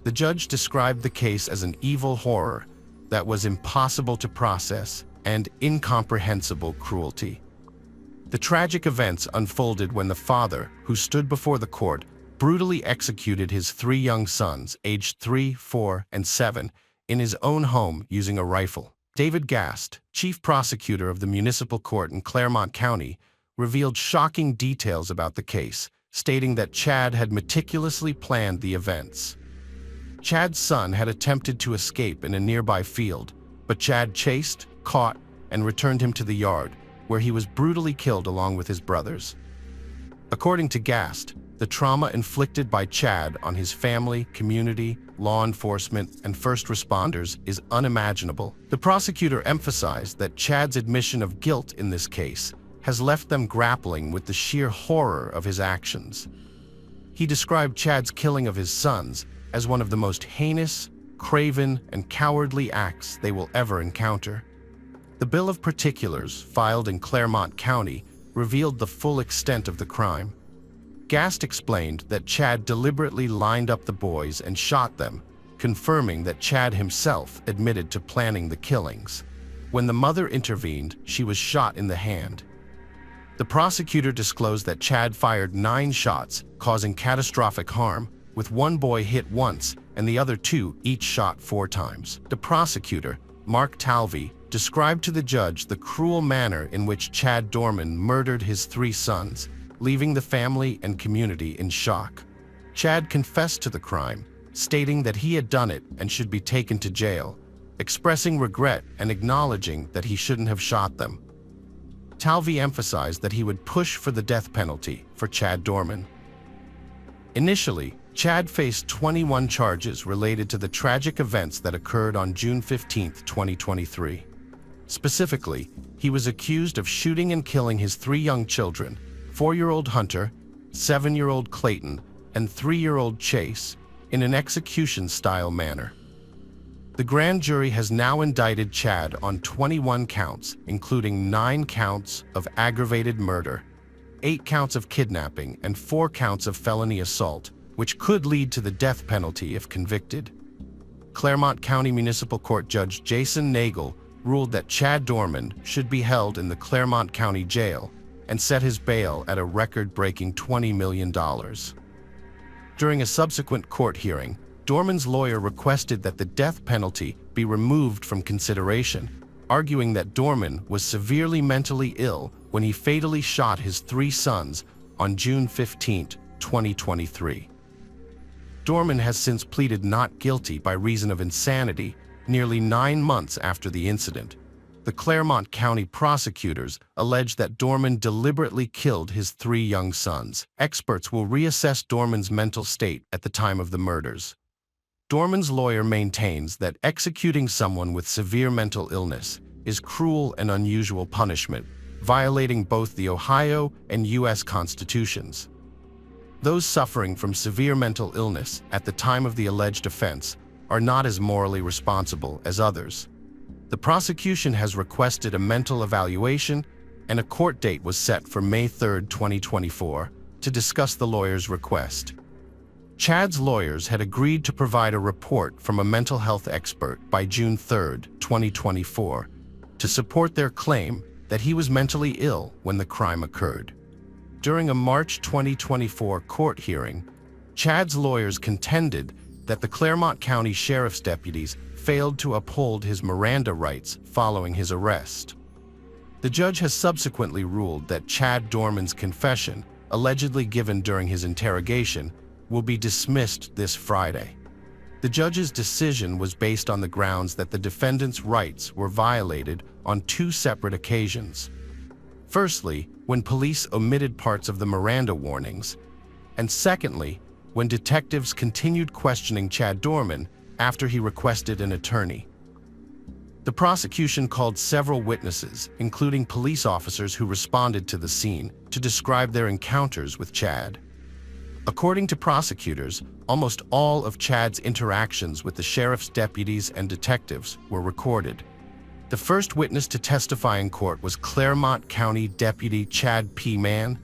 Speaker 1: The judge described the case as an evil horror that was impossible to process and incomprehensible cruelty. The tragic events unfolded when the father, who stood before the court, brutally executed his 3 young sons, aged 3, 4, and 7, in his own home using a rifle. David Gast, chief prosecutor of the municipal court in Clermont County, revealed shocking details about the case, stating that Chad had meticulously planned the events. Chad's son had attempted to escape in a nearby field, but Chad chased, caught, and returned him to the yard, where he was brutally killed along with his brothers. According to Gast, the trauma inflicted by Chad on his family, community, law enforcement, and first responders is unimaginable. The prosecutor emphasized that Chad's admission of guilt in this case has left them grappling with the sheer horror of his actions. He described Chad's killing of his sons as one of the most heinous, craven, and cowardly acts they will ever encounter. The bill of particulars filed in Clermont County revealed the full extent of the crime. Gast explained that Chad deliberately lined up the boys and shot them, confirming that Chad himself admitted to planning the killings. When the mother intervened, she was shot in the hand. The prosecutor disclosed that Chad fired 9 shots, causing catastrophic harm, with one boy hit once and the other 2 each shot 4 times. The prosecutor, Mark Talvi, described to the judge the cruel manner in which Chad Dorman murdered his 3 sons, leaving the family and community in shock. Chad confessed to the crime, stating that he had done it and should be taken to jail, expressing regret and acknowledging that he shouldn't have shot them. Talvi emphasized that he would push for the death penalty for Chad Dorman. Initially, Chad faced 21 charges related to the tragic events that occurred on June 15, 2023. Specifically, he was accused of shooting and killing his 3 young children, 4-year-old Hunter, 7-year-old Clayton, and 3-year-old Chase, in an execution-style manner. The grand jury has now indicted Chad on 21 counts, including 9 counts of aggravated murder, 8 counts of kidnapping, and 4 counts of felony assault, which could lead to the death penalty if convicted. Claremont County Municipal Court Judge Jason Nagel ruled that Chad Dorman should be held in the Claremont County Jail and set his bail at a record-breaking $20 million. During a subsequent court hearing, Dorman's lawyer requested that the death penalty be removed from consideration, arguing that Dorman was severely mentally ill when he fatally shot his 3 sons on June 15, 2023. Dorman has since pleaded not guilty by reason of insanity nearly 9 months after the incident. The Claremont County prosecutors allege that Dorman deliberately killed his 3 young sons. Experts will reassess Dorman's mental state at the time of the murders. Dorman's lawyer maintains that executing someone with severe mental illness is cruel and unusual punishment, violating both the Ohio and U.S. constitutions. Those suffering from severe mental illness at the time of the alleged offense are not as morally responsible as others. The prosecution has requested a mental evaluation, and a court date was set for May 3, 2024, to discuss the lawyer's request. Chad's lawyers had agreed to provide a report from a mental health expert by June 3, 2024, to support their claim that he was mentally ill when the crime occurred. During a March 2024 court hearing, Chad's lawyers contended that the Claremont County Sheriff's deputies failed to uphold his Miranda rights following his arrest. The judge has subsequently ruled that Chad Dorman's confession, allegedly given during his interrogation, will be dismissed this Friday. The judge's decision was based on the grounds that the defendant's rights were violated on 2 separate occasions. Firstly, when police omitted parts of the Miranda warnings, and secondly, when detectives continued questioning Chad Dorman after he requested an attorney. The prosecution called several witnesses, including police officers who responded to the scene, to describe their encounters with Chad. According to prosecutors, almost all of Chad's interactions with the sheriff's deputies and detectives were recorded. The first witness to testify in court was Claremont County Deputy Chad P. Mann,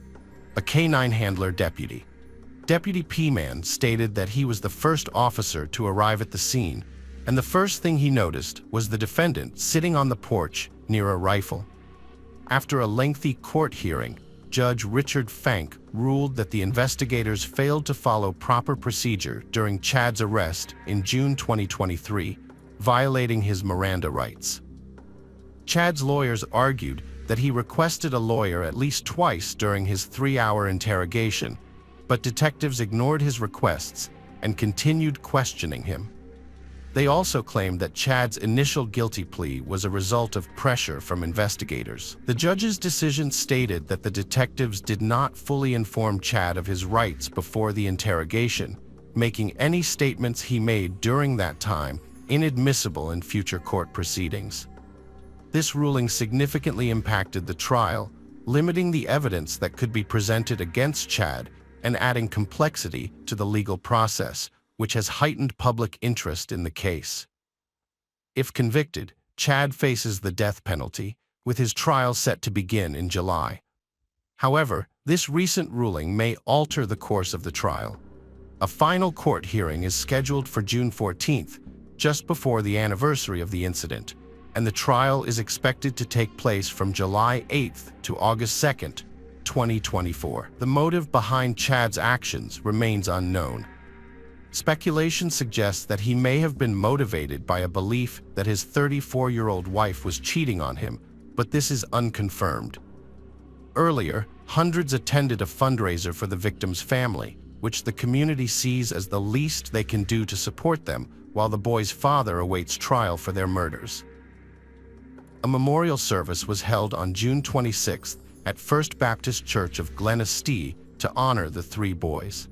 Speaker 1: a K-9 handler deputy. Deputy P. Mann stated that he was the first officer to arrive at the scene, and the first thing he noticed was the defendant sitting on the porch near a rifle. After a lengthy court hearing, Judge Richard Fank ruled that the investigators failed to follow proper procedure during Chad's arrest in June 2023, violating his Miranda rights. Chad's lawyers argued that he requested a lawyer at least twice during his 3-hour interrogation, but detectives ignored his requests and continued questioning him. They also claimed that Chad's initial guilty plea was a result of pressure from investigators. The judge's decision stated that the detectives did not fully inform Chad of his rights before the interrogation, making any statements he made during that time inadmissible in future court proceedings. This ruling significantly impacted the trial, limiting the evidence that could be presented against Chad and adding complexity to the legal process, which has heightened public interest in the case. If convicted, Chad faces the death penalty, with his trial set to begin in July. However, this recent ruling may alter the course of the trial. A final court hearing is scheduled for June 14th, just before the anniversary of the incident, and the trial is expected to take place from July 8th to August 2nd, 2024. The motive behind Chad's actions remains unknown. Speculation suggests that he may have been motivated by a belief that his 34-year-old wife was cheating on him, but this is unconfirmed. Earlier, hundreds attended a fundraiser for the victim's family, which the community sees as the least they can do to support them while the boy's father awaits trial for their murders. A memorial service was held on June 26th at First Baptist Church of Glenestee to honor the three boys.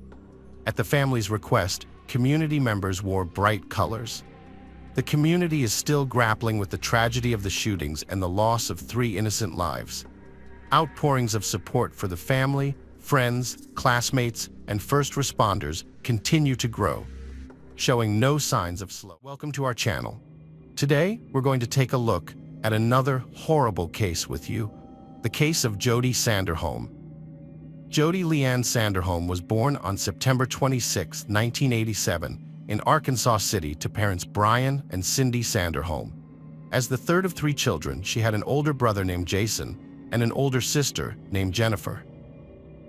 Speaker 1: At the family's request, community members wore bright colors. The community is still grappling with the tragedy of the shootings and the loss of 3 innocent lives. Outpourings of support for the family, friends, classmates, and first responders continue to grow, showing no signs of slow. Welcome to our channel. Today, we're going to take a look at another horrible case with you, the case of Jodi Sanderholm. Jodi Leanne Sanderholm was born on September 26, 1987, in Arkansas City to parents Brian and Cindy Sanderholm. As the third of 3 children, she had an older brother named Jason and an older sister named Jennifer.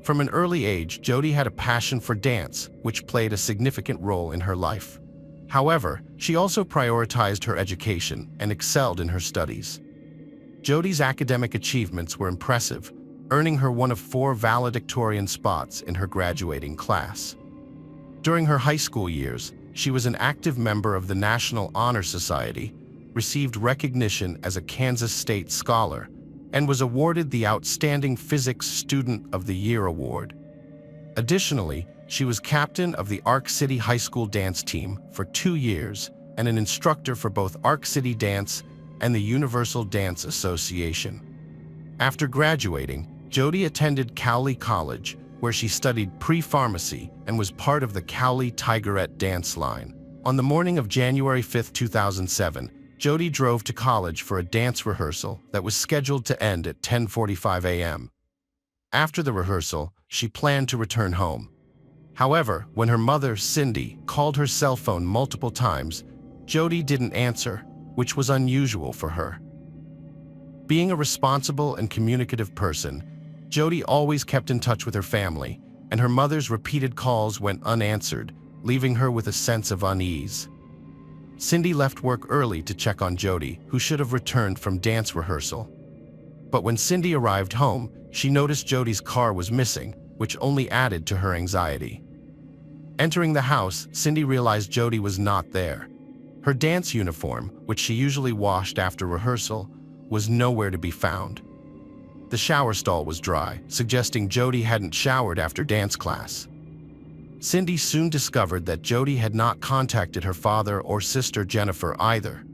Speaker 1: From an early age, Jodi had a passion for dance, which played a significant role in her life. However, she also prioritized her education and excelled in her studies. Jodi's academic achievements were impressive, earning her one of 4 valedictorian spots in her graduating class. During her high school years, she was an active member of the National Honor Society, received recognition as a Kansas State Scholar, and was awarded the Outstanding Physics Student of the Year award. Additionally, she was captain of the Ark City High School dance team for 2 years and an instructor for both Ark City Dance and the Universal Dance Association. After graduating, Jodi attended Cowley College, where she studied pre-pharmacy and was part of the Cowley Tigerette dance line. On the morning of January 5, 2007, Jodi drove to college for a dance rehearsal that was scheduled to end at 10:45 a.m. After the rehearsal, she planned to return home. However, when her mother, Cindy, called her cell phone multiple times, Jodi didn't answer, which was unusual for her. Being a responsible and communicative person, Jodi always kept in touch with her family, and her mother's repeated calls went unanswered, leaving her with a sense of unease. Cindy left work early to check on Jodi, who should have returned from dance rehearsal. But when Cindy arrived home, she noticed Jodi's car was missing, which only added to her anxiety. Entering the house, Cindy realized Jodi was not there. Her dance uniform, which she usually washed after rehearsal, was nowhere to be found. The shower stall was dry, suggesting Jodi hadn't showered after dance class. Cindy soon discovered that Jodi had not contacted her father or sister Jennifer either.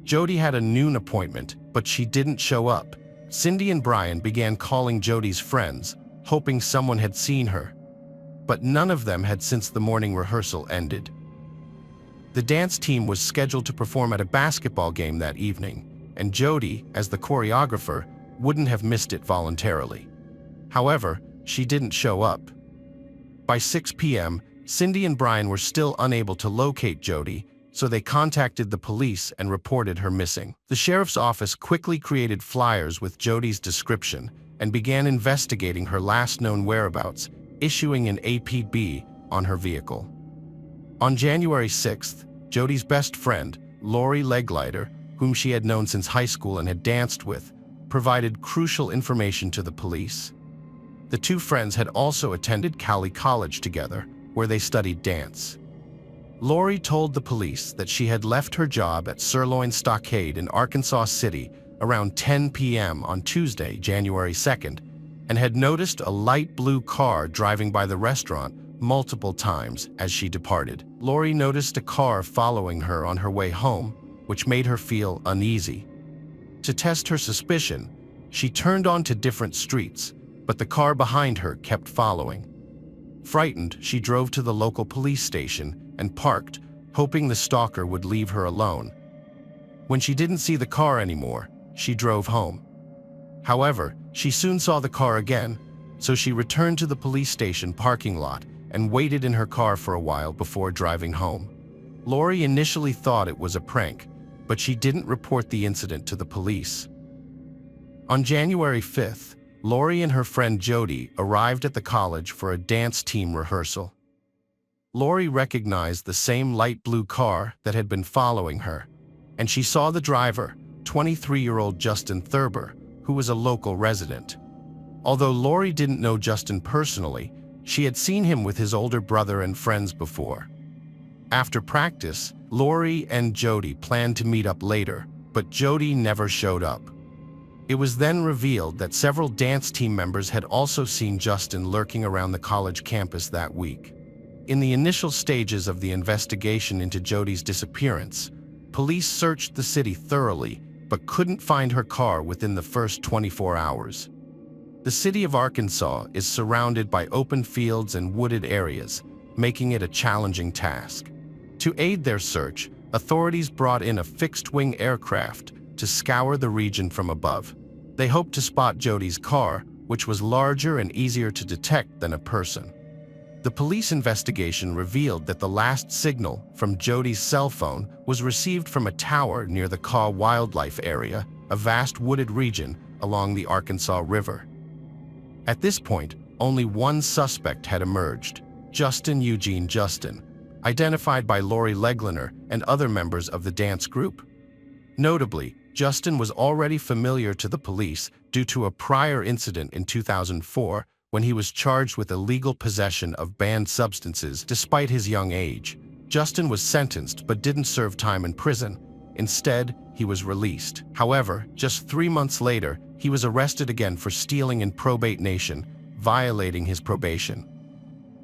Speaker 1: Jodi had a noon appointment, but she didn't show up. Cindy and Brian began calling Jodi's friends, hoping someone had seen her. But none of them had since the morning rehearsal ended. The dance team was scheduled to perform at a basketball game that evening, and Jodi, as the choreographer, wouldn't have missed it voluntarily. However, she didn't show up. By 6 p.m., Cindy and Brian were still unable to locate Jodi, so they contacted the police and reported her missing. The sheriff's office quickly created flyers with Jodi's description and began investigating her last known whereabouts, issuing an APB on her vehicle. On January 6th, Jodi's best friend, Lori Leglider, whom she had known since high school and had danced with, provided crucial information to the police. The 2 friends had also attended Cowley College together, where they studied dance. Lori told the police that she had left her job at Sirloin Stockade in Arkansas City around 10 p.m. on Tuesday, January 2nd, and had noticed a light blue car driving by the restaurant multiple times as she departed. Lori noticed a car following her on her way home, which made her feel uneasy. To test her suspicion, she turned onto different streets, but the car behind her kept following. Frightened, she drove to the local police station and parked, hoping the stalker would leave her alone. When she didn't see the car anymore, she drove home. However, she soon saw the car again, so she returned to the police station parking lot and waited in her car for a while before driving home. Lori initially thought it was a prank, but she didn't report the incident to the police. On January 5th, Lori and her friend Jody arrived at the college for a dance team rehearsal. Lori recognized the same light blue car that had been following her, and she saw the driver, 23-year-old Justin Thurber, who was a local resident. Although Lori didn't know Justin personally, she had seen him with his older brother and friends before. After practice, Lori and Jody planned to meet up later, but Jody never showed up. It was then revealed that several dance team members had also seen Justin lurking around the college campus that week. In the initial stages of the investigation into Jody's disappearance, police searched the city thoroughly but couldn't find her car within the first 24 hours. The city of Arkansas is surrounded by open fields and wooded areas, making it a challenging task. To aid their search, authorities brought in a fixed-wing aircraft to scour the region from above. They hoped to spot Jody's car, which was larger and easier to detect than a person. The police investigation revealed that the last signal from Jody's cell phone was received from a tower near the Kaw Wildlife Area, a vast wooded region along the Arkansas River. At this point, only one suspect had emerged, Justin Eugene Justin, identified by Lori Legliner and other members of the dance group. Notably, Justin was already familiar to the police due to a prior incident in 2004 when he was charged with illegal possession of banned substances despite his young age. Justin was sentenced but didn't serve time in prison. Instead, he was released. However, just 3 months later, he was arrested again for stealing in Probate Nation, violating his probation.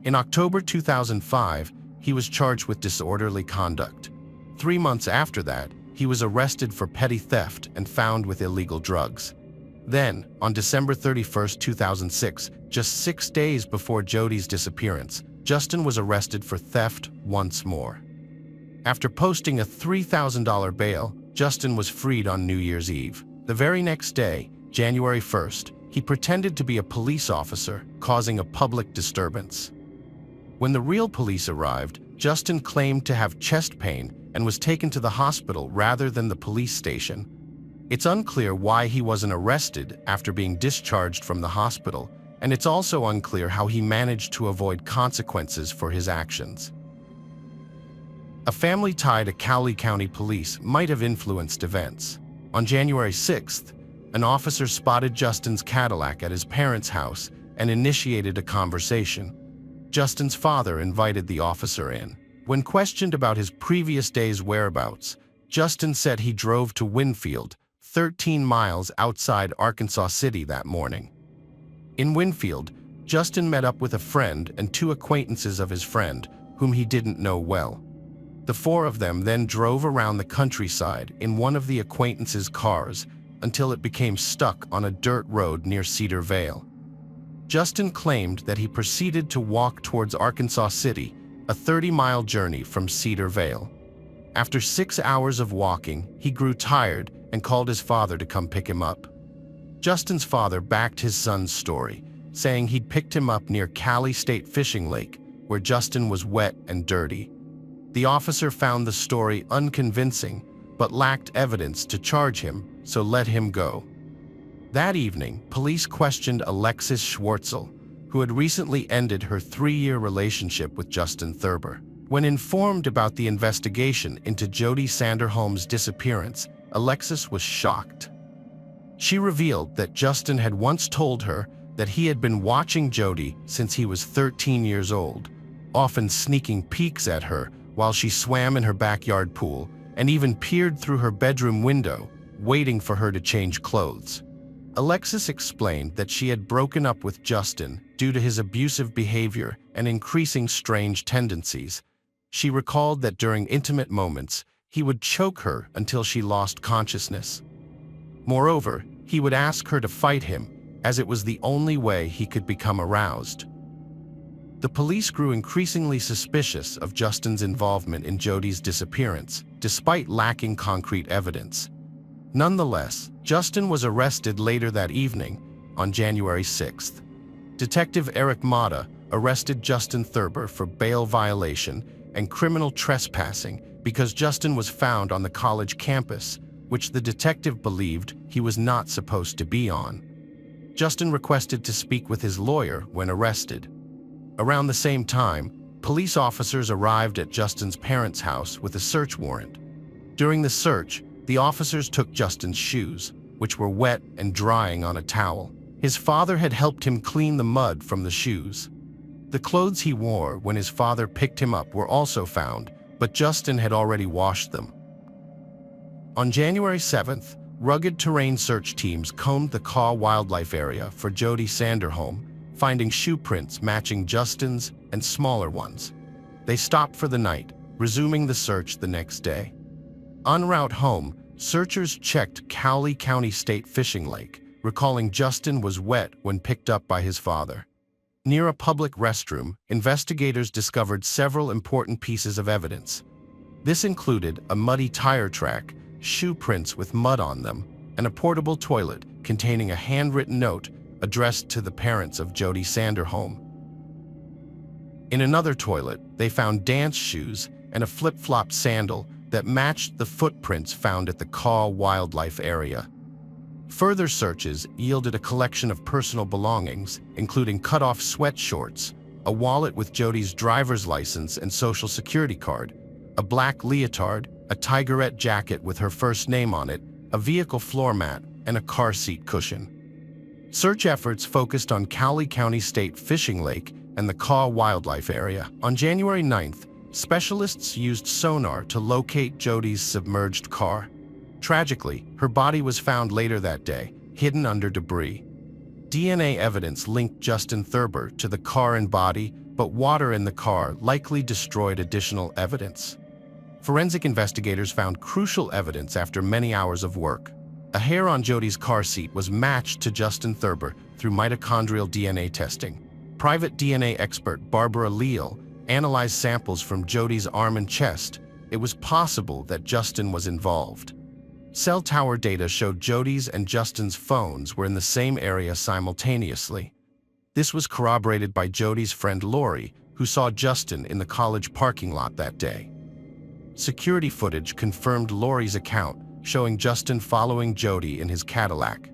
Speaker 1: In October 2005, he was charged with disorderly conduct. 3 months after that, he was arrested for petty theft and found with illegal drugs. Then, on December 31, 2006, just 6 days before Jody's disappearance, Justin was arrested for theft once more. After posting a $3,000 bail, Justin was freed on New Year's Eve. The very next day, January 1st, he pretended to be a police officer, causing a public disturbance. When the real police arrived, Justin claimed to have chest pain and was taken to the hospital rather than the police station. It's unclear why he wasn't arrested after being discharged from the hospital, and it's also unclear how he managed to avoid consequences for his actions. A family tie to Cowley County Police might have influenced events. On January 6th, an officer spotted Justin's Cadillac at his parents' house and initiated a conversation. Justin's father invited the officer in. When questioned about his previous day's whereabouts, Justin said he drove to Winfield, 13 miles outside Arkansas City that morning. In Winfield, Justin met up with a friend and 2 acquaintances of his friend, whom he didn't know well. The 4 of them then drove around the countryside in one of the acquaintances' cars until it became stuck on a dirt road near Cedar Vale. Justin claimed that he proceeded to walk towards Arkansas City, a 30-mile journey from Cedar Vale. After 6 hours of walking, he grew tired and called his father to come pick him up. Justin's father backed his son's story, saying he'd picked him up near Cali State Fishing Lake, where Justin was wet and dirty. The officer found the story unconvincing, but lacked evidence to charge him, so let him go. That evening, police questioned Alexis Schwartzel, who had recently ended her 3-year relationship with Justin Thurber. When informed about the investigation into Jody Sanderholm's disappearance, Alexis was shocked. She revealed that Justin had once told her that he had been watching Jody since he was 13 years old, often sneaking peeks at her while she swam in her backyard pool and even peered through her bedroom window, waiting for her to change clothes. Alexis explained that she had broken up with Justin due to his abusive behavior and increasing strange tendencies. She recalled that during intimate moments, he would choke her until she lost consciousness. Moreover, he would ask her to fight him, as it was the only way he could become aroused. The police grew increasingly suspicious of Justin's involvement in Jody's disappearance, despite lacking concrete evidence. Nonetheless, Justin was arrested later that evening, on January 6th. Detective Eric Mata arrested Justin Thurber for bail violation and criminal trespassing because Justin was found on the college campus, which the detective believed he was not supposed to be on. Justin requested to speak with his lawyer when arrested. Around the same time, police officers arrived at Justin's parents' house with a search warrant. During the search, the officers took Justin's shoes, which were wet and drying on a towel. His father had helped him clean the mud from the shoes. The clothes he wore when his father picked him up were also found, but Justin had already washed them. On January 7th, rugged terrain search teams combed the Kaw Wildlife Area for Jody Sanderholm, finding shoe prints matching Justin's and smaller ones. They stopped for the night, resuming the search the next day. En route home, searchers checked Cowley County State Fishing Lake, recalling Justin was wet when picked up by his father. Near a public restroom, investigators discovered several important pieces of evidence. This included a muddy tire track, shoe prints with mud on them, and a portable toilet containing a handwritten note addressed to the parents of Jody Sanderholm. In another toilet, they found dance shoes and a flip-flop sandal that matched the footprints found at the Kaw Wildlife Area. Further searches yielded a collection of personal belongings, including cut-off sweat shorts, a wallet with Jody's driver's license and social security card, a black leotard, a tigerette jacket with her first name on it, a vehicle floor mat, and a car seat cushion. Search efforts focused on Cowley County State Fishing Lake and the Kaw Wildlife Area. On January 9th, specialists used sonar to locate Jody's submerged car. Tragically, her body was found later that day, hidden under debris. DNA evidence linked Justin Thurber to the car and body, but water in the car likely destroyed additional evidence. Forensic investigators found crucial evidence after many hours of work. A hair on Jody's car seat was matched to Justin Thurber through mitochondrial DNA testing. Private DNA expert Barbara Leal analyzed samples from Jody's arm and chest. It was possible that Justin was involved. Cell tower data showed Jody's and Justin's phones were in the same area simultaneously. This was corroborated by Jody's friend Lori, who saw Justin in the college parking lot that day. Security footage confirmed Lori's account, showing Justin following Jody in his Cadillac.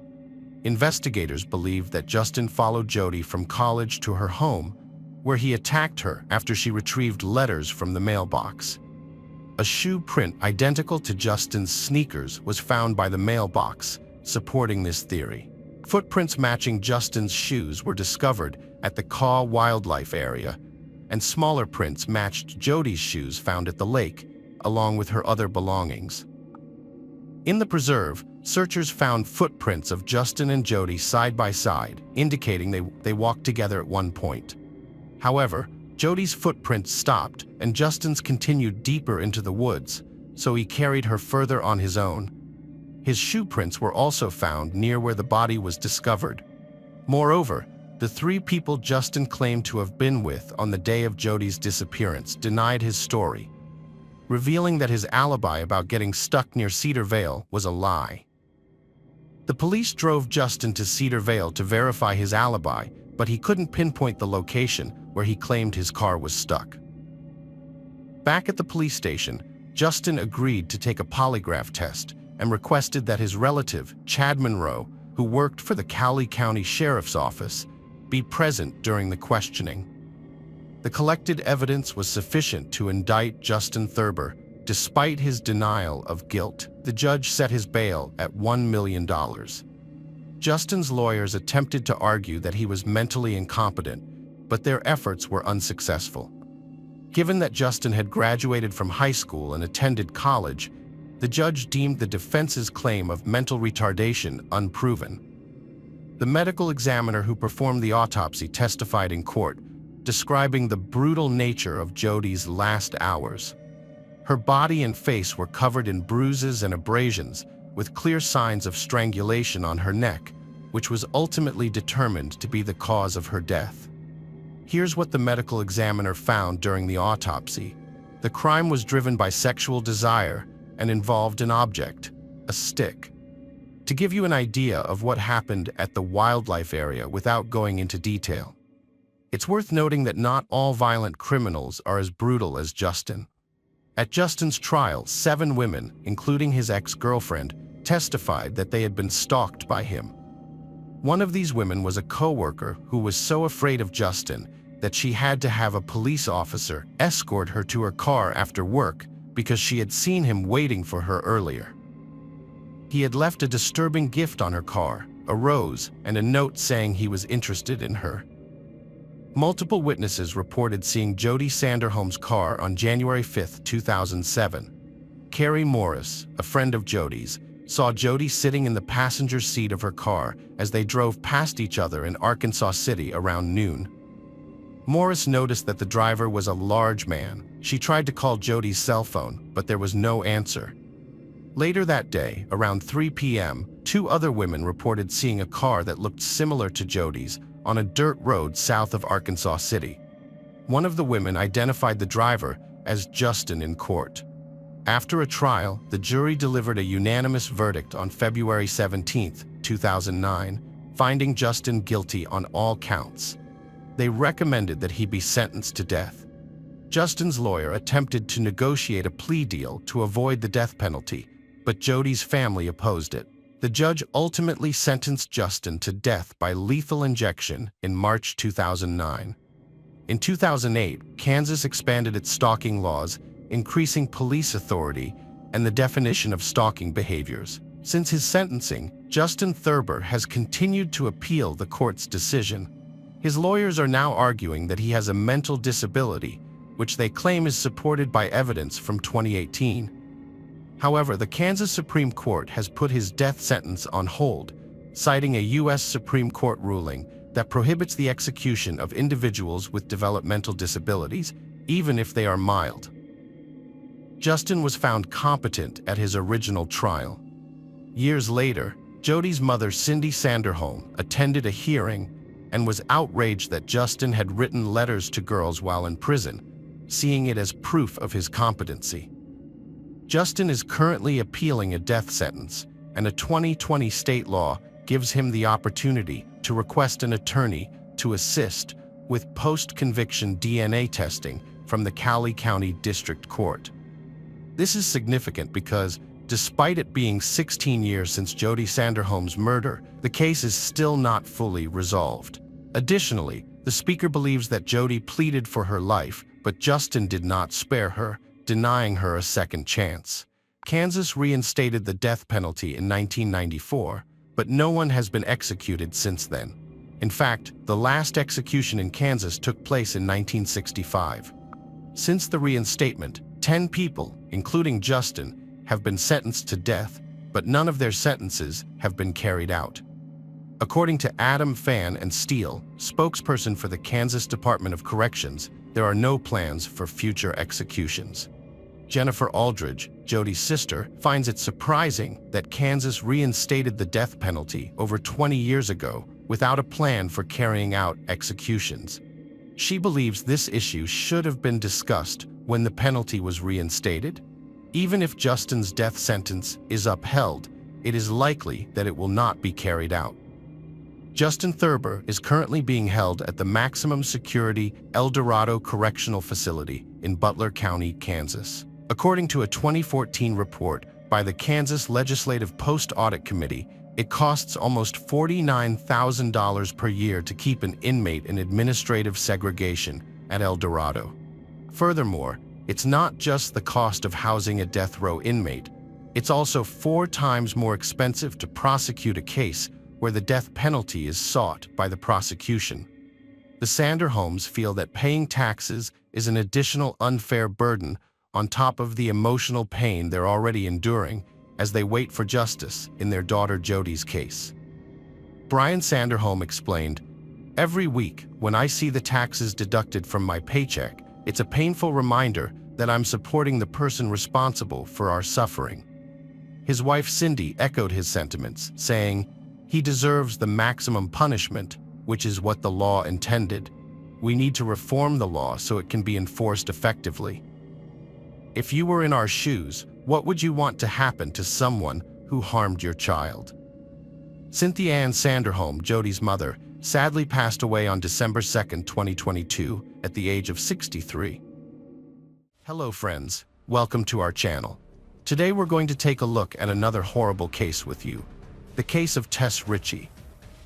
Speaker 1: Investigators believe that Justin followed Jody from college to her home, where he attacked her after she retrieved letters from the mailbox. A shoe print identical to Justin's sneakers was found by the mailbox, supporting this theory. Footprints matching Justin's shoes were discovered at the Kaw Wildlife Area, and smaller prints matched Jody's shoes found at the lake, along with her other belongings. In the preserve, searchers found footprints of Justin and Jody side by side, indicating they walked together at one point. However, Jody's footprints stopped and Justin's continued deeper into the woods, so he carried her further on his own. His shoe prints were also found near where the body was discovered. Moreover, the three people Justin claimed to have been with on the day of Jody's disappearance denied his story, revealing that his alibi about getting stuck near Cedar Vale was a lie. The police drove Justin to Cedar Vale to verify his alibi, but he couldn't pinpoint the location where he claimed his car was stuck. Back at the police station, Justin agreed to take a polygraph test and requested that his relative, Chad Monroe, who worked for the Cowley County Sheriff's Office, be present during the questioning. The collected evidence was sufficient to indict Justin Thurber. Despite his denial of guilt, the judge set his bail at $1 million. Justin's lawyers attempted to argue that he was mentally incompetent, but their efforts were unsuccessful. Given that Justin had graduated from high school and attended college, the judge deemed the defense's claim of mental retardation unproven. The medical examiner who performed the autopsy testified in court, describing the brutal nature of Jody's last hours. Her body and face were covered in bruises and abrasions, with clear signs of strangulation on her neck, which was ultimately determined to be the cause of her death. Here's what the medical examiner found during the autopsy. The crime was driven by sexual desire and involved an object, a stick. To give you an idea of what happened at the wildlife area without going into detail, it's worth noting that not all violent criminals are as brutal as Justin. At Justin's trial, 7 women, including his ex-girlfriend, testified that they had been stalked by him. One of these women was a co-worker who was so afraid of Justin that she had to have a police officer escort her to her car after work because she had seen him waiting for her earlier. He had left a disturbing gift on her car, a rose, and a note saying he was interested in her. Multiple witnesses reported seeing Jodi Sanderholm's car on January 5, 2007. Carrie Morris, a friend of Jodi's, saw Jodi sitting in the passenger seat of her car as they drove past each other in Arkansas City around noon. Morris noticed that the driver was a large man. She tried to call Jodi's cell phone, but there was no answer. Later that day, around 3 p.m., 2 other women reported seeing a car that looked similar to Jodi's on a dirt road south of Arkansas City. One of the women identified the driver as Justin in court. After a trial, the jury delivered a unanimous verdict on February 17, 2009, finding Justin guilty on all counts. They recommended that he be sentenced to death. Justin's lawyer attempted to negotiate a plea deal to avoid the death penalty, but Jodi's family opposed it. The judge ultimately sentenced Justin to death by lethal injection in March 2009. In 2008, Kansas expanded its stalking laws, increasing police authority and the definition of stalking behaviors. Since his sentencing, Justin Thurber has continued to appeal the court's decision. His lawyers are now arguing that he has a mental disability, which they claim is supported by evidence from 2018. However, the Kansas Supreme Court has put his death sentence on hold, citing a U.S. Supreme Court ruling that prohibits the execution of individuals with developmental disabilities, even if they are mild. Justin was found competent at his original trial. Years later, Jodi's mother, Cindy Sanderholm, attended a hearing and was outraged that Justin had written letters to girls while in prison, seeing it as proof of his competency. Justin is currently appealing a death sentence, and a 2020 state law gives him the opportunity to request an attorney to assist with post-conviction DNA testing from the Cowley County District Court. This is significant because, despite it being 16 years since Jodi Sanderholm's murder, the case is still not fully resolved. Additionally, the speaker believes that Jodi pleaded for her life, but Justin did not spare her, denying her a second chance. Kansas reinstated the death penalty in 1994, but no one has been executed since then. In fact, the last execution in Kansas took place in 1965. Since the reinstatement, 10 people, including Justin, have been sentenced to death, but none of their sentences have been carried out. According to Adam Fan and Steele, spokesperson for the Kansas Department of Corrections, there are no plans for future executions. Jennifer Aldridge, Jodi's sister, finds it surprising that Kansas reinstated the death penalty over 20 years ago without a plan for carrying out executions. She believes this issue should have been discussed when the penalty was reinstated. Even if Justin's death sentence is upheld, it is likely that it will not be carried out. Justin Thurber is currently being held at the maximum security El Dorado Correctional Facility in Butler County, Kansas. According to a 2014 report by the Kansas Legislative Post-Audit Committee, it costs almost $49,000 per year to keep an inmate in administrative segregation at El Dorado. Furthermore, it's not just the cost of housing a death row inmate, it's also 4 times more expensive to prosecute a case where the death penalty is sought by the prosecution. The Sanderholms feel that paying taxes is an additional unfair burden on top of the emotional pain they're already enduring as they wait for justice in their daughter Jodi's case. Brian Sanderholm explained, "Every week, when I see the taxes deducted from my paycheck, it's a painful reminder that I'm supporting the person responsible for our suffering." His wife Cindy echoed his sentiments, saying, "He deserves the maximum punishment, which is what the law intended. We need to reform the law so it can be enforced effectively." If you were in our shoes, what would you want to happen to someone who harmed your child? Cynthia Ann Sanderholm, Jody's mother, sadly passed away on December 2, 2022, at the age of 63. Hello friends, welcome to our channel. Today we're going to take a look at another horrible case with you. The case of Tess Ritchie.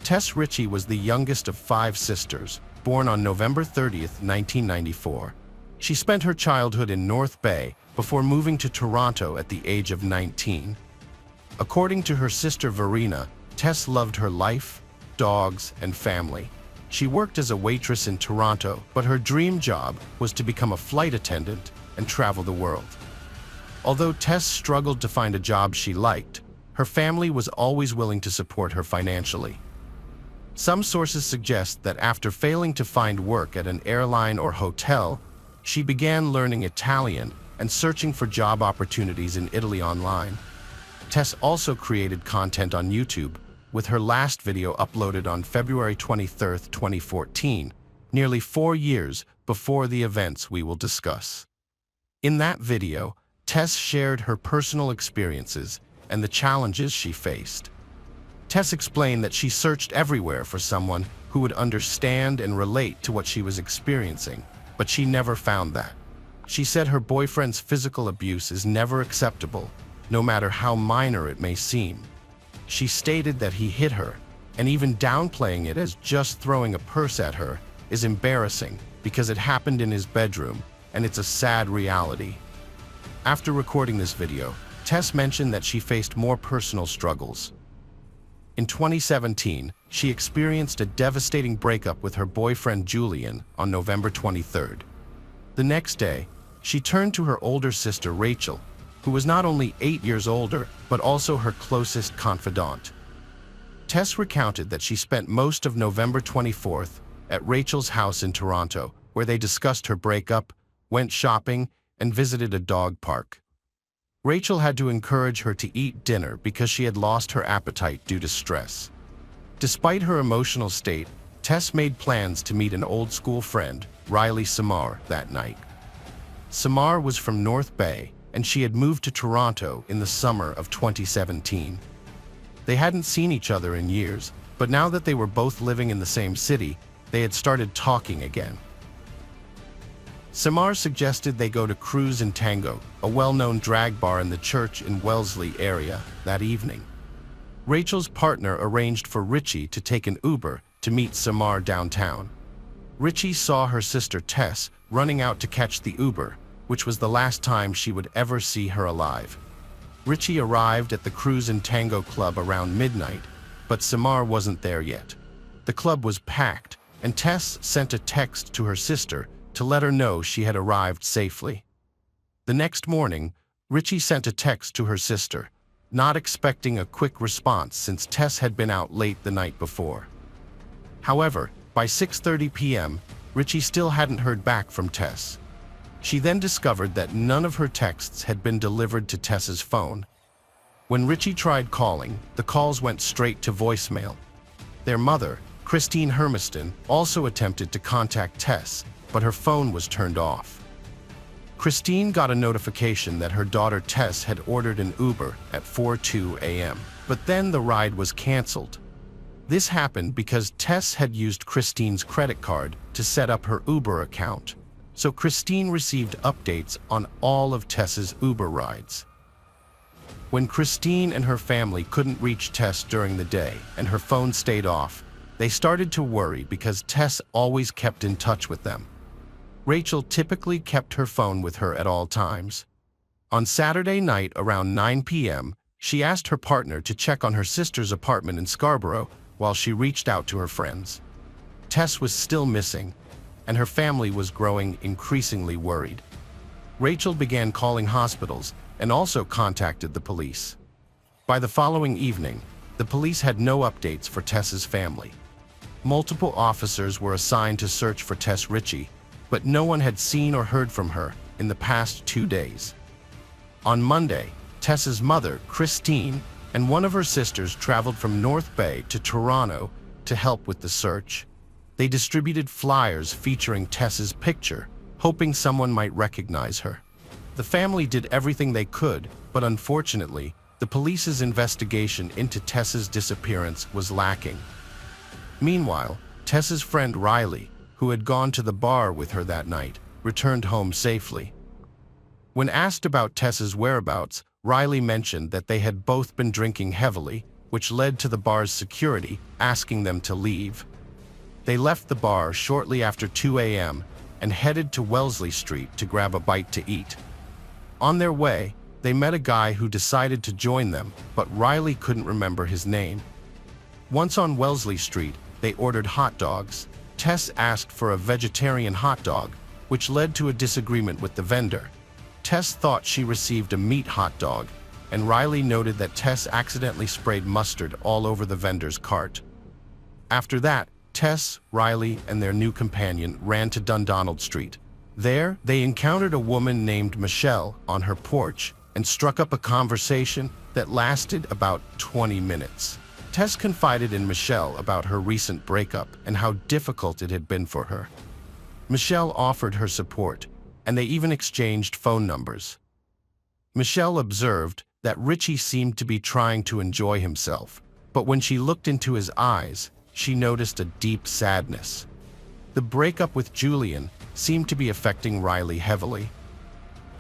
Speaker 1: Tess Ritchie was the youngest of 5 sisters, born on November 30, 1994. She spent her childhood in North Bay before moving to Toronto at the age of 19. According to her sister Verena, Tess loved her life, dogs, and family. She worked as a waitress in Toronto, but her dream job was to become a flight attendant and travel the world. Although Tess struggled to find a job she liked, her family was always willing to support her financially. Some sources suggest that after failing to find work at an airline or hotel, she began learning Italian and searching for job opportunities in Italy online. Tess also created content on YouTube, with her last video uploaded on February 23, 2014, nearly 4 years before the events we will discuss. In that video, Tess shared her personal experiences and the challenges she faced. Tess explained that she searched everywhere for someone who would understand and relate to what she was experiencing, but she never found that. She said her boyfriend's physical abuse is never acceptable, no matter how minor it may seem. She stated that he hit her, and even downplaying it as just throwing a purse at her is embarrassing because it happened in his bedroom, and it's a sad reality. After recording this video, Tess mentioned that she faced more personal struggles. In 2017, she experienced a devastating breakup with her boyfriend Julian on November 23rd. The next day, she turned to her older sister Rachel, who was not only 8 years older, but also her closest confidant. Tess recounted that she spent most of November 24th at Rachel's house in Toronto, where they discussed her breakup, went shopping, and visited a dog park. Rachel had to encourage her to eat dinner because she had lost her appetite due to stress. Despite her emotional state, Tess made plans to meet an old school friend, Riley Samar, that night. Samar was from North Bay, and she had moved to Toronto in the summer of 2017. They hadn't seen each other in years, but now that they were both living in the same city, they had started talking again. Samar suggested they go to Cruise and Tango, a well-known drag bar in the Church in Wellesley area, that evening. Rachel's partner arranged for Ritchie to take an Uber to meet Samar downtown. Ritchie saw her sister Tess running out to catch the Uber, which was the last time she would ever see her alive. Ritchie arrived at the Cruise and Tango club around midnight, but Samar wasn't there yet. The club was packed, and Tess sent a text to her sister to let her know she had arrived safely. The next morning, Ritchie sent a text to her sister, not expecting a quick response since Tess had been out late the night before. However, by 6:30 p.m., Ritchie still hadn't heard back from Tess. She then discovered that none of her texts had been delivered to Tess's phone. When Ritchie tried calling, the calls went straight to voicemail. Their mother, Christine Hermiston, also attempted to contact Tess, but her phone was turned off. Christine got a notification that her daughter Tess had ordered an Uber at 4:02 a.m., but then the ride was canceled. This happened because Tess had used Christine's credit card to set up her Uber account, so Christine received updates on all of Tess's Uber rides. When Christine and her family couldn't reach Tess during the day and her phone stayed off, they started to worry because Tess always kept in touch with them. Rachel typically kept her phone with her at all times. On Saturday night around 9 p.m., she asked her partner to check on her sister's apartment in Scarborough while she reached out to her friends. Tess was still missing, and her family was growing increasingly worried. Rachel began calling hospitals and also contacted the police. By the following evening, the police had no updates for Tess's family. Multiple officers were assigned to search for Tess Ritchie, but no one had seen or heard from her in the past 2 days. On Monday, Tess's mother, Christine, and one of her sisters traveled from North Bay to Toronto to help with the search. They distributed flyers featuring Tess's picture, hoping someone might recognize her. The family did everything they could, but unfortunately, The police's investigation into Tess's disappearance was lacking. Meanwhile, Tess's friend Riley, who had gone to the bar with her that night, returned home safely. When asked about Tess's whereabouts, Riley mentioned that they had both been drinking heavily, which led to the bar's security asking them to leave. They left the bar shortly after 2 a.m. and headed to Wellesley Street to grab a bite to eat. On their way, they met a guy who decided to join them, but Riley couldn't remember his name. Once on Wellesley Street, they ordered hot dogs. Tess asked for a vegetarian hot dog, which led to a disagreement with the vendor. Tess thought she received a meat hot dog, and Riley noted that Tess accidentally sprayed mustard all over the vendor's cart. After that, Tess, Riley, and their new companion ran to Dundonald Street. There, they encountered a woman named Michelle on her porch and struck up a conversation that lasted about 20 minutes. Tess confided in Michelle about her recent breakup and how difficult it had been for her. Michelle offered her support, and they even exchanged phone numbers. Michelle observed that Richie seemed to be trying to enjoy himself, but when she looked into his eyes, she noticed a deep sadness. The breakup with Julian seemed to be affecting Riley heavily.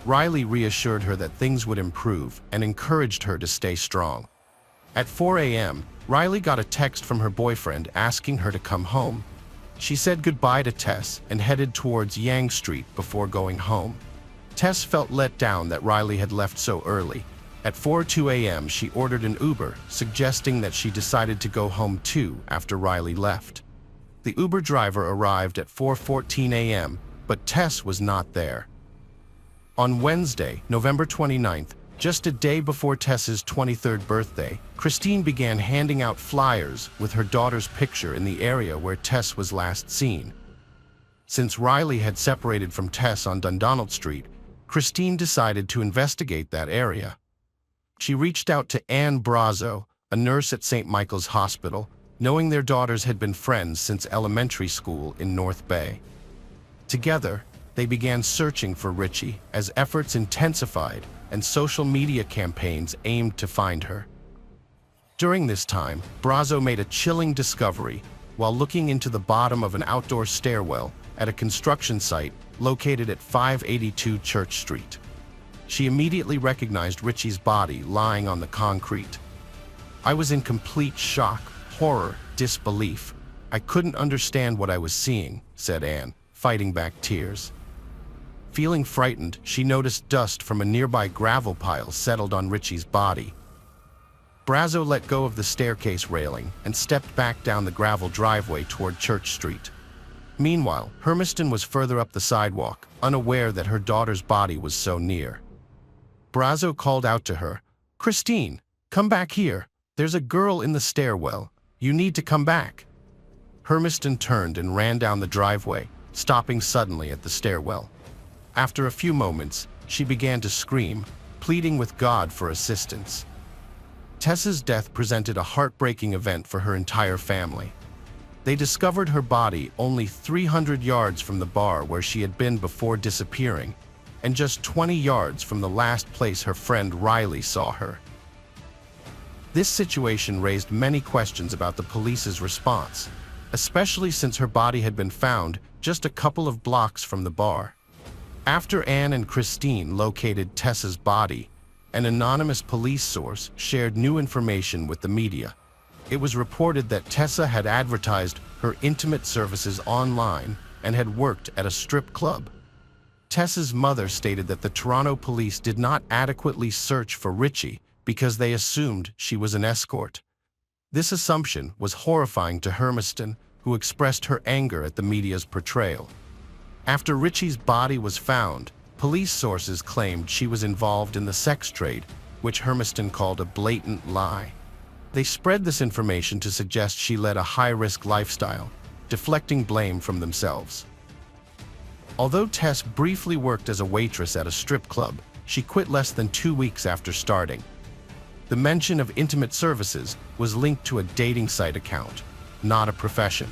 Speaker 1: Riley reassured her that things would improve and encouraged her to stay strong. At 4 a.m., Riley got a text from her boyfriend asking her to come home. She said goodbye to Tess and headed towards Yonge Street before going home. Tess felt let down that Riley had left so early. At 4:02 a.m., she ordered an Uber, suggesting that she decided to go home too after Riley left. The Uber driver arrived at 4:14 a.m., but Tess was not there. On Wednesday, November 29th, just a day before Tess's 23rd birthday, Christine began handing out flyers with her daughter's picture in the area where Tess was last seen. Since Riley had separated from Tess on Dundonald Street, Christine decided to investigate that area. She reached out to Anne Brazo, a nurse at St. Michael's Hospital, knowing their daughters had been friends since elementary school in North Bay. Together, they began searching for Richie as efforts intensified and social media campaigns aimed to find her. During this time, Brazo made a chilling discovery while looking into the bottom of an outdoor stairwell at a construction site located at 582 Church Street. She immediately recognized Richie's body lying on the concrete. "I was in complete shock, horror, disbelief. I couldn't understand what I was seeing," said Anne, fighting back tears. Feeling frightened, she noticed dust from a nearby gravel pile settled on Richie's body. Brazo let go of the staircase railing and stepped back down the gravel driveway toward Church Street. Meanwhile, Hermiston was further up the sidewalk, unaware that her daughter's body was so near. Brazo called out to her, "Christine, come back here. There's a girl in the stairwell. You need to come back." Hermiston turned and ran down the driveway, stopping suddenly at the stairwell. After a few moments, she began to scream, pleading with God for assistance. Tess's death presented a heartbreaking event for her entire family. They discovered her body only 300 yards from the bar where she had been before disappearing, and just 20 yards from the last place her friend Riley saw her. This situation raised many questions about the police's response, especially since her body had been found just a couple of blocks from the bar. After Anne and Christine located Tess's body, an anonymous police source shared new information with the media. It was reported that Tessa had advertised her intimate services online and had worked at a strip club. Tessa's mother stated that the Toronto police did not adequately search for Richie because they assumed she was an escort. This assumption was horrifying to Hermiston, who expressed her anger at the media's portrayal. After Richie's body was found, police sources claimed she was involved in the sex trade, which Hermiston called a blatant lie. They spread this information to suggest she led a high-risk lifestyle, deflecting blame from themselves. Although Tess briefly worked as a waitress at a strip club, she quit less than 2 weeks after starting. The mention of intimate services was linked to a dating site account, not a profession.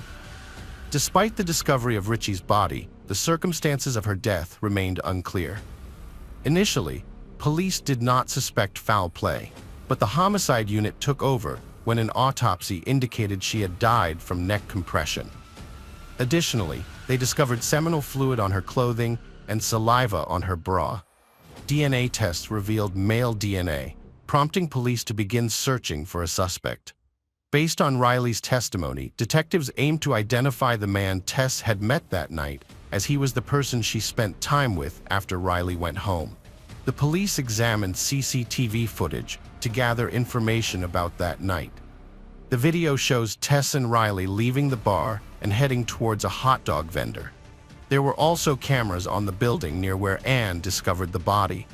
Speaker 1: Despite the discovery of Richie's body, the circumstances of her death remained unclear. Initially, police did not suspect foul play. but the homicide unit took over when an autopsy indicated she had died from neck compression. Additionally, they discovered seminal fluid on her clothing and saliva on her bra. DNA tests revealed male DNA, prompting police to begin searching for a suspect. Based on Riley's testimony, detectives aimed to identify the man Tess had met that night, as he was the person she spent time with after Riley went home. The police examined CCTV footage to gather information about that night. The video shows Tess and Riley leaving the bar and heading towards a hot dog vendor. There were also cameras on the building near where Anne discovered the body.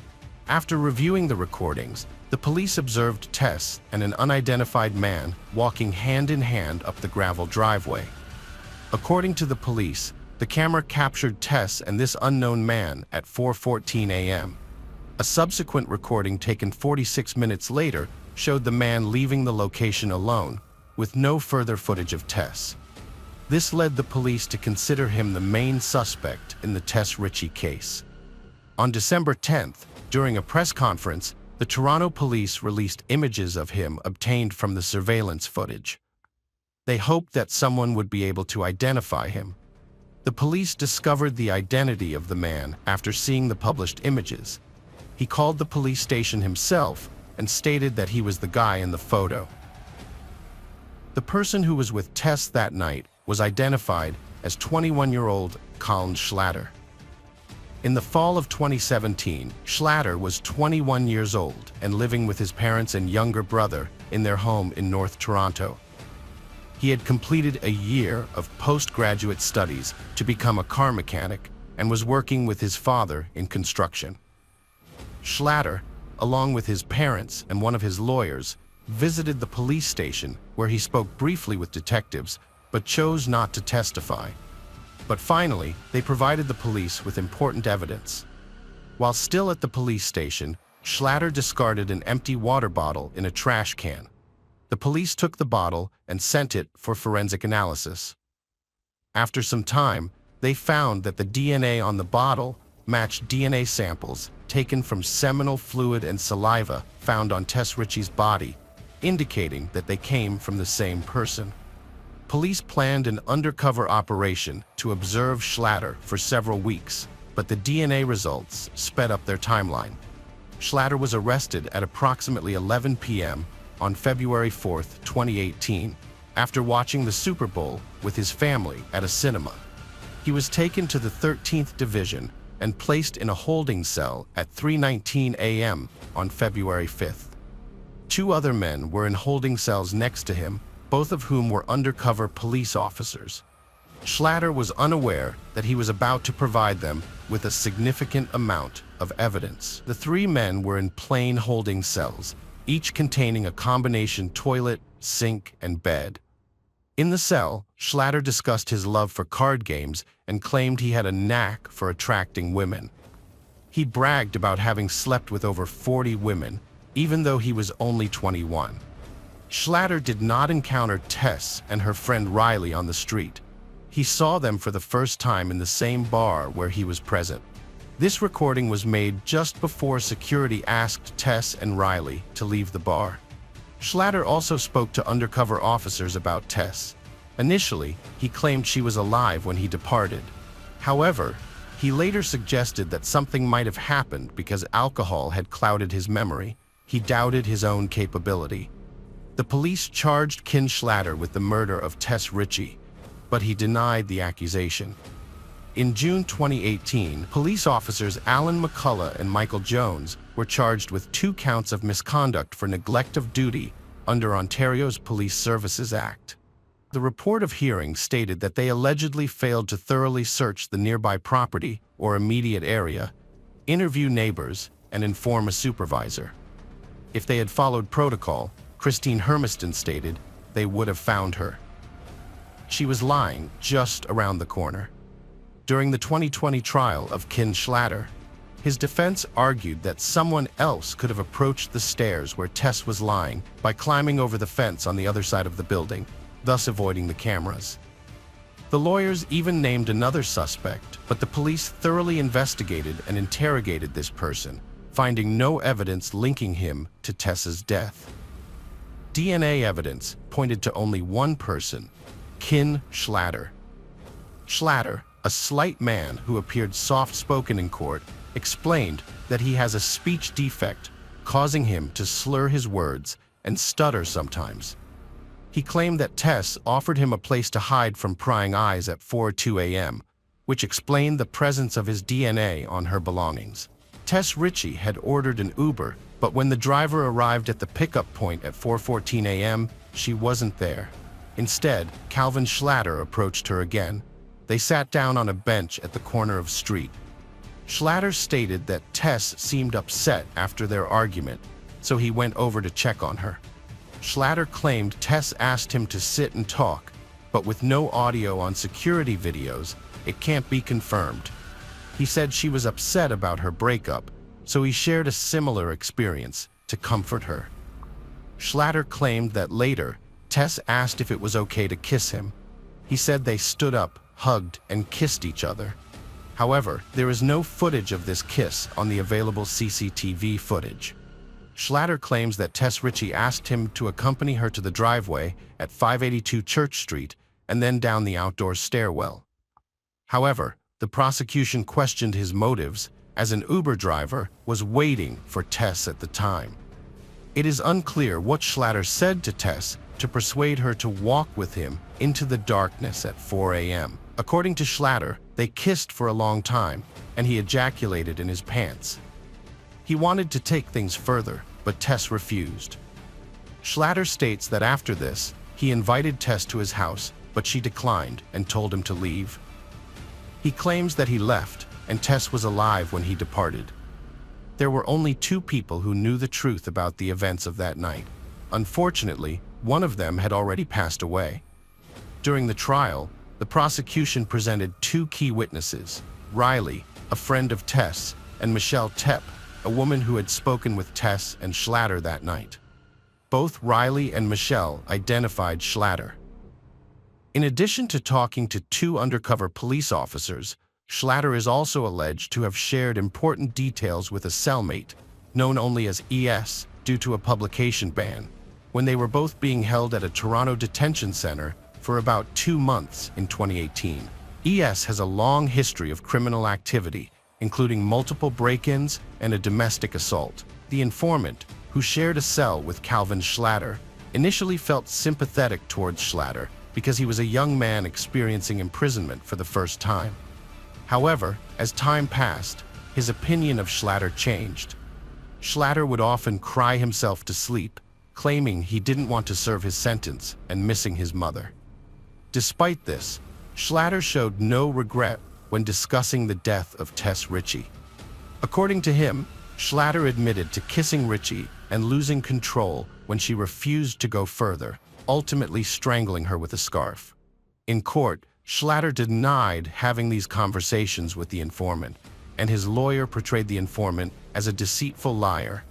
Speaker 1: After reviewing the recordings, the police observed Tess and an unidentified man walking hand in hand up the gravel driveway. According to the police, the camera captured Tess and this unknown man at 4:14 a.m. A subsequent recording taken 46 minutes later showed the man leaving the location alone, with no further footage of Tess. This led the police to consider him the main suspect in the Tess Ritchie case. On December 10th, during a press conference, the Toronto police released images of him obtained from the surveillance footage. They hoped that someone would be able to identify him. The police discovered the identity of the man after seeing the published images. He called the police station himself and stated that he was the guy in the photo. The person who was with Tess that night was identified as 21-year-old Colin Schlatter. In the fall of 2017, Schlatter was 21 years old and living with his parents and younger brother in their home in North Toronto. He had completed a year of postgraduate studies to become a car mechanic and was working with his father in construction. Schlatter, along with his parents and one of his lawyers, visited the police station where he spoke briefly with detectives but chose not to testify. But finally, they provided the police with important evidence. While still at the police station, Schlatter discarded an empty water bottle in a trash can. The police took the bottle and sent it for forensic analysis. After some time, they found that the DNA on the bottle matched DNA samples taken from seminal fluid and saliva found on Tess Ritchie's body, indicating that they came from the same person. Police planned an undercover operation to observe Schlatter for several weeks, but the DNA results sped up their timeline. Schlatter was arrested at approximately 11 p.m. on February 4, 2018, after watching the Super Bowl with his family at a cinema. He was taken to the 13th Division and placed in a holding cell at 3:19 a.m. on February 5th. Two other men were in holding cells next to him, both of whom were undercover police officers. Schlatter was unaware that he was about to provide them with a significant amount of evidence. The three men were in plain holding cells, each containing a combination toilet, sink, and bed. In the cell, Schlatter discussed his love for card games and claimed he had a knack for attracting women. He bragged about having slept with over 40 women, even though he was only 21. Schlatter did not encounter Tess and her friend Riley on the street. He saw them for the first time in the same bar where he was present. This recording was made just before security asked Tess and Riley to leave the bar. Schlatter also spoke to undercover officers about Tess. Initially, he claimed she was alive when he departed. However, he later suggested that something might have happened because alcohol had clouded his memory. He doubted his own capability. The police charged Ken Schlatter with the murder of Tess Ritchie, but he denied the accusation. In June 2018, police officers Alan McCullough and Michael Jones were charged with 2 counts of misconduct for neglect of duty under Ontario's Police Services Act. The report of hearing stated that they allegedly failed to thoroughly search the nearby property or immediate area, interview neighbors, and inform a supervisor. If they had followed protocol, Christine Hermiston stated, they would have found her. She was lying just around the corner. During the 2020 trial of Ken Schlatter, his defense argued that someone else could have approached the stairs where Tess was lying by climbing over the fence on the other side of the building, thus avoiding the cameras. The lawyers even named another suspect, but the police thoroughly investigated and interrogated this person, finding no evidence linking him to Tess's death. DNA evidence pointed to only one person, Ken Schlatter. Schlatter, a slight man who appeared soft-spoken in court, explained that he has a speech defect, causing him to slur his words and stutter sometimes. He claimed that Tess offered him a place to hide from prying eyes at 4:02 a.m., which explained the presence of his DNA on her belongings. Tess Ritchie had ordered an Uber, but when the driver arrived at the pickup point at 4:14 a.m., she wasn't there. Instead, Calvin Schlatter approached her again. They sat down on a bench at the corner of street. Schlatter stated that Tess seemed upset after their argument, so he went over to check on her. Schlatter claimed Tess asked him to sit and talk, but with no audio on security videos, it can't be confirmed. He said she was upset about her breakup, so he shared a similar experience to comfort her. Schlatter claimed that later, Tess asked if it was okay to kiss him. He said they stood up, hugged, and kissed each other. However, there is no footage of this kiss on the available CCTV footage. Schlatter claims that Tess Ritchie asked him to accompany her to the driveway at 582 Church Street and then down the outdoor stairwell. However, the prosecution questioned his motives, as an Uber driver was waiting for Tess at the time. It is unclear what Schlatter said to Tess to persuade her to walk with him into the darkness at 4 a.m. According to Schlatter, they kissed for a long time, and he ejaculated in his pants. He wanted to take things further, but Tess refused. Schlatter states that after this, he invited Tess to his house, but she declined and told him to leave. He claims that he left, and Tess was alive when he departed. There were only two people who knew the truth about the events of that night. Unfortunately, one of them had already passed away. During the trial, the prosecution presented two key witnesses, Riley, a friend of Tess, and Michelle Tepp, a woman who had spoken with Tess and Schlatter that night. Both Riley and Michelle identified Schlatter. In addition to talking to two undercover police officers, Schlatter is also alleged to have shared important details with a cellmate, known only as ES due to a publication ban, when they were both being held at a Toronto detention center for about 2 months in 2018. ES has a long history of criminal activity, including multiple break-ins and a domestic assault. The informant, who shared a cell with Calvin Schlatter, initially felt sympathetic towards Schlatter because he was a young man experiencing imprisonment for the first time. However, as time passed, his opinion of Schlatter changed. Schlatter would often cry himself to sleep, claiming he didn't want to serve his sentence and missing his mother. Despite this, Schlatter showed no regret when discussing the death of Tess Ritchie. According to him, Schlatter admitted to kissing Ritchie and losing control when she refused to go further, ultimately strangling her with a scarf. In court, Schlatter denied having these conversations with the informant, and his lawyer portrayed the informant as a deceitful liar.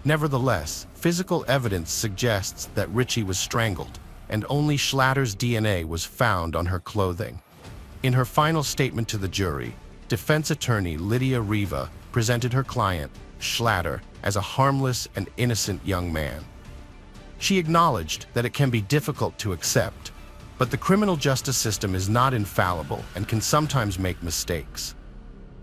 Speaker 1: Nevertheless, physical evidence suggests that Ritchie was strangled, and only Schlatter's DNA was found on her clothing. In her final statement to the jury, defense attorney Lydia Riva presented her client, Schlatter, as a harmless and innocent young man. She acknowledged that it can be difficult to accept, but the criminal justice system is not infallible and can sometimes make mistakes.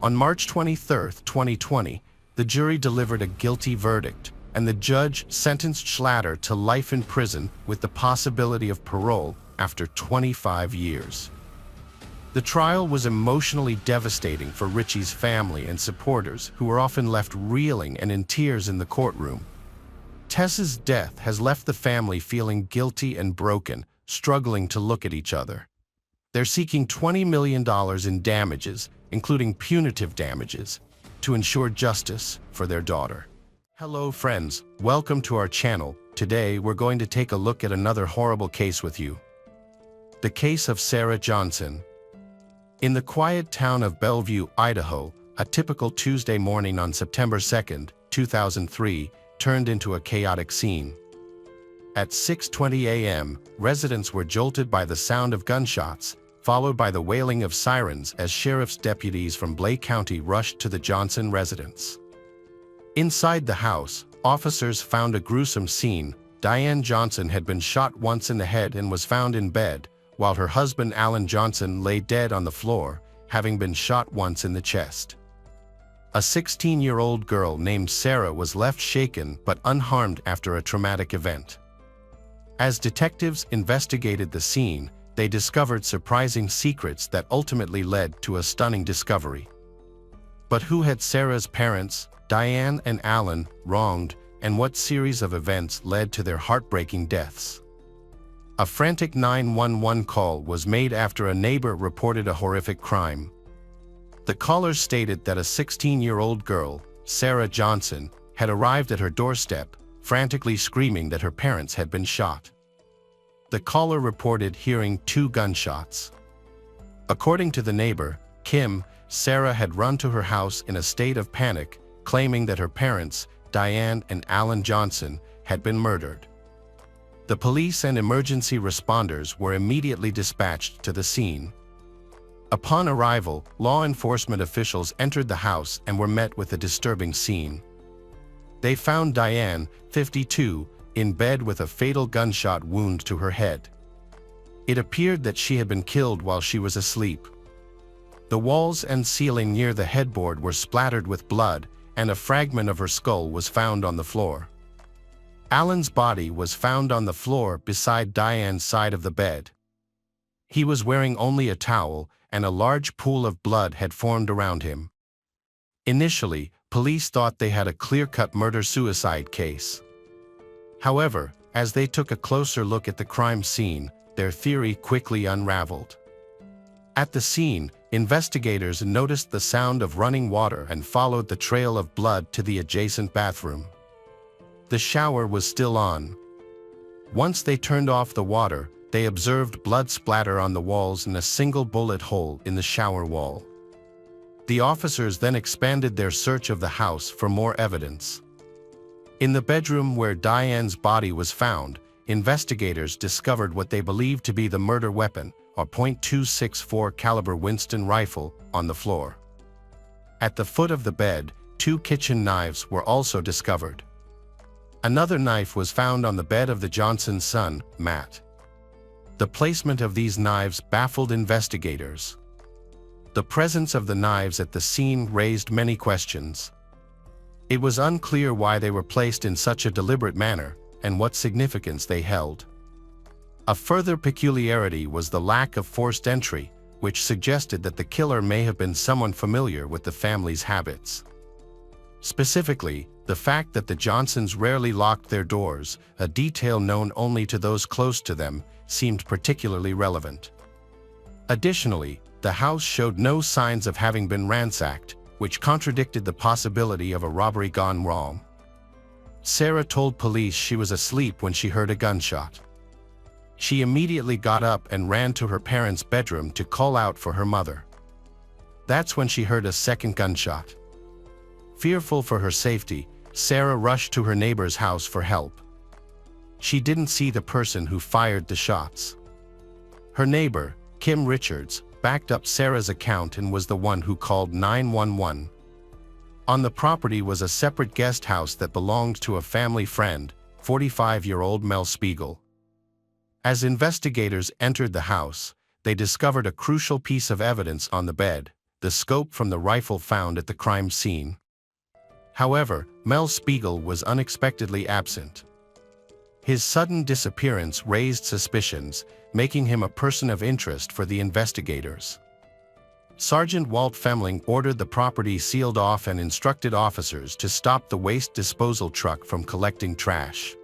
Speaker 1: On March 23, 2020, the jury delivered a guilty verdict, and the judge sentenced Schlatter to life in prison with the possibility of parole after 25 years. The trial was emotionally devastating for Ritchie's family and supporters, who were often left reeling and in tears in the courtroom. Tess's death has left the family feeling guilty and broken, struggling to look at each other. They're seeking $20 million in damages, including punitive damages, to ensure justice for their daughter. Hello friends, welcome to our channel. Today we're going to take a look at another horrible case with you. The case of Sarah Johnson. In the quiet town of Bellevue, Idaho, a typical Tuesday morning on September 2, 2003, turned into a chaotic scene. At 6:20 a.m., residents were jolted by the sound of gunshots, followed by the wailing of sirens as sheriff's deputies from Blake County rushed to the Johnson residence. Inside the house, officers found a gruesome scene. Diane Johnson had been shot once in the head and was found in bed, while her husband Alan Johnson lay dead on the floor, having been shot once in the chest. A 16-year-old girl named Sarah was left shaken but unharmed after a traumatic event. As detectives investigated the scene, they discovered surprising secrets that ultimately led to a stunning discovery. But who had Sarah's parents, Diane and Alan, wronged, and what series of events led to their heartbreaking deaths? A frantic 911 call was made after a neighbor reported a horrific crime. The caller stated that a 16-year-old girl, Sarah Johnson, had arrived at her doorstep, frantically screaming that her parents had been shot. The caller reported hearing 2 gunshots. According to the neighbor, Kim, Sarah had run to her house in a state of panic, claiming that her parents, Diane and Alan Johnson, had been murdered. The police and emergency responders were immediately dispatched to the scene. Upon arrival, law enforcement officials entered the house and were met with a disturbing scene. They found Diane, 52, in bed with a fatal gunshot wound to her head. It appeared that she had been killed while she was asleep. The walls and ceiling near the headboard were splattered with blood, and a fragment of her skull was found on the floor. Alan's body was found on the floor beside Diane's side of the bed. He was wearing only a towel, and a large pool of blood had formed around him. Initially, police thought they had a clear-cut murder-suicide case. However, as they took a closer look at the crime scene, their theory quickly unraveled. At the scene, investigators noticed the sound of running water and followed the trail of blood to the adjacent bathroom. The shower was still on. Once they turned off the water, they observed blood splatter on the walls and a single bullet hole in the shower wall. The officers then expanded their search of the house for more evidence. In the bedroom where Diane's body was found, investigators discovered what they believed to be the murder weapon, a .264 caliber Winston rifle, on the floor. At the foot of the bed, 2 kitchen knives were also discovered. Another knife was found on the bed of the Johnson's son, Matt. The placement of these knives baffled investigators. The presence of the knives at the scene raised many questions. It was unclear why they were placed in such a deliberate manner and what significance they held. A further peculiarity was the lack of forced entry, which suggested that the killer may have been someone familiar with the family's habits. Specifically, the fact that the Johnsons rarely locked their doors, a detail known only to those close to them, seemed particularly relevant. Additionally, the house showed no signs of having been ransacked, which contradicted the possibility of a robbery gone wrong. Sarah told police she was asleep when she heard a gunshot. She immediately got up and ran to her parents' bedroom to call out for her mother. That's when she heard a second gunshot. Fearful for her safety, Sarah rushed to her neighbor's house for help. She didn't see the person who fired the shots. Her neighbor, Kim Richards, backed up Sarah's account and was the one who called 911. On the property was a separate guest house that belonged to a family friend, 45-year-old Mel Spiegel. As investigators entered the house, they discovered a crucial piece of evidence on the bed, the scope from the rifle found at the crime scene. However, Mel Spiegel was unexpectedly absent. His sudden disappearance raised suspicions, making him a person of interest for the investigators. Sergeant Walt Femling ordered the property sealed off and instructed officers to stop the waste disposal truck from collecting trash.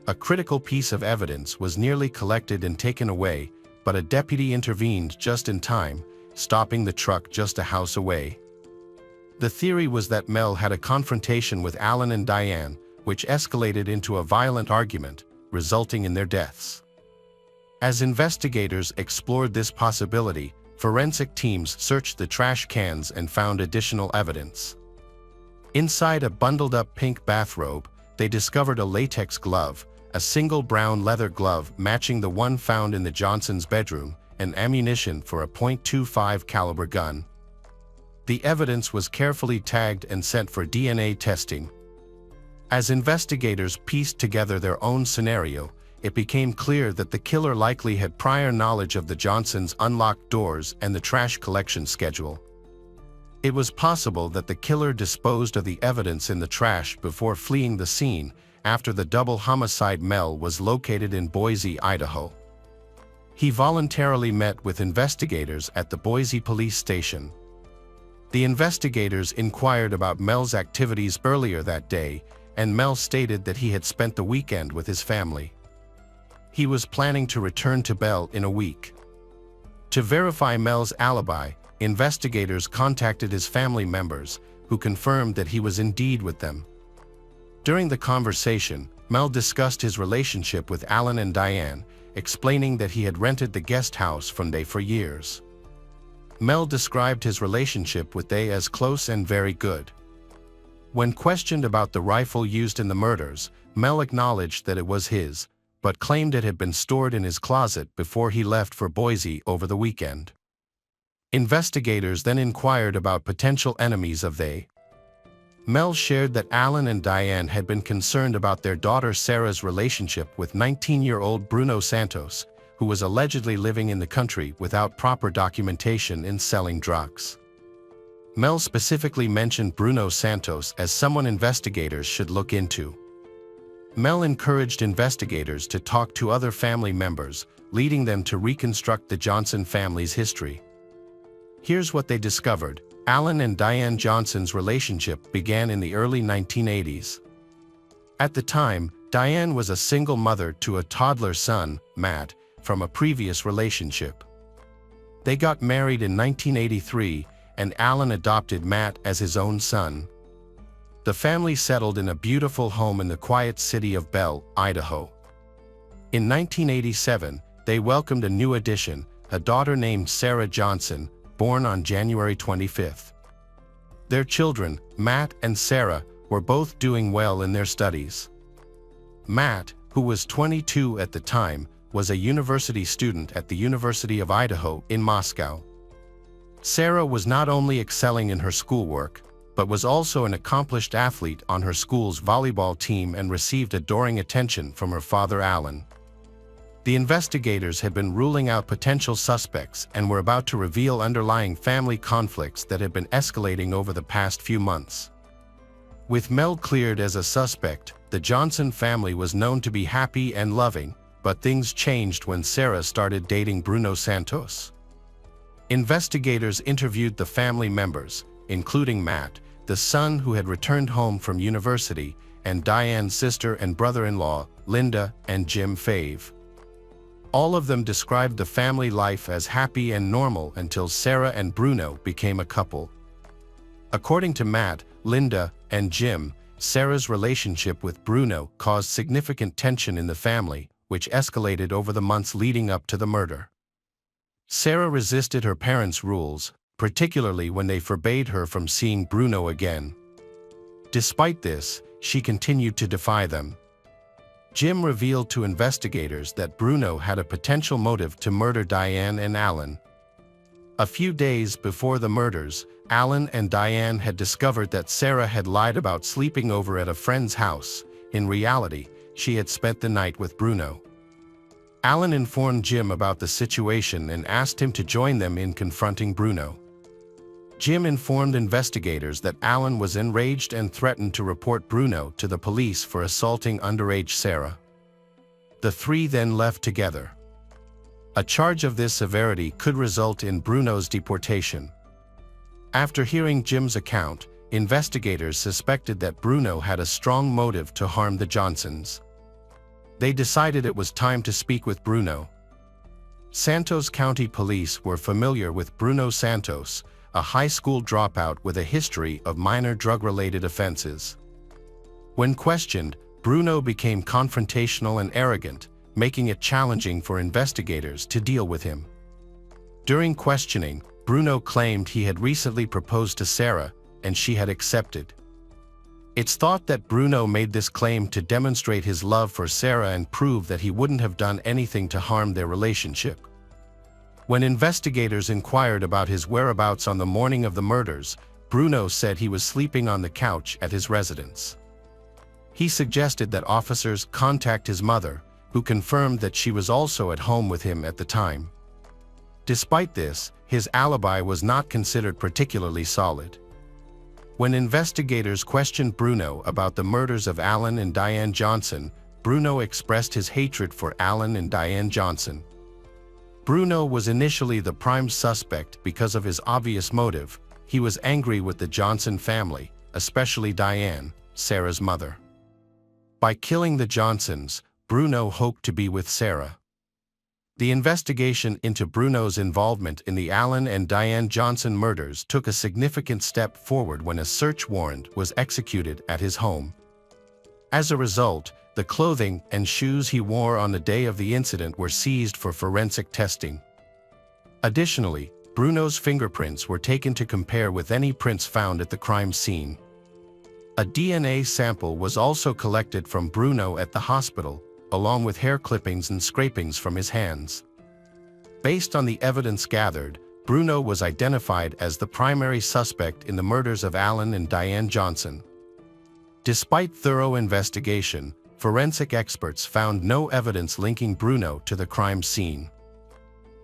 Speaker 1: A critical piece of evidence was nearly collected and taken away, but a deputy intervened just in time, stopping the truck just a house away. The theory was that Mel had a confrontation with Alan and Diane, which escalated into a violent argument, resulting in their deaths. As investigators explored this possibility, forensic teams searched the trash cans and found additional evidence. Inside a bundled-up pink bathrobe, they discovered a latex glove, a single brown leather glove matching the one found in the Johnsons' bedroom, and ammunition for a .25 caliber gun. The evidence was carefully tagged and sent for DNA testing. As investigators pieced together their own scenario, it became clear that the killer likely had prior knowledge of the Johnsons' unlocked doors and the trash collection schedule. It was possible that the killer disposed of the evidence in the trash before fleeing the scene after the double homicide. Mel was located in Boise, Idaho. He voluntarily met with investigators at the Boise police station. The investigators inquired about Mel's activities earlier that day, and Mel stated that he had spent the weekend with his family. He was planning to return to Bell in a week. To verify Mel's alibi, investigators contacted his family members, who confirmed that he was indeed with them. During the conversation, Mel discussed his relationship with Alan and Diane, explaining that he had rented the guest house from they for years. Mel described his relationship with they as close and very good. When questioned about the rifle used in the murders, Mel acknowledged that it was his, but claimed it had been stored in his closet before he left for Boise over the weekend. Investigators then inquired about potential enemies of they. Mel shared that Alan and Diane had been concerned about their daughter Sarah's relationship with 19-year-old Bruno Santos, who was allegedly living in the country without proper documentation and selling drugs. Mel specifically mentioned Bruno Santos as someone investigators should look into. Mel encouraged investigators to talk to other family members, leading them to reconstruct the Johnson family's history. Here's what they discovered. Alan and Diane Johnson's relationship began in the early 1980s. At the time, Diane was a single mother to a toddler son, Matt, from a previous relationship. They got married in 1983, and Alan adopted Matt as his own son. The family settled in a beautiful home in the quiet city of Bell, Idaho. In 1987, they welcomed a new addition, a daughter named Sarah Johnson, born on January 25. Their children, Matt and Sarah, were both doing well in their studies. Matt, who was 22 at the time, was a university student at the University of Idaho in Moscow. Sarah was not only excelling in her schoolwork, but was also an accomplished athlete on her school's volleyball team and received adoring attention from her father Alan. The investigators had been ruling out potential suspects and were about to reveal underlying family conflicts that had been escalating over the past few months. With Mel cleared as a suspect, the Johnson family was known to be happy and loving, but things changed when Sarah started dating Bruno Santos. Investigators interviewed the family members, including Matt, the son who had returned home from university, and Diane's sister and brother-in-law, Linda and Jim Fave. All of them described the family life as happy and normal until Sarah and Bruno became a couple. According to Matt, Linda, and Jim, Sarah's relationship with Bruno caused significant tension in the family, which escalated over the months leading up to the murder. Sarah resisted her parents' rules, particularly when they forbade her from seeing Bruno again. Despite this, she continued to defy them. Jim revealed to investigators that Bruno had a potential motive to murder Diane and Alan. A few days before the murders, Alan and Diane had discovered that Sarah had lied about sleeping over at a friend's house. In reality, she had spent the night with Bruno. Alan informed Jim about the situation and asked him to join them in confronting Bruno. Jim informed investigators that Alan was enraged and threatened to report Bruno to the police for assaulting underage Sarah. The three then left together. A charge of this severity could result in Bruno's deportation. After hearing Jim's account, investigators suspected that Bruno had a strong motive to harm the Johnsons. They decided it was time to speak with Bruno. Santos County Police were familiar with Bruno Santos, a high school dropout with a history of minor drug-related offenses. When questioned, Bruno became confrontational and arrogant, making it challenging for investigators to deal with him. During questioning, Bruno claimed he had recently proposed to Sarah, and she had accepted. It's thought that Bruno made this claim to demonstrate his love for Sarah and prove that he wouldn't have done anything to harm their relationship. When investigators inquired about his whereabouts on the morning of the murders, Bruno said he was sleeping on the couch at his residence. He suggested that officers contact his mother, who confirmed that she was also at home with him at the time. Despite this, his alibi was not considered particularly solid. When investigators questioned Bruno about the murders of Alan and Diane Johnson, Bruno expressed his hatred for Alan and Diane Johnson. Bruno was initially the prime suspect because of his obvious motive. He was angry with the Johnson family, especially Diane, Sarah's mother. By killing the Johnsons, Bruno hoped to be with Sarah. The investigation into Bruno's involvement in the Alan and Diane Johnson murders took a significant step forward when a search warrant was executed at his home. As a result, the clothing and shoes he wore on the day of the incident were seized for forensic testing. Additionally, Bruno's fingerprints were taken to compare with any prints found at the crime scene. A DNA sample was also collected from Bruno at the hospital, along with hair clippings and scrapings from his hands. Based on the evidence gathered, Bruno was identified as the primary suspect in the murders of Alan and Diane Johnson. Despite thorough investigation, forensic experts found no evidence linking Bruno to the crime scene.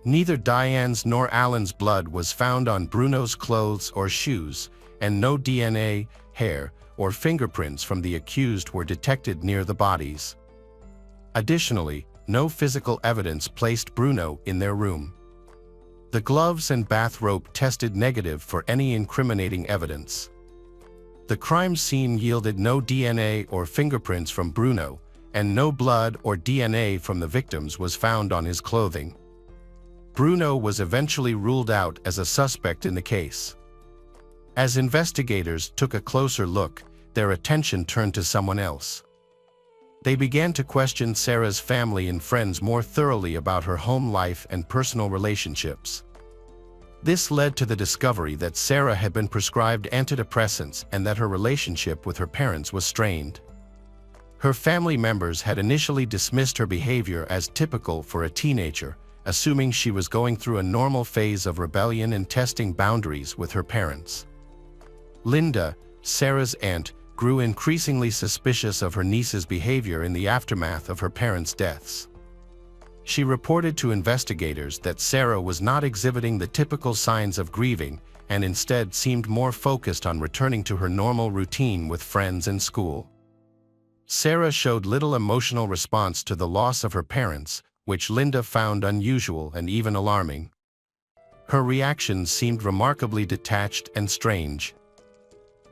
Speaker 1: Neither Diane's nor Alan's blood was found on Bruno's clothes or shoes, and no DNA, hair, or fingerprints from the accused were detected near the bodies. Additionally, no physical evidence placed Bruno in their room. The gloves and bathrobe tested negative for any incriminating evidence. The crime scene yielded no DNA or fingerprints from Bruno, and no blood or DNA from the victims was found on his clothing. Bruno was eventually ruled out as a suspect in the case. As investigators took a closer look, their attention turned to someone else. They began to question Sarah's family and friends more thoroughly about her home life and personal relationships. This led to the discovery that Sarah had been prescribed antidepressants and that her relationship with her parents was strained. Her family members had initially dismissed her behavior as typical for a teenager, assuming she was going through a normal phase of rebellion and testing boundaries with her parents. Linda, Sarah's aunt, grew increasingly suspicious of her niece's behavior in the aftermath of her parents' deaths. She reported to investigators that Sarah was not exhibiting the typical signs of grieving and instead seemed more focused on returning to her normal routine with friends and school. Sarah showed little emotional response to the loss of her parents, which Linda found unusual and even alarming. Her reactions seemed remarkably detached and strange.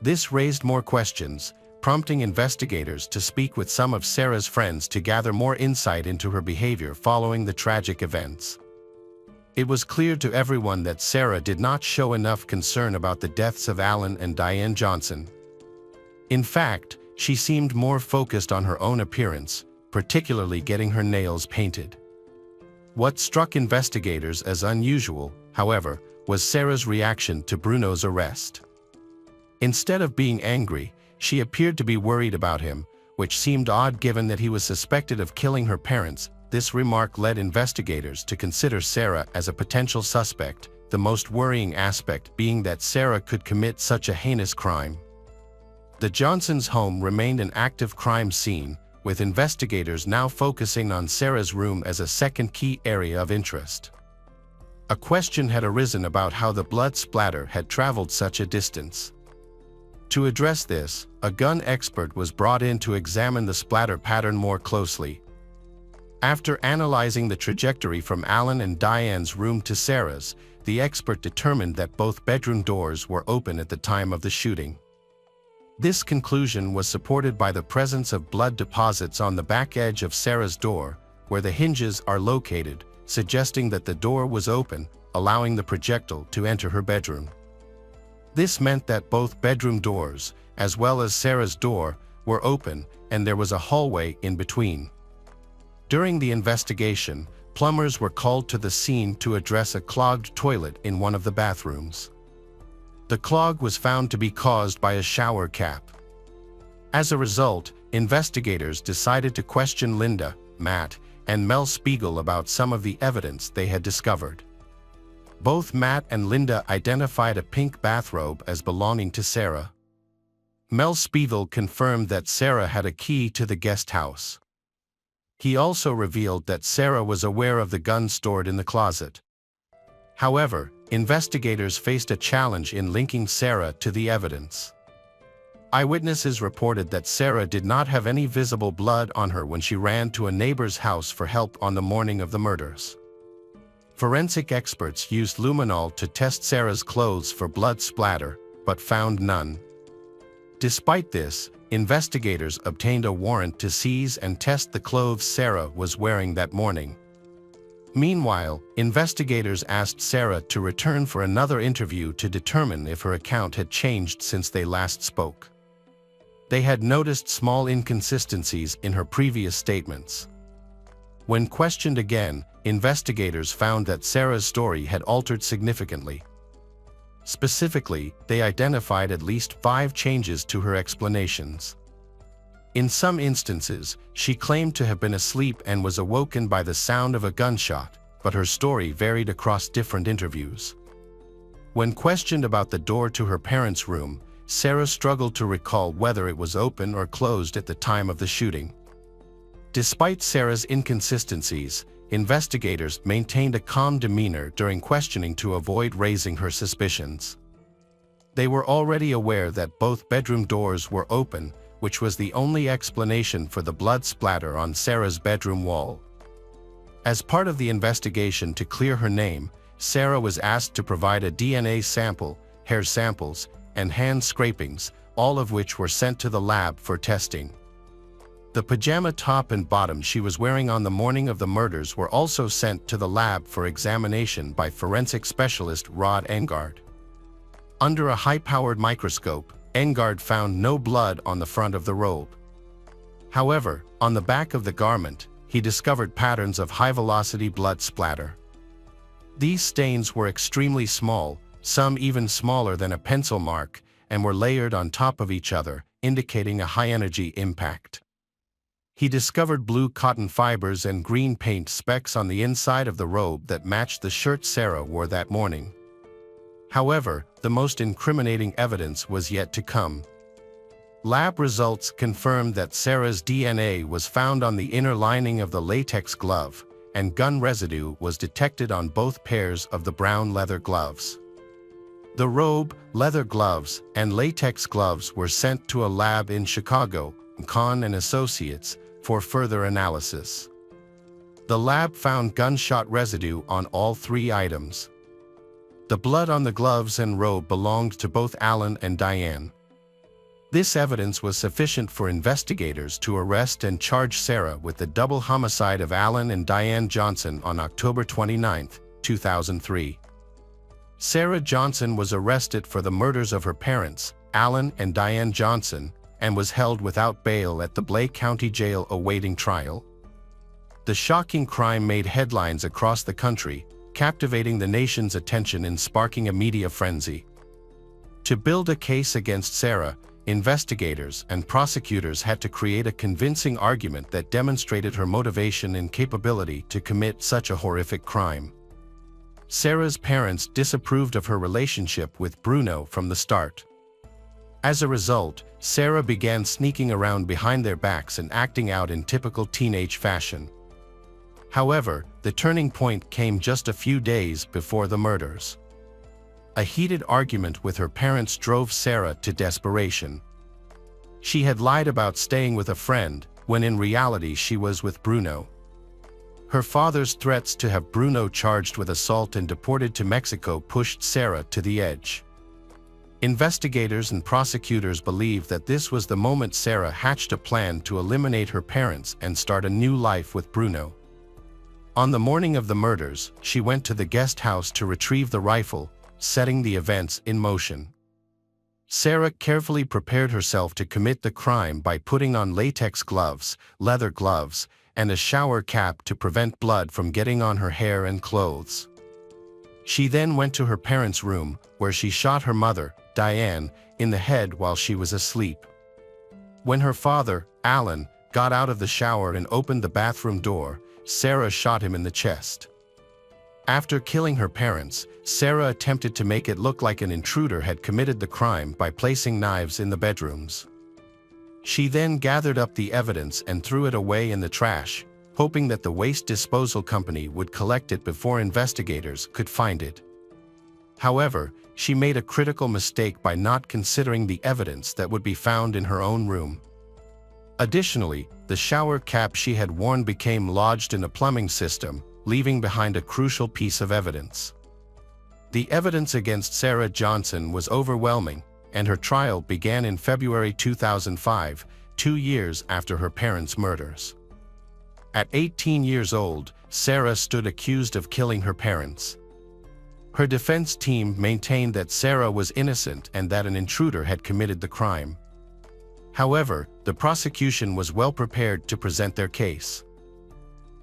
Speaker 1: This raised more questions, prompting investigators to speak with some of Sarah's friends to gather more insight into her behavior following the tragic events. It was clear to everyone that Sarah did not show enough concern about the deaths of Alan and Diane Johnson. In fact, she seemed more focused on her own appearance, particularly getting her nails painted. What struck investigators as unusual, however, was Sarah's reaction to Bruno's arrest. Instead of being angry, she appeared to be worried about him, which seemed odd given that he was suspected of killing her parents. This remark led investigators to consider Sarah as a potential suspect, the most worrying aspect being that Sarah could commit such a heinous crime. The Johnsons' home remained an active crime scene, with investigators now focusing on Sarah's room as a second key area of interest. A question had arisen about how the blood splatter had traveled such a distance. To address this, a gun expert was brought in to examine the splatter pattern more closely. After analyzing the trajectory from Alan and Diane's room to Sarah's, the expert determined that both bedroom doors were open at the time of the shooting. This conclusion was supported by the presence of blood deposits on the back edge of Sarah's door, where the hinges are located, suggesting that the door was open, allowing the projectile to enter her bedroom. This meant that both bedroom doors, as well as Sarah's door, were open, and there was a hallway in between. During the investigation, plumbers were called to the scene to address a clogged toilet in one of the bathrooms. The clog was found to be caused by a shower cap. As a result, investigators decided to question Linda, Matt, and Mel Spiegel about some of the evidence they had discovered. Both Matt and Linda identified a pink bathrobe as belonging to Sarah. Mel Spiegel confirmed that Sarah had a key to the guest house. He also revealed that Sarah was aware of the gun stored in the closet. However, investigators faced a challenge in linking Sarah to the evidence. Eyewitnesses reported that Sarah did not have any visible blood on her when she ran to a neighbor's house for help on the morning of the murders. Forensic experts used luminol to test Sarah's clothes for blood splatter, but found none. Despite this, investigators obtained a warrant to seize and test the clothes Sarah was wearing that morning. Meanwhile, investigators asked Sarah to return for another interview to determine if her account had changed since they last spoke. They had noticed small inconsistencies in her previous statements. When questioned again, investigators found that Sarah's story had altered significantly. Specifically, they identified at least 5 changes to her explanations. In some instances, she claimed to have been asleep and was awoken by the sound of a gunshot, but her story varied across different interviews. When questioned about the door to her parents' room, Sarah struggled to recall whether it was open or closed at the time of the shooting. Despite Sarah's inconsistencies, investigators maintained a calm demeanor during questioning to avoid raising her suspicions. They were already aware that both bedroom doors were open, which was the only explanation for the blood splatter on Sarah's bedroom wall. As part of the investigation to clear her name, Sarah was asked to provide a DNA sample, hair samples, and hand scrapings, all of which were sent to the lab for testing. The pajama top and bottom she was wearing on the morning of the murders were also sent to the lab for examination by forensic specialist Rod Engard. Under a high-powered microscope, Engard found no blood on the front of the robe. However, on the back of the garment, he discovered patterns of high-velocity blood splatter. These stains were extremely small, some even smaller than a pencil mark, and were layered on top of each other, indicating a high-energy impact. He discovered blue cotton fibers and green paint specks on the inside of the robe that matched the shirt Sarah wore that morning. However, the most incriminating evidence was yet to come. Lab results confirmed that Sarah's DNA was found on the inner lining of the latex glove, and gun residue was detected on both pairs of the brown leather gloves. The robe, leather gloves, and latex gloves were sent to a lab in Chicago, Kahn and Associates, for further analysis. The lab found gunshot residue on all 3 items. The blood on the gloves and robe belonged to both Alan and Diane. This evidence was sufficient for investigators to arrest and charge Sarah with the double homicide of Alan and Diane Johnson on October 29, 2003. Sarah Johnson was arrested for the murders of her parents, Alan and Diane Johnson, and was held without bail at the Blake County Jail awaiting trial. The shocking crime made headlines across the country, captivating the nation's attention and sparking a media frenzy. To build a case against Sarah, investigators and prosecutors had to create a convincing argument that demonstrated her motivation and capability to commit such a horrific crime. Sarah's parents disapproved of her relationship with Bruno from the start. As a result, Sarah began sneaking around behind their backs and acting out in typical teenage fashion. However, the turning point came just a few days before the murders. A heated argument with her parents drove Sarah to desperation. She had lied about staying with a friend, when in reality she was with Bruno. Her father's threats to have Bruno charged with assault and deported to Mexico pushed Sarah to the edge. Investigators and prosecutors believe that this was the moment Sarah hatched a plan to eliminate her parents and start a new life with Bruno. On the morning of the murders, she went to the guest house to retrieve the rifle, setting the events in motion. Sarah carefully prepared herself to commit the crime by putting on latex gloves, leather gloves, and a shower cap to prevent blood from getting on her hair and clothes. She then went to her parents' room, where she shot her mother, Diane, in the head while she was asleep. When her father, Alan, got out of the shower and opened the bathroom door, Sarah shot him in the chest. After killing her parents, Sarah attempted to make it look like an intruder had committed the crime by placing knives in the bedrooms. She then gathered up the evidence and threw it away in the trash, hoping that the waste disposal company would collect it before investigators could find it. However, she made a critical mistake by not considering the evidence that would be found in her own room. Additionally, the shower cap she had worn became lodged in a plumbing system, leaving behind a crucial piece of evidence. The evidence against Sarah Johnson was overwhelming, and her trial began in February 2005, 2 years after her parents' murders. At 18 years old, Sarah stood accused of killing her parents. Her defense team maintained that Sarah was innocent and that an intruder had committed the crime. However, the prosecution was well prepared to present their case.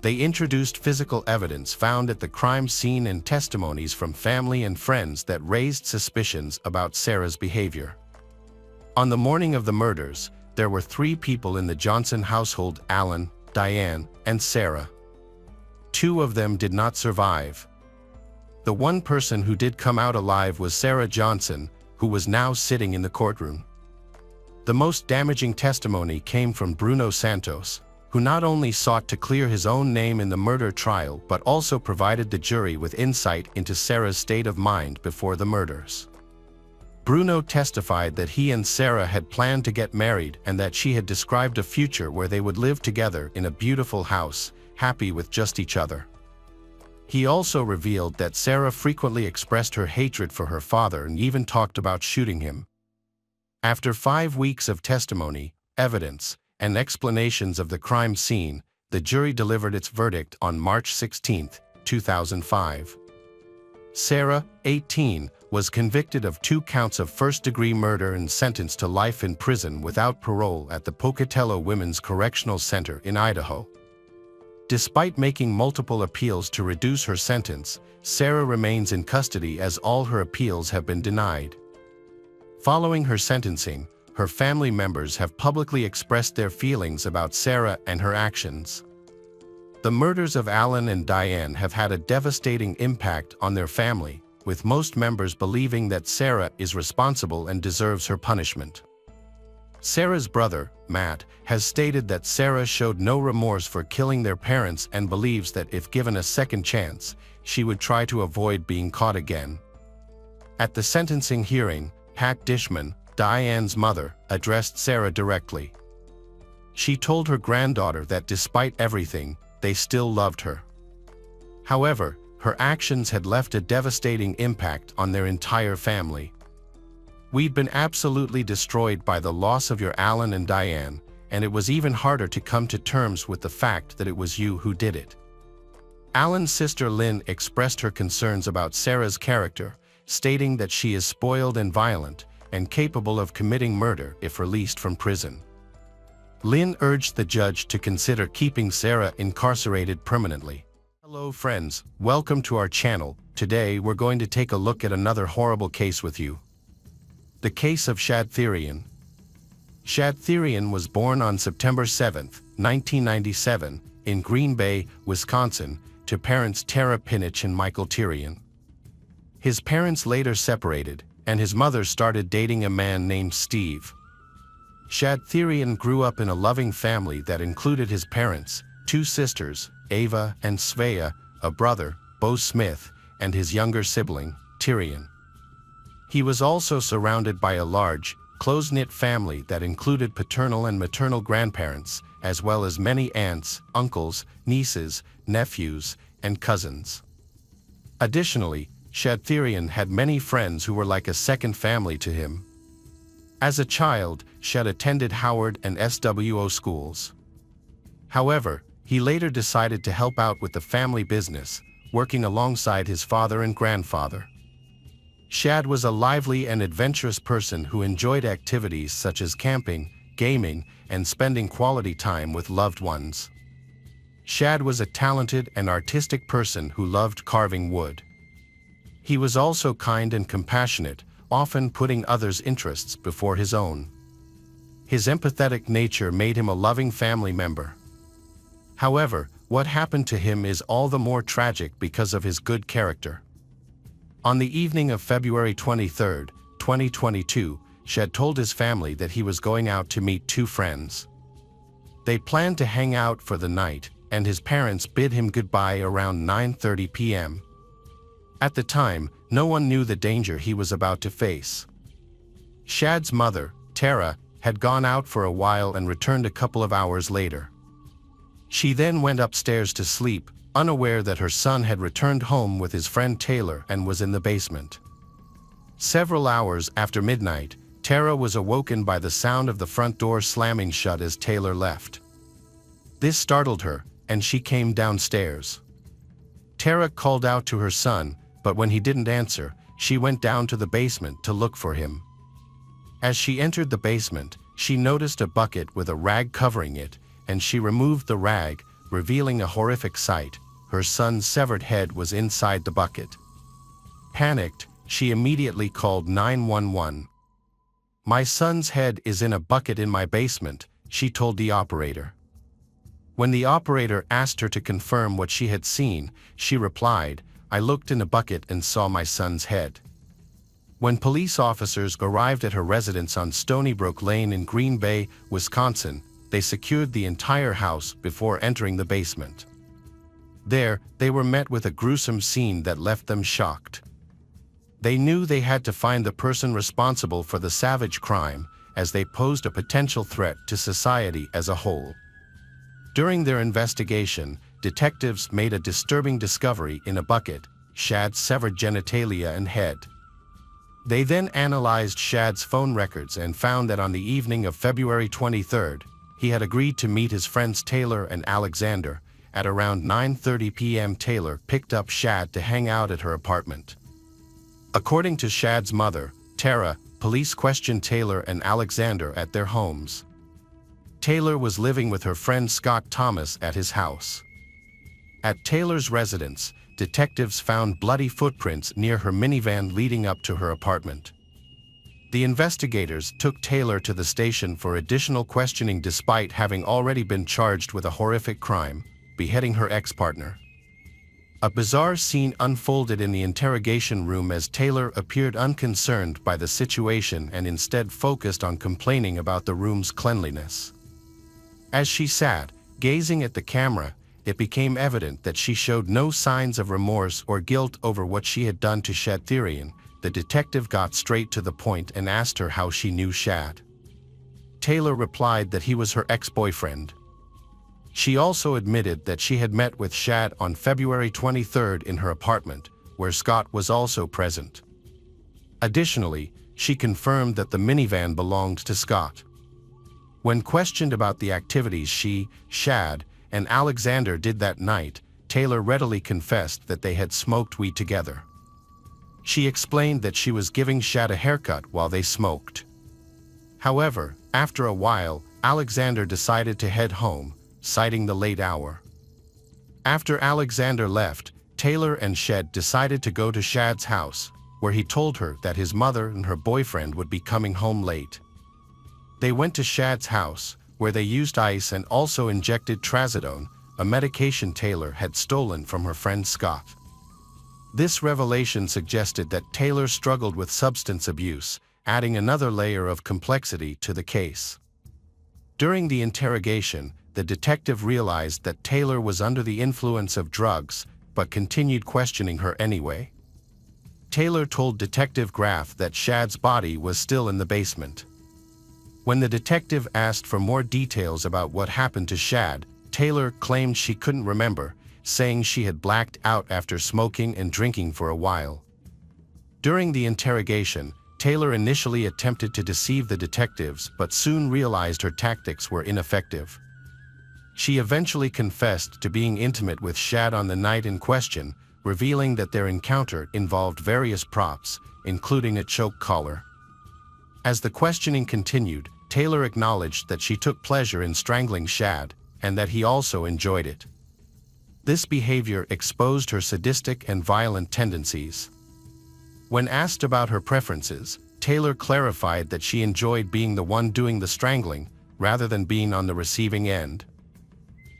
Speaker 1: They introduced physical evidence found at the crime scene and testimonies from family and friends that raised suspicions about Sarah's behavior. On the morning of the murders, there were 3 people in the Johnson household: Alan, Diane, and Sarah. 2 of them did not survive. The one person who did come out alive was Sarah Johnson, who was now sitting in the courtroom. The most damaging testimony came from Bruno Santos, who not only sought to clear his own name in the murder trial but also provided the jury with insight into Sarah's state of mind before the murders. Bruno testified that he and Sarah had planned to get married and that she had described a future where they would live together in a beautiful house, happy with just each other. He also revealed that Sarah frequently expressed her hatred for her father and even talked about shooting him. After 5 weeks of testimony, evidence, and explanations of the crime scene, the jury delivered its verdict on March 16, 2005. Sarah, 18, was convicted of 2 counts of first-degree murder and sentenced to life in prison without parole at the Pocatello Women's Correctional Center in Idaho. Despite making multiple appeals to reduce her sentence, Sarah remains in custody as all her appeals have been denied. Following her sentencing, her family members have publicly expressed their feelings about Sarah and her actions. The murders of Alan and Diane have had a devastating impact on their family, with most members believing that Sarah is responsible and deserves her punishment. Sarah's brother, Matt, has stated that Sarah showed no remorse for killing their parents and believes that if given a second chance, she would try to avoid being caught again. At the sentencing hearing, Pat Dishman, Diane's mother, addressed Sarah directly. She told her granddaughter that despite everything, they still loved her. However, her actions had left a devastating impact on their entire family. "We'd been absolutely destroyed by the loss of your Alan and Diane, and it was even harder to come to terms with the fact that it was you who did it." Alan's sister Lynn expressed her concerns about Sarah's character, stating that she is spoiled and violent, and capable of committing murder if released from prison. Lynn urged the judge to consider keeping Sarah incarcerated permanently. Hello friends, welcome to our channel. Today we're going to take a look at another horrible case with you. The case of Shad Thyrion. Shad Thyrion was born on September 7, 1997, in Green Bay, Wisconsin, to parents Tara Pinich and Michael Thyrion. His parents later separated, and his mother started dating a man named Steve. Shad Thyrion grew up in a loving family that included his parents, 2 sisters, Ava and Svea, a brother, Bo Smith, and his younger sibling, Thyrion. He was also surrounded by a large, close-knit family that included paternal and maternal grandparents, as well as many aunts, uncles, nieces, nephews, and cousins. Additionally, Shad Thyrion had many friends who were like a second family to him. As a child, Shad attended Howard and SWO schools. However, he later decided to help out with the family business, working alongside his father and grandfather. Shad was a lively and adventurous person who enjoyed activities such as camping, gaming, and spending quality time with loved ones. Shad was a talented and artistic person who loved carving wood. He was also kind and compassionate, often putting others' interests before his own. His empathetic nature made him a loving family member. However, what happened to him is all the more tragic because of his good character. On the evening of February 23, 2022, Shad told his family that he was going out to meet two friends. They planned to hang out for the night, and his parents bid him goodbye around 9:30 p.m. At the time, no one knew the danger he was about to face. Shad's mother, Tara, had gone out for a while and returned a couple of hours later. She then went upstairs to sleep, unaware that her son had returned home with his friend Taylor and was in the basement. Several hours after midnight, Tara was awoken by the sound of the front door slamming shut as Taylor left. This startled her, and she came downstairs. Tara called out to her son, but when he didn't answer, she went down to the basement to look for him. As she entered the basement, she noticed a bucket with a rag covering it, and she removed the rag, revealing a horrific sight. Her son's severed head was inside the bucket. Panicked, she immediately called 911. "My son's head is in a bucket in my basement," she told the operator. When the operator asked her to confirm what she had seen, she replied, "I looked in a bucket and saw my son's head." When police officers arrived at her residence on Stony Brook Lane in Green Bay, Wisconsin, they secured the entire house before entering the basement. There, they were met with a gruesome scene that left them shocked. They knew they had to find the person responsible for the savage crime, as they posed a potential threat to society as a whole. During their investigation, detectives made a disturbing discovery in a bucket: Shad's severed genitalia and head. They then analyzed Shad's phone records and found that on the evening of February 23rd, he had agreed to meet his friends Taylor and Alexander. At around 9:30 p.m. Taylor picked up Shad to hang out at her apartment. According to Shad's mother, Tara, police questioned Taylor and Alexander at their homes. Taylor was living with her friend Scott Thomas at his house. At Taylor's residence, detectives found bloody footprints near her minivan leading up to her apartment. The investigators took Taylor to the station for additional questioning despite having already been charged with a horrific crime: beheading her ex-partner. A bizarre scene unfolded in the interrogation room as Taylor appeared unconcerned by the situation and instead focused on complaining about the room's cleanliness. As she sat, gazing at the camera, it became evident that she showed no signs of remorse or guilt over what she had done to Shad Therian. The detective got straight to the point and asked her how she knew Shad. Taylor replied that he was her ex-boyfriend. She also admitted that she had met with Shad on February 23rd in her apartment, where Scott was also present. Additionally, she confirmed that the minivan belonged to Scott. When questioned about the activities she, Shad, and Alexander did that night, Taylor readily confessed that they had smoked weed together. She explained that she was giving Shad a haircut while they smoked. However, after a while, Alexander decided to head home, citing the late hour. After Alexander left, Taylor and Shad decided to go to Shad's house, where he told her that his mother and her boyfriend would be coming home late. They went to Shad's house, where they used ice and also injected trazodone, a medication Taylor had stolen from her friend Scott. This revelation suggested that Taylor struggled with substance abuse, adding another layer of complexity to the case. During the interrogation, the detective realized that Taylor was under the influence of drugs, but continued questioning her anyway. Taylor told Detective Graff that Shad's body was still in the basement. When the detective asked for more details about what happened to Shad, Taylor claimed she couldn't remember, saying she had blacked out after smoking and drinking for a while. During the interrogation, Taylor initially attempted to deceive the detectives but soon realized her tactics were ineffective. She eventually confessed to being intimate with Shad on the night in question, revealing that their encounter involved various props, including a choke collar. As the questioning continued, Taylor acknowledged that she took pleasure in strangling Shad, and that he also enjoyed it. This behavior exposed her sadistic and violent tendencies. When asked about her preferences, Taylor clarified that she enjoyed being the one doing the strangling, rather than being on the receiving end.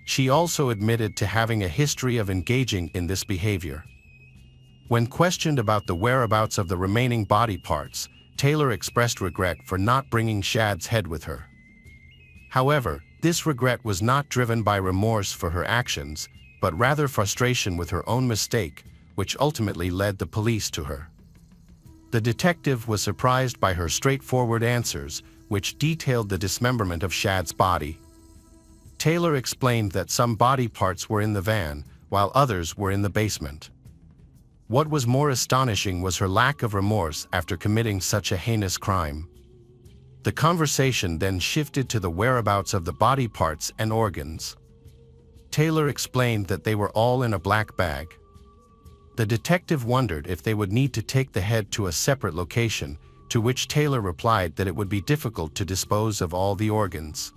Speaker 1: She also admitted to having a history of engaging in this behavior. When questioned about the whereabouts of the remaining body parts, Taylor expressed regret for not bringing Shad's head with her. However, this regret was not driven by remorse for her actions, but rather frustration with her own mistake, which ultimately led the police to her. The detective was surprised by her straightforward answers, which detailed the dismemberment of Shad's body. Taylor explained that some body parts were in the van, while others were in the basement. What was more astonishing was her lack of remorse after committing such a heinous crime. The conversation then shifted to the whereabouts of the body parts and organs. Taylor explained that they were all in a black bag. The detective wondered if they would need to take the head to a separate location, to which Taylor replied that it would be difficult to dispose of all the organs.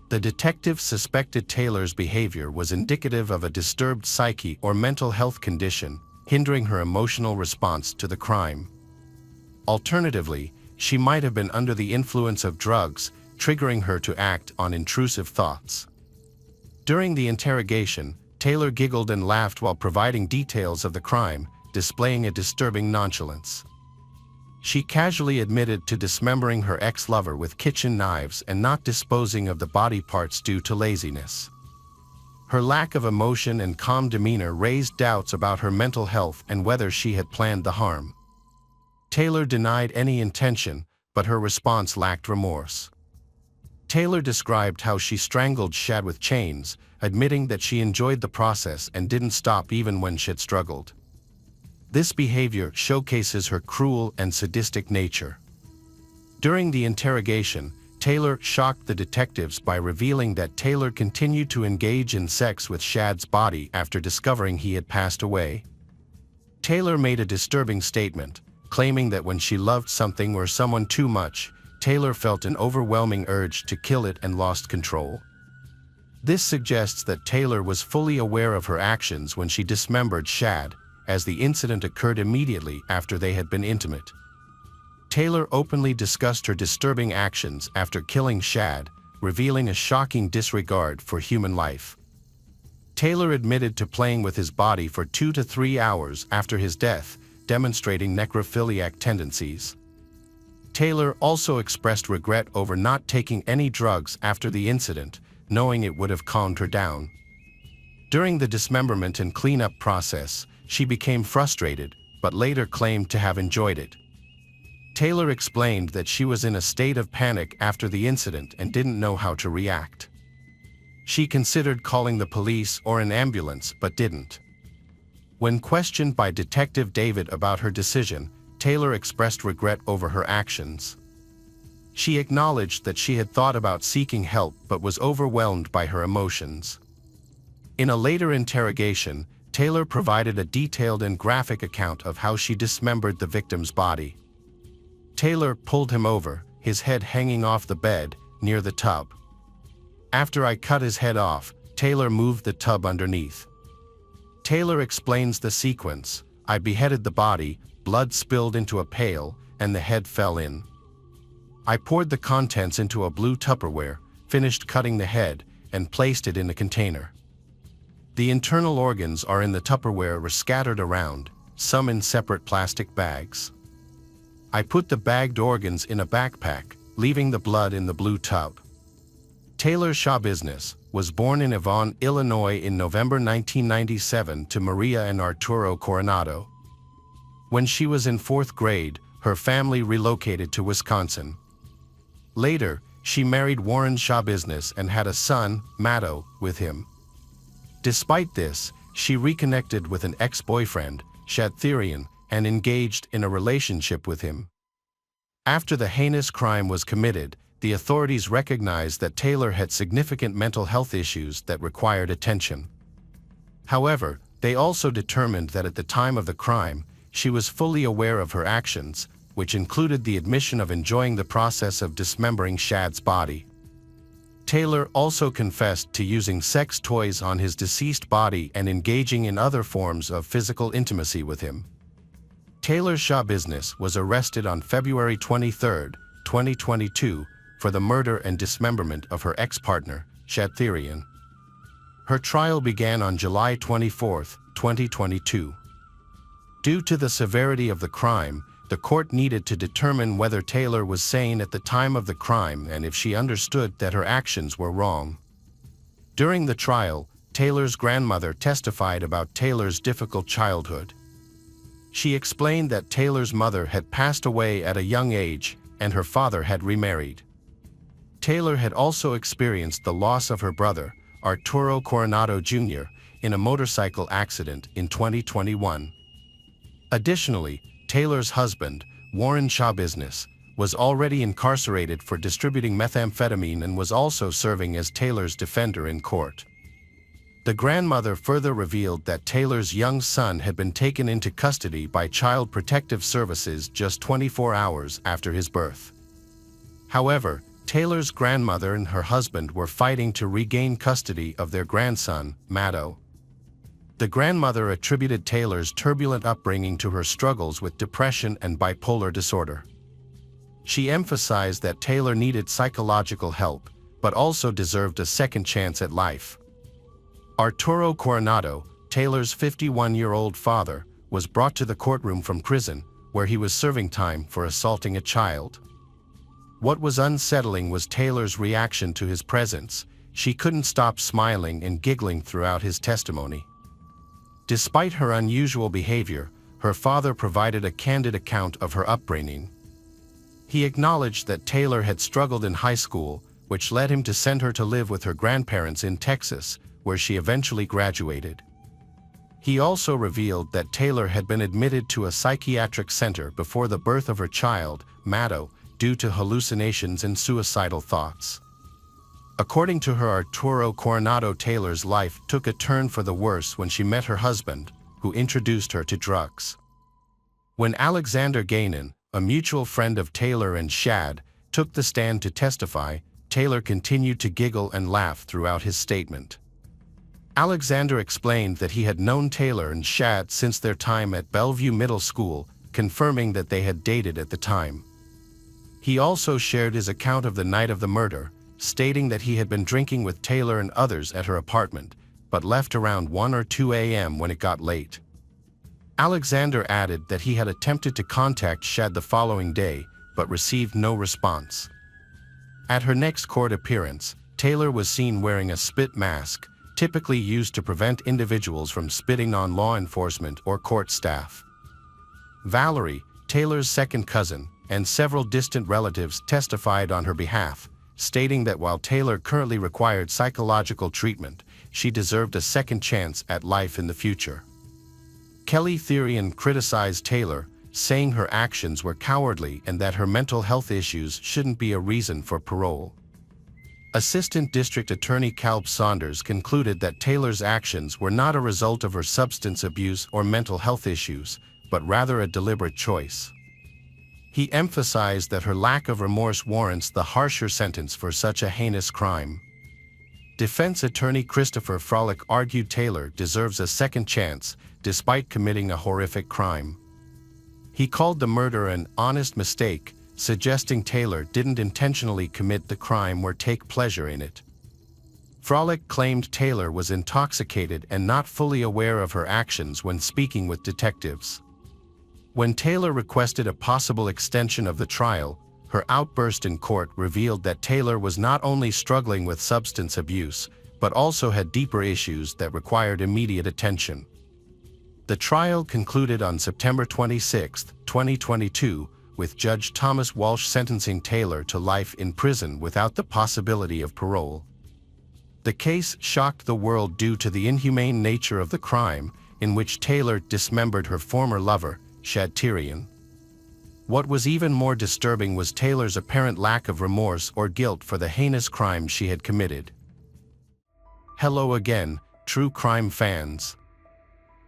Speaker 1: The detective suspected Taylor's behavior was indicative of a disturbed psyche or mental health condition, hindering her emotional response to the crime. Alternatively, she might have been under the influence of drugs, triggering her to act on intrusive thoughts. During the interrogation, Taylor giggled and laughed while providing details of the crime, displaying a disturbing nonchalance. She casually admitted to dismembering her ex-lover with kitchen knives and not disposing of the body parts due to laziness. Her lack of emotion and calm demeanor raised doubts about her mental health and whether she had planned the harm. Taylor denied any intention, but her response lacked remorse. Taylor described how she strangled Shad with chains, admitting that she enjoyed the process and didn't stop even when Shad struggled. This behavior showcases her cruel and sadistic nature. During the interrogation, Taylor shocked the detectives by revealing that Taylor continued to engage in sex with Shad's body after discovering he had passed away. Taylor made a disturbing statement, claiming that when she loved something or someone too much, Taylor felt an overwhelming urge to kill it and lost control. This suggests that Taylor was fully aware of her actions when she dismembered Shad, as the incident occurred immediately after they had been intimate. Taylor openly discussed her disturbing actions after killing Shad, revealing a shocking disregard for human life. Taylor admitted to playing with his body for 2 to 3 hours after his death, demonstrating necrophiliac tendencies. Taylor also expressed regret over not taking any drugs after the incident, knowing it would have calmed her down. During the dismemberment and cleanup process, she became frustrated, but later claimed to have enjoyed it. Taylor explained that she was in a state of panic after the incident and didn't know how to react. She considered calling the police or an ambulance but didn't. When questioned by Detective David about her decision, Taylor expressed regret over her actions. She acknowledged that she had thought about seeking help but was overwhelmed by her emotions. In a later interrogation, Taylor provided a detailed and graphic account of how she dismembered the victim's body. Taylor pulled him over, his head hanging off the bed, near the tub. After I cut his head off, Taylor moved the tub underneath. Taylor explains the sequence. I beheaded the body, blood spilled into a pail, and the head fell in. I poured the contents into a blue Tupperware, finished cutting the head, and placed it in a container. The internal organs are in the Tupperware scattered around, some in separate plastic bags. I put the bagged organs in a backpack, leaving the blood in the blue tub. Taylor Schabusiness was born in Avon, Illinois in November 1997 to Maria and Arturo Coronado. When she was in 4th grade, her family relocated to Wisconsin. Later, she married Warren Schabusiness and had a son, Matto, with him. Despite this, she reconnected with an ex-boyfriend, Shad Therian, and engaged in a relationship with him. After the heinous crime was committed, the authorities recognized that Taylor had significant mental health issues that required attention. However, they also determined that at the time of the crime, she was fully aware of her actions, which included the admission of enjoying the process of dismembering Shad's body. Taylor also confessed to using sex toys on his deceased body and engaging in other forms of physical intimacy with him. Taylor Schabusiness was arrested on February 23, 2022, for the murder and dismemberment of her ex-partner, Shad Therian. Her trial began on July 24, 2022. Due to the severity of the crime, the court needed to determine whether Taylor was sane at the time of the crime and if she understood that her actions were wrong. During the trial, Taylor's grandmother testified about Taylor's difficult childhood. She explained that Taylor's mother had passed away at a young age and her father had remarried. Taylor had also experienced the loss of her brother, Arturo Coronado Jr., in a motorcycle accident in 2021. Additionally, Taylor's husband, Warren Shaw Business, was already incarcerated for distributing methamphetamine and was also serving as Taylor's defender in court. The grandmother further revealed that Taylor's young son had been taken into custody by Child Protective Services just 24 hours after his birth. However, Taylor's grandmother and her husband were fighting to regain custody of their grandson, Matto. The grandmother attributed Taylor's turbulent upbringing to her struggles with depression and bipolar disorder. She emphasized that Taylor needed psychological help, but also deserved a second chance at life. Arturo Coronado, Taylor's 51-year-old father, was brought to the courtroom from prison, where he was serving time for assaulting a child. What was unsettling was Taylor's reaction to his presence. She couldn't stop smiling and giggling throughout his testimony. Despite her unusual behavior, her father provided a candid account of her upbringing. He acknowledged that Taylor had struggled in high school, which led him to send her to live with her grandparents in Texas, where she eventually graduated. He also revealed that Taylor had been admitted to a psychiatric center before the birth of her child, Matto, due to hallucinations and suicidal thoughts. According to her, Arturo Coronado, Taylor's life took a turn for the worse when she met her husband, who introduced her to drugs. When Alexander Gainan, a mutual friend of Taylor and Shad, took the stand to testify, Taylor continued to giggle and laugh throughout his statement. Alexander explained that he had known Taylor and Shad since their time at Bellevue Middle School, confirming that they had dated at the time. He also shared his account of the night of the murder, stating that he had been drinking with Taylor and others at her apartment, but left around 1 or 2 a.m. when it got late. Alexander added that he had attempted to contact Shad the following day, but received no response. At her next court appearance, Taylor was seen wearing a spit mask, typically used to prevent individuals from spitting on law enforcement or court staff. Valerie, Taylor's second cousin, and several distant relatives testified on her behalf, stating that while Taylor currently required psychological treatment, she deserved a second chance at life in the future. Kelly Therian criticized Taylor, saying her actions were cowardly and that her mental health issues shouldn't be a reason for parole. Assistant District Attorney Caleb Saunders concluded that Taylor's actions were not a result of her substance abuse or mental health issues, but rather a deliberate choice. He emphasized that her lack of remorse warrants the harsher sentence for such a heinous crime. Defense attorney Christopher Frolick argued Taylor deserves a second chance, despite committing a horrific crime. He called the murder an honest mistake, suggesting Taylor didn't intentionally commit the crime or take pleasure in it. Frolick claimed Taylor was intoxicated and not fully aware of her actions when speaking with detectives. When Taylor requested a possible extension of the trial, her outburst in court revealed that Taylor was not only struggling with substance abuse, but also had deeper issues that required immediate attention. The trial concluded on September 26, 2022, with Judge Thomas Walsh sentencing Taylor to life in prison without the possibility of parole. The case shocked the world due to the inhumane nature of the crime, in which Taylor dismembered her former lover, Shad Therian. What was even more disturbing was Taylor's apparent lack of remorse or guilt for the heinous crime she had committed. Hello again, true crime fans.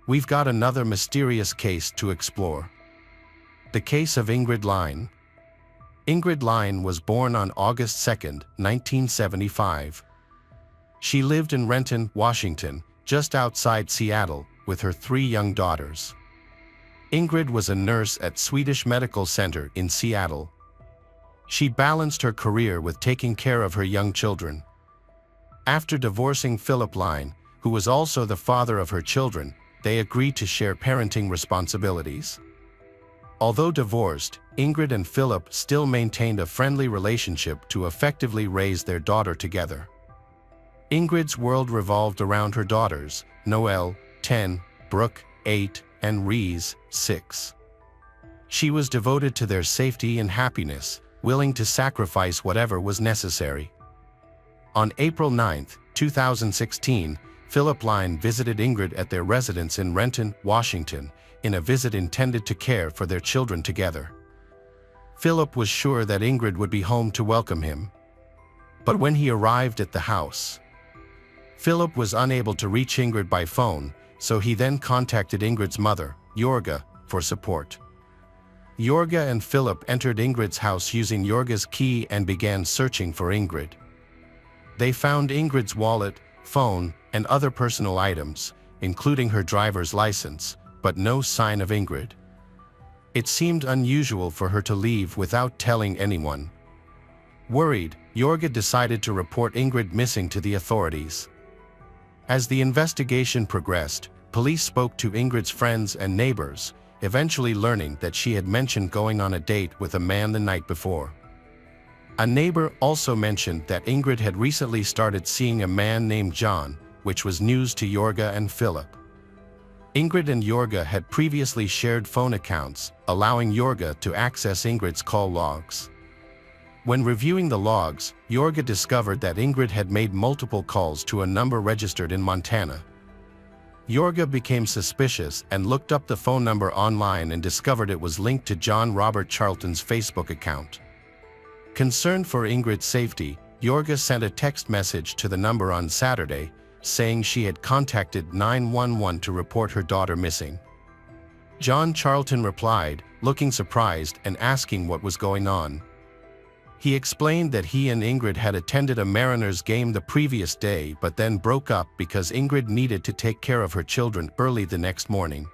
Speaker 1: We've got another mysterious case to explore. The case of Ingrid Line. Ingrid Line was born on August 2, 1975. She lived in Renton, Washington, just outside Seattle, with her 3 young daughters. Ingrid was a nurse at Swedish Medical Center in Seattle. She balanced her career with taking care of her young children. After divorcing Philip Line, who was also the father of her children, they agreed to share parenting responsibilities. Although divorced, Ingrid and Philip still maintained a friendly relationship to effectively raise their daughter together. Ingrid's world revolved around her daughters, Noelle, 10, Brooke, 8, and Reese, 6. She was devoted to their safety and happiness, willing to sacrifice whatever was necessary. On April 9, 2016, Philip Line visited Ingrid at their residence in Renton, Washington, in a visit intended to care for their children together. Philip was sure that Ingrid would be home to welcome him. But when he arrived at the house, Philip was unable to reach Ingrid by phone, so he then contacted Ingrid's mother, Jorga, for support. Jorga and Philip entered Ingrid's house using Jorga's key and began searching for Ingrid. They found Ingrid's wallet, phone, and other personal items, including her driver's license, but no sign of Ingrid. It seemed unusual for her to leave without telling anyone. Worried, Jorga decided to report Ingrid missing to the authorities. As the investigation progressed, police spoke to Ingrid's friends and neighbors, eventually learning that she had mentioned going on a date with a man the night before. A neighbor also mentioned that Ingrid had recently started seeing a man named John, which was news to Jorga and Philip. Ingrid and Jorga had previously shared phone accounts, allowing Jorga to access Ingrid's call logs. When reviewing the logs, Jorga discovered that Ingrid had made multiple calls to a number registered in Montana. Jorga became suspicious and looked up the phone number online and discovered it was linked to John Robert Charlton's Facebook account. Concerned for Ingrid's safety, Jorga sent a text message to the number on Saturday, saying she had contacted 911 to report her daughter missing. John Charlton replied, looking surprised and asking what was going on. He explained that he and Ingrid had attended a Mariners game the previous day but then broke up because Ingrid needed to take care of her children early the next morning.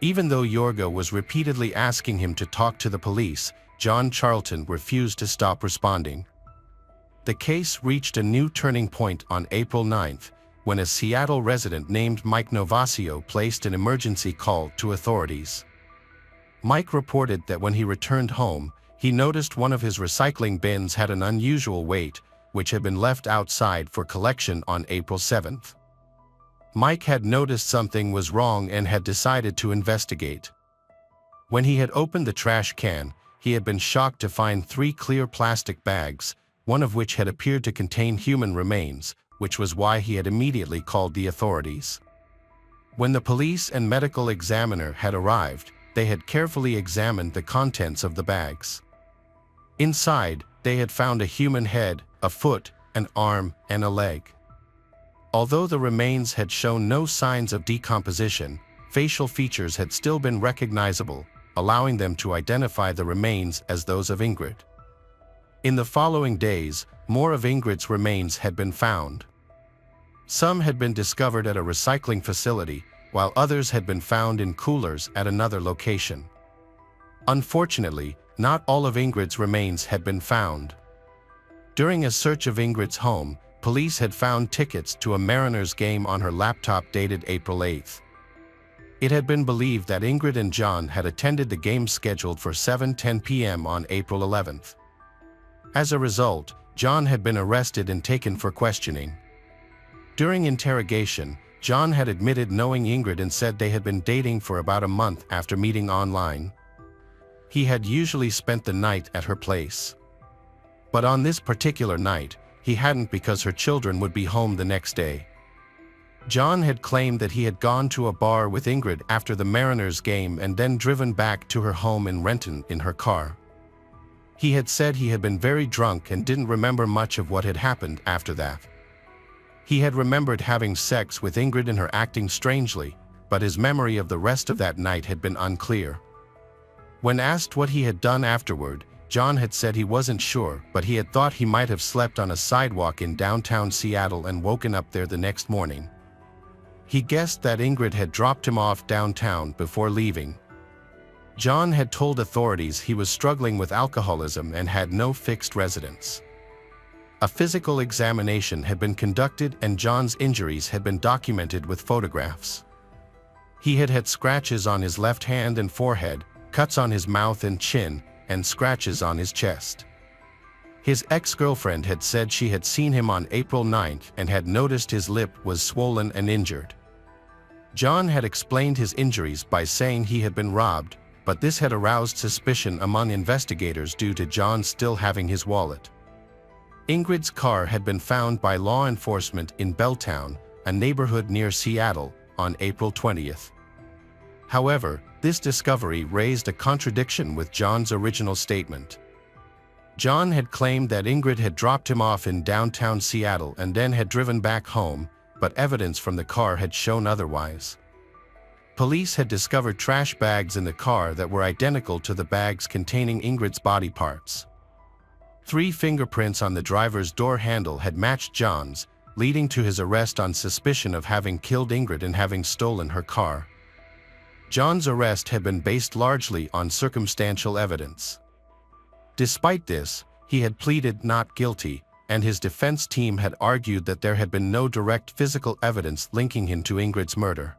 Speaker 1: Even though Jorga was repeatedly asking him to talk to the police, John Charlton refused to stop responding. The case reached a new turning point on April 9, when a Seattle resident named Mike Novasio placed an emergency call to authorities. Mike reported that when he returned home, he noticed one of his recycling bins had an unusual weight, which had been left outside for collection on April 7. Mike had noticed something was wrong and had decided to investigate. When he had opened the trash can, he had been shocked to find 3 clear plastic bags, one of which had appeared to contain human remains, which was why he had immediately called the authorities. When the police and medical examiner had arrived, they had carefully examined the contents of the bags. Inside, they had found a human head, a foot, an arm, and a leg. Although the remains had shown no signs of decomposition, facial features had still been recognizable, allowing them to identify the remains as those of Ingrid. In the following days, more of Ingrid's remains had been found. Some had been discovered at a recycling facility, while others had been found in coolers at another location. Unfortunately, not all of Ingrid's remains had been found. During a search of Ingrid's home, police had found tickets to a Mariners game on her laptop dated April 8. It had been believed that Ingrid and John had attended the game scheduled for 7:10 p.m. on April 11. As a result, John had been arrested and taken for questioning. During interrogation, John had admitted knowing Ingrid and said they had been dating for about a month after meeting online. He had usually spent the night at her place. But on this particular night, he hadn't because her children would be home the next day. John had claimed that he had gone to a bar with Ingrid after the Mariners game and then driven back to her home in Renton in her car. He had said he had been very drunk and didn't remember much of what had happened after that. He had remembered having sex with Ingrid and her acting strangely, but his memory of the rest of that night had been unclear. When asked what he had done afterward, John had said he wasn't sure, but he had thought he might have slept on a sidewalk in downtown Seattle and woken up there the next morning. He guessed that Ingrid had dropped him off downtown before leaving. John had told authorities he was struggling with alcoholism and had no fixed residence. A physical examination had been conducted and John's injuries had been documented with photographs. He had had scratches on his left hand and forehead, cuts on his mouth and chin, and scratches on his chest. His ex-girlfriend had said she had seen him on April 9th and had noticed his lip was swollen and injured. John had explained his injuries by saying he had been robbed, but this had aroused suspicion among investigators due to John still having his wallet. Ingrid's car had been found by law enforcement in Belltown, a neighborhood near Seattle, on April 20th. However, this discovery raised a contradiction with John's original statement. John had claimed that Ingrid had dropped him off in downtown Seattle and then had driven back home, but evidence from the car had shown otherwise. Police had discovered trash bags in the car that were identical to the bags containing Ingrid's body parts. 3 fingerprints on the driver's door handle had matched John's, leading to his arrest on suspicion of having killed Ingrid and having stolen her car. John's arrest had been based largely on circumstantial evidence. Despite this, he had pleaded not guilty, and his defense team had argued that there had been no direct physical evidence linking him to Ingrid's murder.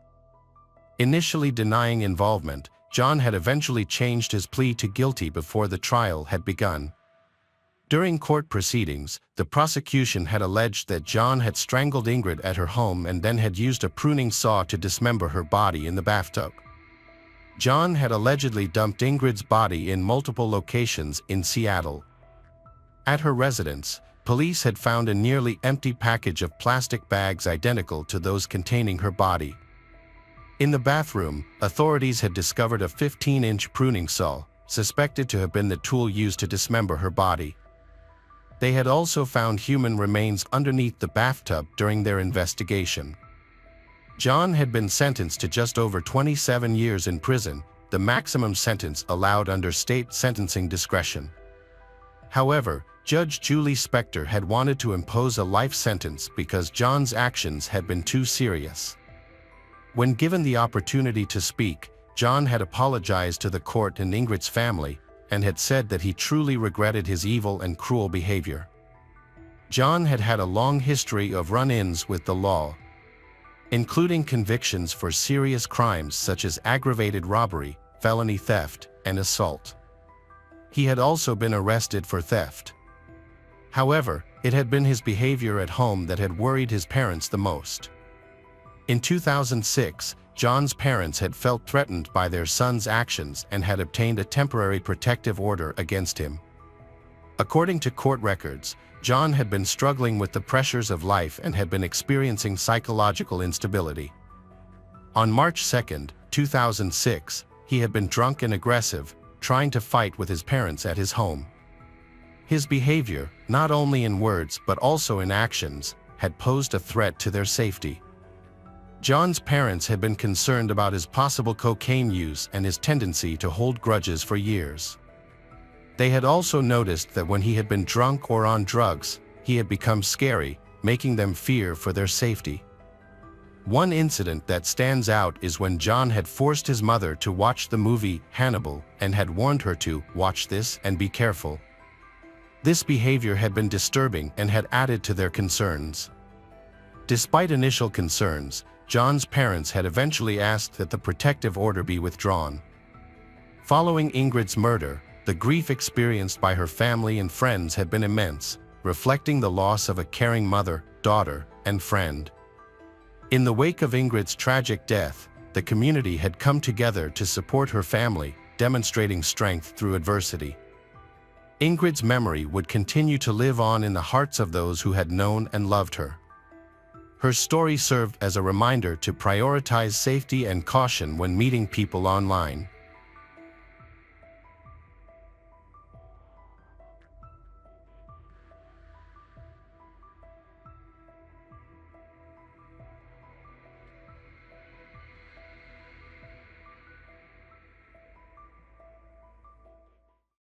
Speaker 1: Initially denying involvement, John had eventually changed his plea to guilty before the trial had begun. During court proceedings, the prosecution had alleged that John had strangled Ingrid at her home and then had used a pruning saw to dismember her body in the bathtub. John had allegedly dumped Ingrid's body in multiple locations in Seattle. At her residence, police had found a nearly empty package of plastic bags identical to those containing her body. In the bathroom, authorities had discovered a 15-inch pruning saw, suspected to have been the tool used to dismember her body. They had also found human remains underneath the bathtub during their investigation. John had been sentenced to just over 27 years in prison, the maximum sentence allowed under state sentencing discretion. However, Judge Julie Spector had wanted to impose a life sentence because John's actions had been too serious. When given the opportunity to speak, John had apologized to the court and Ingrid's family, and had said that he truly regretted his evil and cruel behavior. John had had a long history of run-ins with the law, including convictions for serious crimes such as aggravated robbery, felony theft, and assault. He had also been arrested for theft. However, it had been his behavior at home that had worried his parents the most. In 2006, John's parents had felt threatened by their son's actions and had obtained a temporary protective order against him. According to court records, John had been struggling with the pressures of life and had been experiencing psychological instability. On March 2, 2006, he had been drunk and aggressive, trying to fight with his parents at his home. His behavior, not only in words but also in actions, had posed a threat to their safety. John's parents had been concerned about his possible cocaine use and his tendency to hold grudges for years. They had also noticed that when he had been drunk or on drugs, he had become scary, making them fear for their safety. One incident that stands out is when John had forced his mother to watch the movie Hannibal and had warned her to watch this and be careful. This behavior had been disturbing and had added to their concerns. Despite initial concerns, John's parents had eventually asked that the protective order be withdrawn. Following Ingrid's murder, the grief experienced by her family and friends had been immense, reflecting the loss of a caring mother, daughter, and friend. In the wake of Ingrid's tragic death, the community had come together to support her family, demonstrating strength through adversity. Ingrid's memory would continue to live on in the hearts of those who had known and loved her. Her story served as a reminder to prioritize safety and caution when meeting people online.